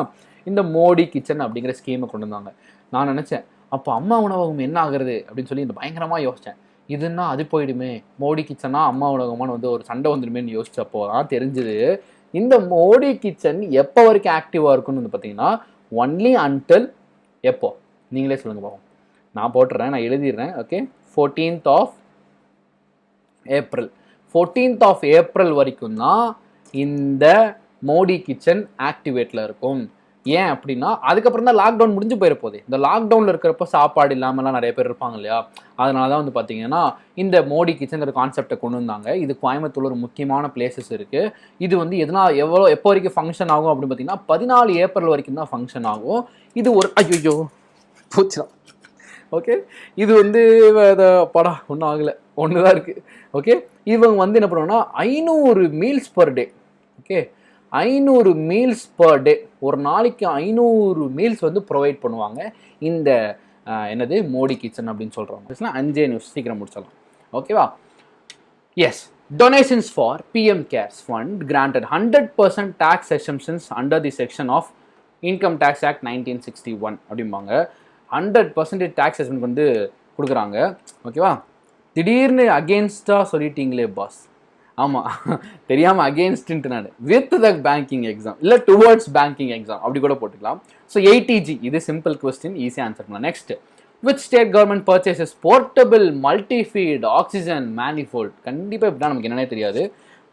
இந்த மோடி கிச்சன் அப்படிங்கிற ஸ்கீமை கொண்டு வந்தாங்க. நான் நினச்சேன் அப்போ அம்மா உணவகம் என்ன ஆகுறது அப்படின்னு சொல்லி இந்த பயங்கரமாக யோசித்தேன். இதுன்னா அது போயிடுமே, மோடி கிச்சனா அம்மா உணவகமானு வந்து ஒரு சண்டை வந்துடுமேன்னு யோசிச்சப்போ தான் தெரிஞ்சுது இந்த மோடி கிச்சன் எப்போ வரைக்கும் ஆக்டிவாக இருக்குன்னு வந்து பார்த்தீங்கன்னா ஒன்லி அன்டில் எப்போ நீங்களே சொல்லுங்க பார்ப்போம். நான் போட்டுறேன், நான் எழுதிடுறேன். ஓகே, 14th ஆஃப் ஏப்ரல் வரைக்கும் தான் இந்த மோடி கிச்சன் ஆக்டிவேட்டில் இருக்கும். ஏன் அப்படின்னா அதுக்கப்புறம் தான் லாக்டவுன் முடிஞ்சு போயிருப்போது. இந்த லாக்டவுனில் இருக்கிறப்ப சாப்பாடு இல்லாமலாம் நிறைய பேர் இருப்பாங்க இல்லையா, அதனால தான் வந்து பார்த்தீங்கன்னா இந்த மோடி கிச்சன் கான்செப்டை கொண்டு வந்தாங்க. இது கோயம்புத்தூர் ஒரு முக்கியமான பிளேசஸ் இருக்குது. இது வந்து எப்போ வரைக்கும் ஃபங்க்ஷன் ஆகும் அப்படின்னு பார்த்தீங்கன்னா 14 ஏப்ரல் வரைக்கும் தான் ஃபங்க்ஷன் ஆகும். இது ஒரு ஐயோ போச்சுதான். ஓகே, இது வந்து படம் ஒன்றும் ஆகலை. ஒன்று தான் இருக்குது. ஓகே, இவங்க வந்து என்ன பண்ணுவாங்கன்னா 500 meals per day. Okay, 500 meals per day, ஒரு நாளைக்கு 500 மீல்ஸ் வந்து ப்ரொவைட் பண்ணுவாங்க இந்த என்னது மோடி கிச்சன் அப்படின்னு சொல்கிறாங்க. 5 நியூஸ் சீக்கிரம் முடிச்சிடலாம். ஓகேவா? Yes, donations for PM CARES Fund granted 100% tax exemptions under the section of Income Tax Act 1961 அப்படிம்பாங்க. 100% டேக்ஸ் எக்ஸம்ஷன் வந்து கொடுக்குறாங்க. ஓகேவா? திடீர்னு அகெயின்ஸ்டாக சொல்லிட்டீங்களே பாஸ். ஆமாம், தெரியாமல் அகெயின்ஸ்ட்டு நான் வித் த பேங்கிங் எக்ஸாம் இல்லை டுவர்ட்ஸ் பேங்கிங் எக்ஸாம் அப்படி கூட போட்டுக்கலாம். ஸோ 80G இது சிம்பிள் கொஸ்டின், ஈஸியாக ஆன்சர் பண்ணலாம். Next, which state government purchases portable multi-feed oxygen manifold? கண்டிப்பாக இப்படின்னா நமக்கு என்னன்னே தெரியாது.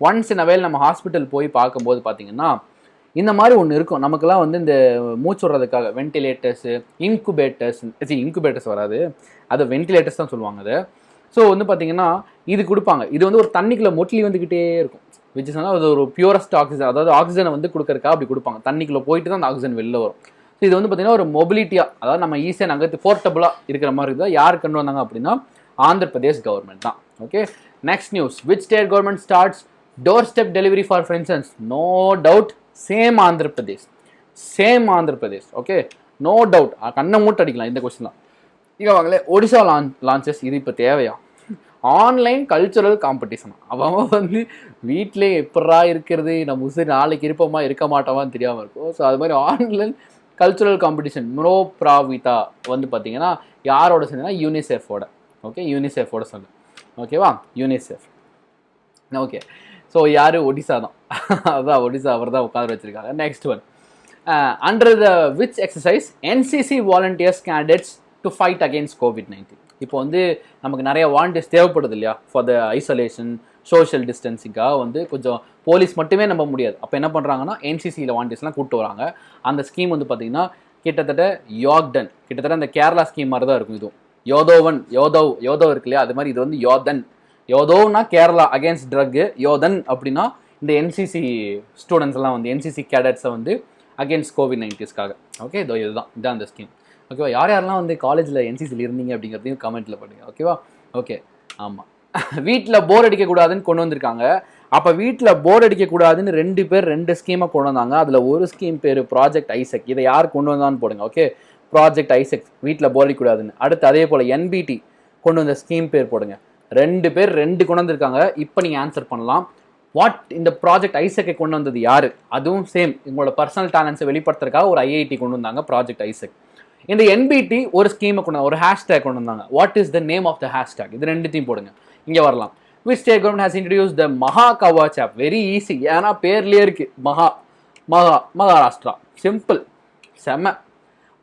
ஒன்ஸ் இன் அவேல் நம்ம ஹாஸ்பிட்டல் போய் பார்க்கும்போது பார்த்தீங்கன்னா இந்த மாதிரி ஒன்று இருக்கும். நமக்குலாம் வந்து இந்த மூச்சு விடுறதுக்காக வென்டிலேட்டர்ஸு, இன்குபேட்டர்ஸ் வராது, அது வென்டிலேட்டர்ஸ் தான் சொல்லுவாங்க அது. ஸோ வந்து பார்த்தீங்கன்னா இது கொடுப்பாங்க. இது வந்து ஒரு தண்ணிக்குள்ளே மொட்லி வந்துக்கிட்டே இருக்கும். விச் இஸ் அது ஒரு பியூரஸ்ட் ஆக்சிஜன், அதாவது ஆக்சிஜனை வந்து கொடுக்கறதுக்காக அப்படி கொடுப்பாங்க. தண்ணிக்குள்ளே போயிட்டு தான் அந்த ஆக்சிஜன் வெளில வரும். ஸோ இது வந்து பார்த்தீங்கன்னா ஒரு மொபிலிட்டியாக, அதாவது நம்ம ஈஸியாக நகர்த்து போர்ட்டபுளாக இருக்கிற மாதிரி இருக்குது. யார் கொண்டு வந்தாங்க அப்படின்னா ஆந்திர பிரதேஷ் கவர்மெண்ட் தான். Okay, next news, which state government starts door step delivery for friends? No doubt same Andhra Pradesh. Okay, no doubt, கண்ணை மூட்டு அடிக்கலாம் இந்த கொஸ்டின் தான். இங்கே வாங்களே, ஒடிசா லான்ச்சஸ். இது இப்போ தேவையா? Online cultural competition. அவன் வந்து வீட்டிலே எப்படா இருக்கிறது, நம்ம உசரி நாளைக்கு இருப்போமா இருக்க மாட்டோமான்னு தெரியாமல் இருக்கும். ஸோ அது மாதிரி ஆன்லைன் கல்ச்சுரல் காம்படிஷன் ப்ரோ ப்ராவிதா வந்து பார்த்தீங்கன்னா யாரோட சொன்னீங்கன்னா யூனிசெஃபோட. ஓகே, யூனிசெஃபோட சொல்லு. ஓகேவா? யூனிசெஃப். ஓகே, ஸோ யார்? ஒடிசா தான். அதான் ஒடிசா, அவர் தான் உட்காந்து வச்சுருக்காங்க. Next one, under the which exercise NCC volunteers candidates to fight against COVID-19? இப்போ வந்து நமக்கு நிறைய வாலண்டியர்ஸ் தேவைப்படுது இல்லையா, ஃபார் த ஐசோலேஷன், சோஷியல் டிஸ்டன்சிங்காக வந்து கொஞ்சம் போலீஸ் மட்டுமே நம்ப முடியாது. அப்போ என்ன பண்ணுறாங்கன்னா NCCயில் வாலண்டியர்ஸ்லாம் கூப்பிட்டு வராங்க. அந்த ஸ்கீம் வந்து பார்த்தீங்கன்னா கிட்டத்தட்ட கிட்டத்தட்ட அந்த கேரளா ஸ்கீம் மாதிரி தான் இருக்கும். இதுவும் யோதவ் இருக்கு இல்லையா, அது மாதிரி இது வந்து யோதோன்னா கேரளா அகேன்ஸ்ட் ட்ரக்கு, யோதன் அப்படின்னா இந்த NCC ஸ்டூடெண்ட்ஸ் எல்லாம் வந்து NCC கேடட்ஸை வந்து அகேன்ஸ்ட் COVID-19க்காக. ஓகே, இதுதான் அந்த ஸ்கீம். ஓகேவா? யாரெல்லாம் வந்து காலேஜில் NCCயில் இருந்தீங்க அப்படிங்கிறதையும் கமெண்ட்டில் பண்ணுங்கள். ஓகேவா? ஓகே, ஆமாம். வீட்டில் போர் அடிக்கக்கூடாதுன்னு கொண்டு வந்திருக்காங்க. அப்போ வீட்டில் போர் அடிக்கக்கூடாதுன்னு 2 பேர் 2 ஸ்கீமை கொண்டு வந்தாங்க. அதில் ஒரு ஸ்கீம் பேர் ப்ராஜெக்ட் ஐசெக். இதை யார் கொண்டு வந்தான்னு போடுங்க. ஓகே, ப்ராஜெக்ட் ஐசெக், வீட்டில் போர் அடிக்கக்கூடாதுன்னு. அடுத்து அதே போல் NBT கொண்டு வந்த ஸ்கீம் பேர் போடுங்க. 2 பேர் 2 கொண்டு வந்திருக்காங்க. இப்போ நீங்கள் ஆன்சர் பண்ணலாம். இந்த ப்ராஜெக்ட் ஐசெக்கை கொண்டு வந்தது யார்? அதுவும் சேம், உங்களோட பர்சனல் டேலண்ட்ஸை வெளிப்படுத்துறதுக்காக ஒரு IIT கொண்டு வந்தாங்க, ப்ராஜெக்ட் ஐசெக். இந்த NBT ஒரு ஸ்கீமை கொண்டு ஒரு ஹேஷ்டேக் கொண்டு வந்தாங்க. What is the name of the hashtag? இது 2த்தையும் போடுங்க. இங்கே வரலாம். Which state government has introduce the Maha Kavach app? Very easy, ஏன்னா பேர்லேயே இருக்கு மகாராஷ்டிரா. சிம்பிள், செம்ம.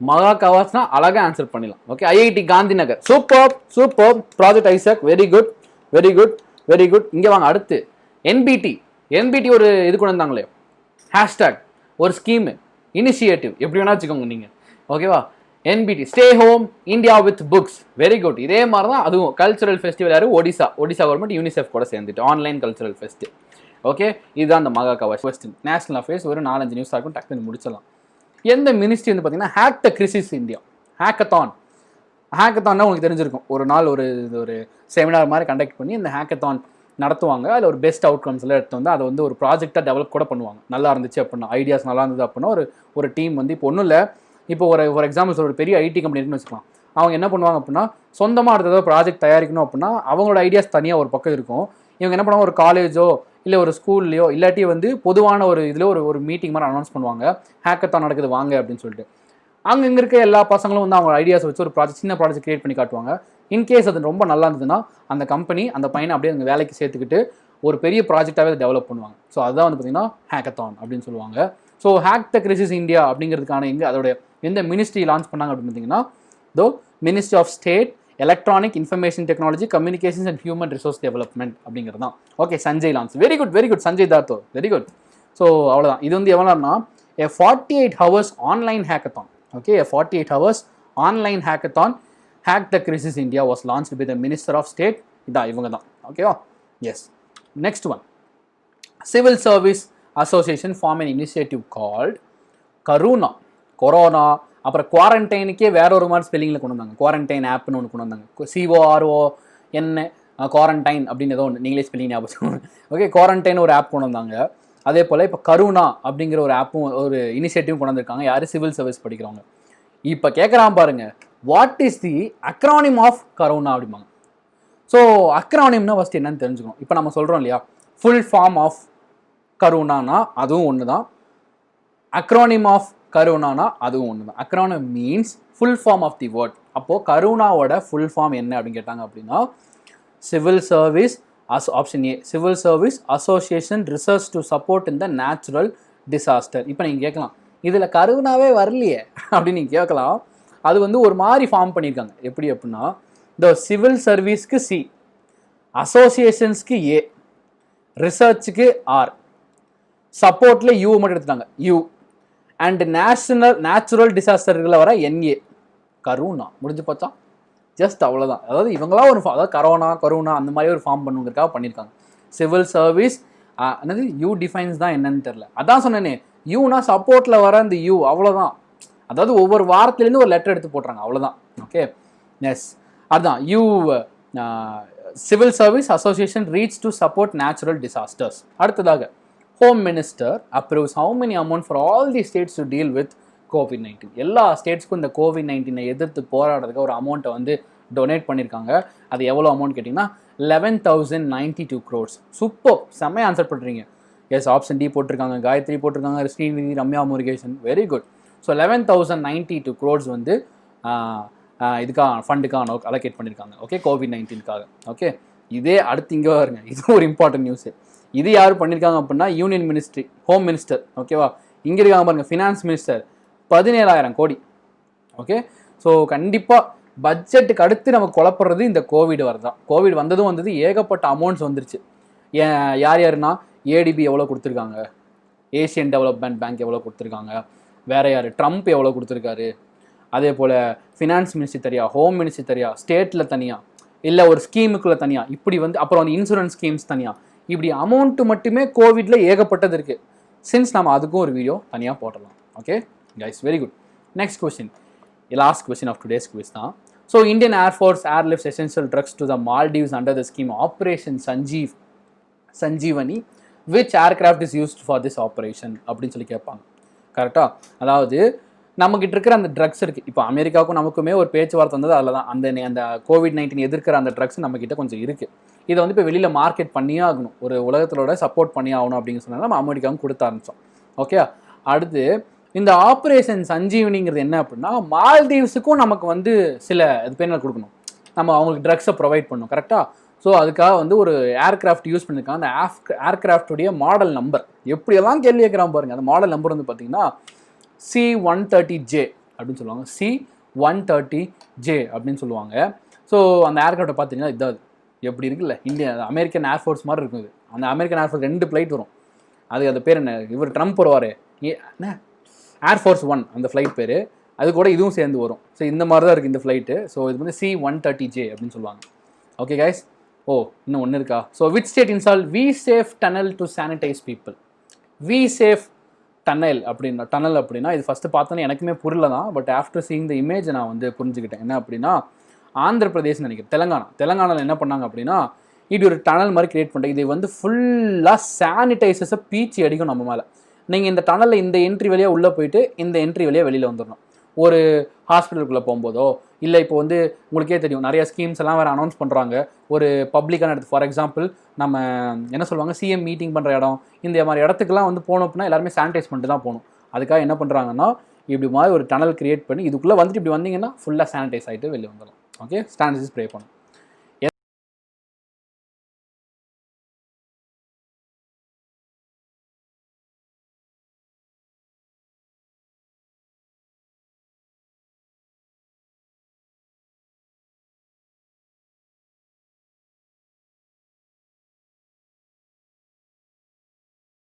மகா கவாச்னா அழகாக ஆன்சர் பண்ணிடலாம். Okay, IIT Gandhinagar. Super project ஐசெக். Very good. இங்கே வாங்க. அடுத்து NBT ஒரு இது கொண்டு வந்தாங்களே, ஹேஷ்டேக், ஒரு ஸ்கீமு, இனிஷியேட்டிவ், எப்படி வேணா வச்சுக்கோங்க நீங்கள். ஓகேவா? NBT stay home India with books. Very good. இதே மாதிரி தான் அதுவும் கல்ச்சுரல் ஃபெஸ்டிவல். யார்? ஒடிசா கவர்மெண்ட் யூனிசெஃப் கூட சேர்ந்துட்டு ஆன்லைன் கல்ச்சுரல் ஃபெஸ்ட். ஓகே, இதுதான் அந்த மகா கவாச். கொஸ்டின், நேஷனல் அஃபேர்ஸ், ஒரு 4-5 நியூஸ் ஆகும், டக்குன்னு முடிச்சிடலாம். எந்த மினிஸ்ட்ரி வந்து பார்த்தீங்கன்னா ஹேக் த கிரிசிஸ் இந்தியா, ஹேக்கத்தான்னா உங்களுக்கு தெரிஞ்சிருக்கும். ஒரு நாள் ஒரு செமினார் மாதிரி கண்டக்ட் பண்ணி இந்த ஹேக்கத்தான் நடத்துவாங்க. அதில் ஒரு பெஸ்ட் அவுட்கம்ஸ் எல்லாம் எடுத்து வந்து அதை வந்து ஒரு ப்ராஜெக்டாக டெவலப் கூட பண்ணுவாங்க. நல்லா இருந்துச்சு அப்படின்னா, ஐடியாஸ் நல்லா இருந்தது அப்படின்னா ஒரு டீம் வந்து இப்போ ஒன்றும் இல்லை, இப்போ ஒரு எக்ஸாம்பிள் ஒரு பெரிய IT கம்பெனி இருக்குன்னு வச்சுக்கலாம். அவங்க என்ன பண்ணுவாங்க அப்படின்னா, சொந்தமாக அடுத்த ஏதாவது ப்ராஜெக்ட் தயாரிக்கணும் அப்படின்னா அவங்களோட ஐடியாஸ் தனியாக ஒரு பக்கம் இருக்கும். இவங்க என்ன பண்ணுவாங்க, ஒரு காலேஜோ இல்லை ஒரு ஸ்கூல்லையோ இல்லாட்டி வந்து பொதுவான ஒரு இதில் ஒரு மீட்டிங் மாதிரி அனௌன்ஸ் பண்ணுவாங்க, ஹேக்கத்தான் நடக்குது வாங்க அப்படின்னு சொல்லிட்டு. அங்கே இருக்க எல்லா பசங்களும் வந்து அவங்க ஐடியாஸ் வச்சு ஒரு சின்ன ப்ராஜெக்ட் கிரியேட் பண்ணி காட்டுவாங்க. இன்கேஸ் அது ரொம்ப நல்லா இருந்ததுன்னா அந்த கம்பெனி அந்த பையனை அப்படியே அந்த வேலைக்கு சேர்த்துக்கிட்டு ஒரு பெரிய ப்ராஜெக்டாகவே அதை டெவலப் பண்ணுவாங்க. ஸோ அதுதான் வந்து பார்த்தீங்கன்னா ஹேக்கத்தான் அப்படின்னு சொல்லுவாங்க. So hack the crisis India அப்படிங்கிறதுக்கான அதோட எந்த மினிஸ்ட்ரி லான்ச் பண்ணாங்க அப்படின்னு பார்த்தீங்கன்னா, ministry of state electronic information technology communications and human resource development அப்படிங்கிறது தான். Okay, Sanjay launch. Very good Sanjay Dhotre, very good. So அவ்வளோதான். இது வந்து எவ்வளோனா 48 hours online hackathon. Okay, 48 hours online hackathon, hack the crisis India was launched by the minister of state. இதான் இவங்க தான். ஓகேவா? Yes. Next one, civil service association form an initiative called corona. அப்புறம் குவாரண்டைனுக்கே வேற ஒரு மாதிரி ஸ்பெல்லிங்கில் கொண்டு வந்தாங்க. குவாரண்டைன் ஆப்னு ஒன்று கொண்டு வந்தாங்க. CORON குவாரண்டைன் அப்படின்னு ஏதோ ஒன்று, நீங்களே ஸ்பெல்லிங் ஞாபகம். ஓகே, குவாரண்டைன் ஒரு ஆப் கொண்டு வந்தாங்க. அதே போல் இப்போ கருணா அப்படிங்கிற ஒரு ஆப்பும் ஒரு இனிஷியேட்டிவ் கொண்டு வந்திருக்காங்க. யார்? சிவில் சர்வீஸ் படிக்கிறவங்க. இப்போ கேட்குறான் பாருங்க, what is the acronym of Karuna அப்படிம்பாங்க. ஸோ அக்ரானிம்னா ஃபஸ்ட் என்னன்னு தெரிஞ்சுக்கணும். இப்போ நம்ம சொல்கிறோம் இல்லையா, ஃபுல் ஃபார்ம் ஆஃப் கருணானா அதுவும் ஒன்று தான், அக்ரானிம் ஆஃப் கருணானா அதுவும் ஒன்று தான். Acronym means full form of the word. அப்போது கருணாவோட ஃபுல் ஃபார்ம் என்ன அப்படின்னு கேட்டாங்க அப்படின்னா, civil service option A, civil service association research to support in the natural disaster. இப்போ நீங்கள் கேட்கலாம், இதில் கருணாவே வரலையே அப்படின்னு நீங்கள் கேட்கலாம். அது வந்து ஒரு மாதிரி ஃபார்ம் பண்ணியிருக்காங்க. எப்படி அப்படின்னா, இந்த சிவில் சர்வீஸ்க்கு சி, அசோசியேஷன்ஸ்க்கு ஏ, ரிசர்ச்சுக்கு ஆர், சப்போர்ட்டில் யூ மட்டும் எடுத்துட்டாங்க யூ, அண்ட் நேச்சுரல் டிசாஸ்டர்களில் வர என்ஏ. கருணா முடிஞ்சு பார்த்தா ஜஸ்ட் அவ்வளோதான். அதாவது இவங்களா ஒரு அதாவது கருணா அந்த மாதிரி ஒரு ஃபார்ம் பண்ணுங்கிறதுக்காக பண்ணியிருக்காங்க. சிவில் சர்வீஸ் என்னது யூ டிஃபைன்ஸ் தான் என்னன்னு தெரில. அதான் சொன்னேனே, யூனா சப்போர்ட்டில் வர அந்த யூ, அவ்வளோதான். அதாவது ஒவ்வொரு வாரத்துலேருந்து ஒரு லெட்டர் எடுத்து போட்டுறாங்க, அவ்வளோதான். ஓகே, எஸ், அதுதான் U civil service association reach to support natural disasters. அடுத்ததாக, home minister approves how many amount for all the states to deal with COVID-19. எல்லா ஸ்டேட்ஸ்க்கும் இந்த COVID-19 எதிர்த்து போராடுறதுக்கு ஒரு அமௌண்ட்டை வந்து டொனேட் பண்ணியிருக்காங்க. அது எவ்வளோ அமௌண்ட் கேட்டிங்கன்னா 11,092 crores. சூப்பர், செம்மையாக ஆன்சர் பண்ணுறீங்க. எஸ், ஆப்ஷன் டி போட்டிருக்காங்க, காயத்ரி போட்டிருக்காங்க, Srinidhi, Ramya Murugesan, very good. So 11,092 crores வந்து இதுக்காக ஃபண்டுக்காக அலோகேட் பண்ணியிருக்காங்க. ஓகே, COVID-19க்காக. ஓகே, இதே அடுத்து இங்கே வருங்க, இது ஒரு இம்பார்ட்டன்ட் நியூஸு. இது யார் பண்ணியிருக்காங்க அப்படின்னா, யூனியன் மினிஸ்ட்ரி, ஹோம் மினிஸ்டர். ஓகேவா, இங்கே இருக்காங்க பாருங்க, ஃபினான்ஸ் மினிஸ்டர், 17,000 கோடி. ஓகே, ஸோ கண்டிப்பாக பட்ஜெட்டுக்கு அடுத்து நமக்கு குழப்படுறது இந்த கோவிட் வரதான். கோவிட் வந்ததும் வந்தது, ஏகப்பட்ட அமௌண்ட்ஸ் வந்துருச்சு. யார் யாருன்னா, ஏடிபி எவ்வளோ கொடுத்துருக்காங்க, ஏஷியன் டெவலப்மெண்ட் பேங்க் எவ்வளோ கொடுத்துருக்காங்க, வேறு யார், ட்ரம்ப் எவ்வளோ கொடுத்துருக்காரு, அதே போல் ஃபினான்ஸ் மினிஸ்ட்ரி தனியாக, ஹோம் மினிஸ்ட்ரி தனியாக, ஸ்டேட்டில் தனியாக, இல்லை ஒரு ஸ்கீமுக்குள்ளே தனியாக, இப்படி வந்து அப்புறம் வந்து இன்சூரன்ஸ் ஸ்கீம்ஸ் தனியாக, இப்படி அமௌண்ட்டு மட்டுமே கோவிடில் ஏகப்பட்டது இருக்குது. சின்ஸ் நம்ம அதுக்கும் ஒரு வீடியோ தனியாக போடலாம். Okay guys, very good. Next question, last question of today's quiz தான். So Indian Air Force airlifts essential drugs to the Maldives under the scheme Operation Sanjeevani. Which aircraft is used for this operation அப்படின்னு சொல்லி கேட்பாங்க. கரெக்டாக, அதாவது நம்மகிட்ட இருக்கிற அந்த ட்ரக்ஸ் இருக்குது. இப்போ அமெரிக்காவுக்கும் நமக்குமே ஒரு பேச்சுவார்த்தை வந்தது, அதில் தான் அந்த COVID-19 எதிர்க்கிற அந்த ட்ரக்ஸ் நம்மக்கிட்ட கொஞ்சம் இருக்குது. இதை வந்து இப்போ வெளியில் மார்க்கெட் பண்ணியே ஆகணும், ஒரு உலகத்தோட சப்போர்ட் பண்ணி ஆகணும் அப்படின்னு சொன்னால் நம்ம அமெரிக்காவும் கொடுத்த ஆரம்பித்தோம். ஓகே, அடுத்து இந்த ஆப்ரேஷன் சஞ்சீவனிங்கிறது என்ன அப்படின்னா, மால்தீவ்ஸுக்கும் நமக்கு வந்து சில இது பேர் கொடுக்கணும், நம்ம அவங்களுக்கு ட்ரக்ஸை ப்ரொவைட் பண்ணணும். கரெக்டாக, ஸோ அதுக்காக வந்து ஒரு ஏர்கிராஃப்ட் யூஸ் பண்ணியிருக்காங்க. அந்த ஏர்கிராஃப்டுடைய மாடல் நம்பர் எப்படியெல்லாம் கேள்வி கேட்குறான் பாருங்க. அந்த மாடல் நம்பர் வந்து பார்த்தீங்கன்னா C-130J அப்படின்னு சொல்லுவாங்க. C-130J அப்படின்னு சொல்லுவாங்க. ஸோ அந்த ஏர்கிராஃப்டை பார்த்தீங்கன்னா இதாவது எப்படி இருக்குல்ல, அமெரிக்கன் ஏர்ஃபோர்ஸ் மாதிரி இருக்குது. அந்த அமெரிக்கன் ஏர்ஃபோர்ஸ் 2 ஃப்ளைட் வரும். அது பேர் என்ன, இவர் ட்ரம்ப் வருவார், என்ன ஏர்ஃபோர்ஸ் 1 அந்த ஃப்ளைட் பேர், அது கூட இதுவும் சேர்ந்து வரும். ஸோ இந்த மாதிரி தான் இருக்குது இந்த ஃப்ளைட்டு. ஸோ இது வந்து C-130J அப்படின்னு சொல்லுவாங்க. ஓகே கைஸ், ஓ இன்னும் ஒன்று இருக்கா. So which state install V-Safe tunnel to sanitise people. V-Safe tunnel அப்படின்னா இது ஃபஸ்ட்டு பார்த்தோன்னே எனக்குமே புரியல தான், but after seeing the image நான் வந்து புரிஞ்சுக்கிட்டேன். என்ன அப்படின்னா, ஆந்திர பிரதேசம் நினைக்கிறேன், தெலங்கானாவில் என்ன பண்ணாங்க அப்படின்னா, இது ஒரு டனல் மாதிரி கிரியேட் பண்ணிட்டு இது வந்து ஃபுல்லாக சானிடைசர்ஸை பீச்சி அடிக்கும் நம்ம மேலே. நீங்கள் இந்த டனலில் இந்த என்ட்ரி வழியாக உள்ளே போயிட்டு இந்த என்ட்ரி வழியாக வெளியில் வந்துடணும். ஒரு ஹாஸ்பிட்டலுக்குள்ளே போகும்போதோ, இல்லை இப்போ வந்து உங்களுக்கே தெரியும் நிறைய ஸ்கீம்ஸ் எல்லாம் வேறு அனௌன்ஸ் பண்ணுறாங்க. ஒரு பப்ளிக்கான இடத்து, ஃபார் எக்ஸாம்பிள் நம்ம என்ன சொல்லுவாங்க, சிஎம் மீட்டிங் பண்ணுற இடம், இந்த மாதிரி இடத்துக்குலாம் வந்து போனோம் அப்படின்னா எல்லாருமே சானிடைஸ் பண்ணிட்டு தான் போகணும். அதுக்காக என்ன பண்ணுறாங்கன்னா, இப்படி மாதிரி ஒரு டனல் கிரியேட் பண்ணி இதுக்குள்ளே வந்துட்டு இப்படி வந்தீங்கன்னா ஃபுல்லாக சானிடைஸ் ஆகிட்டு வெளியே வந்துடலாம். ஓகே, சானிடைஸ் ஸ்ப்ரே பண்ணணும்.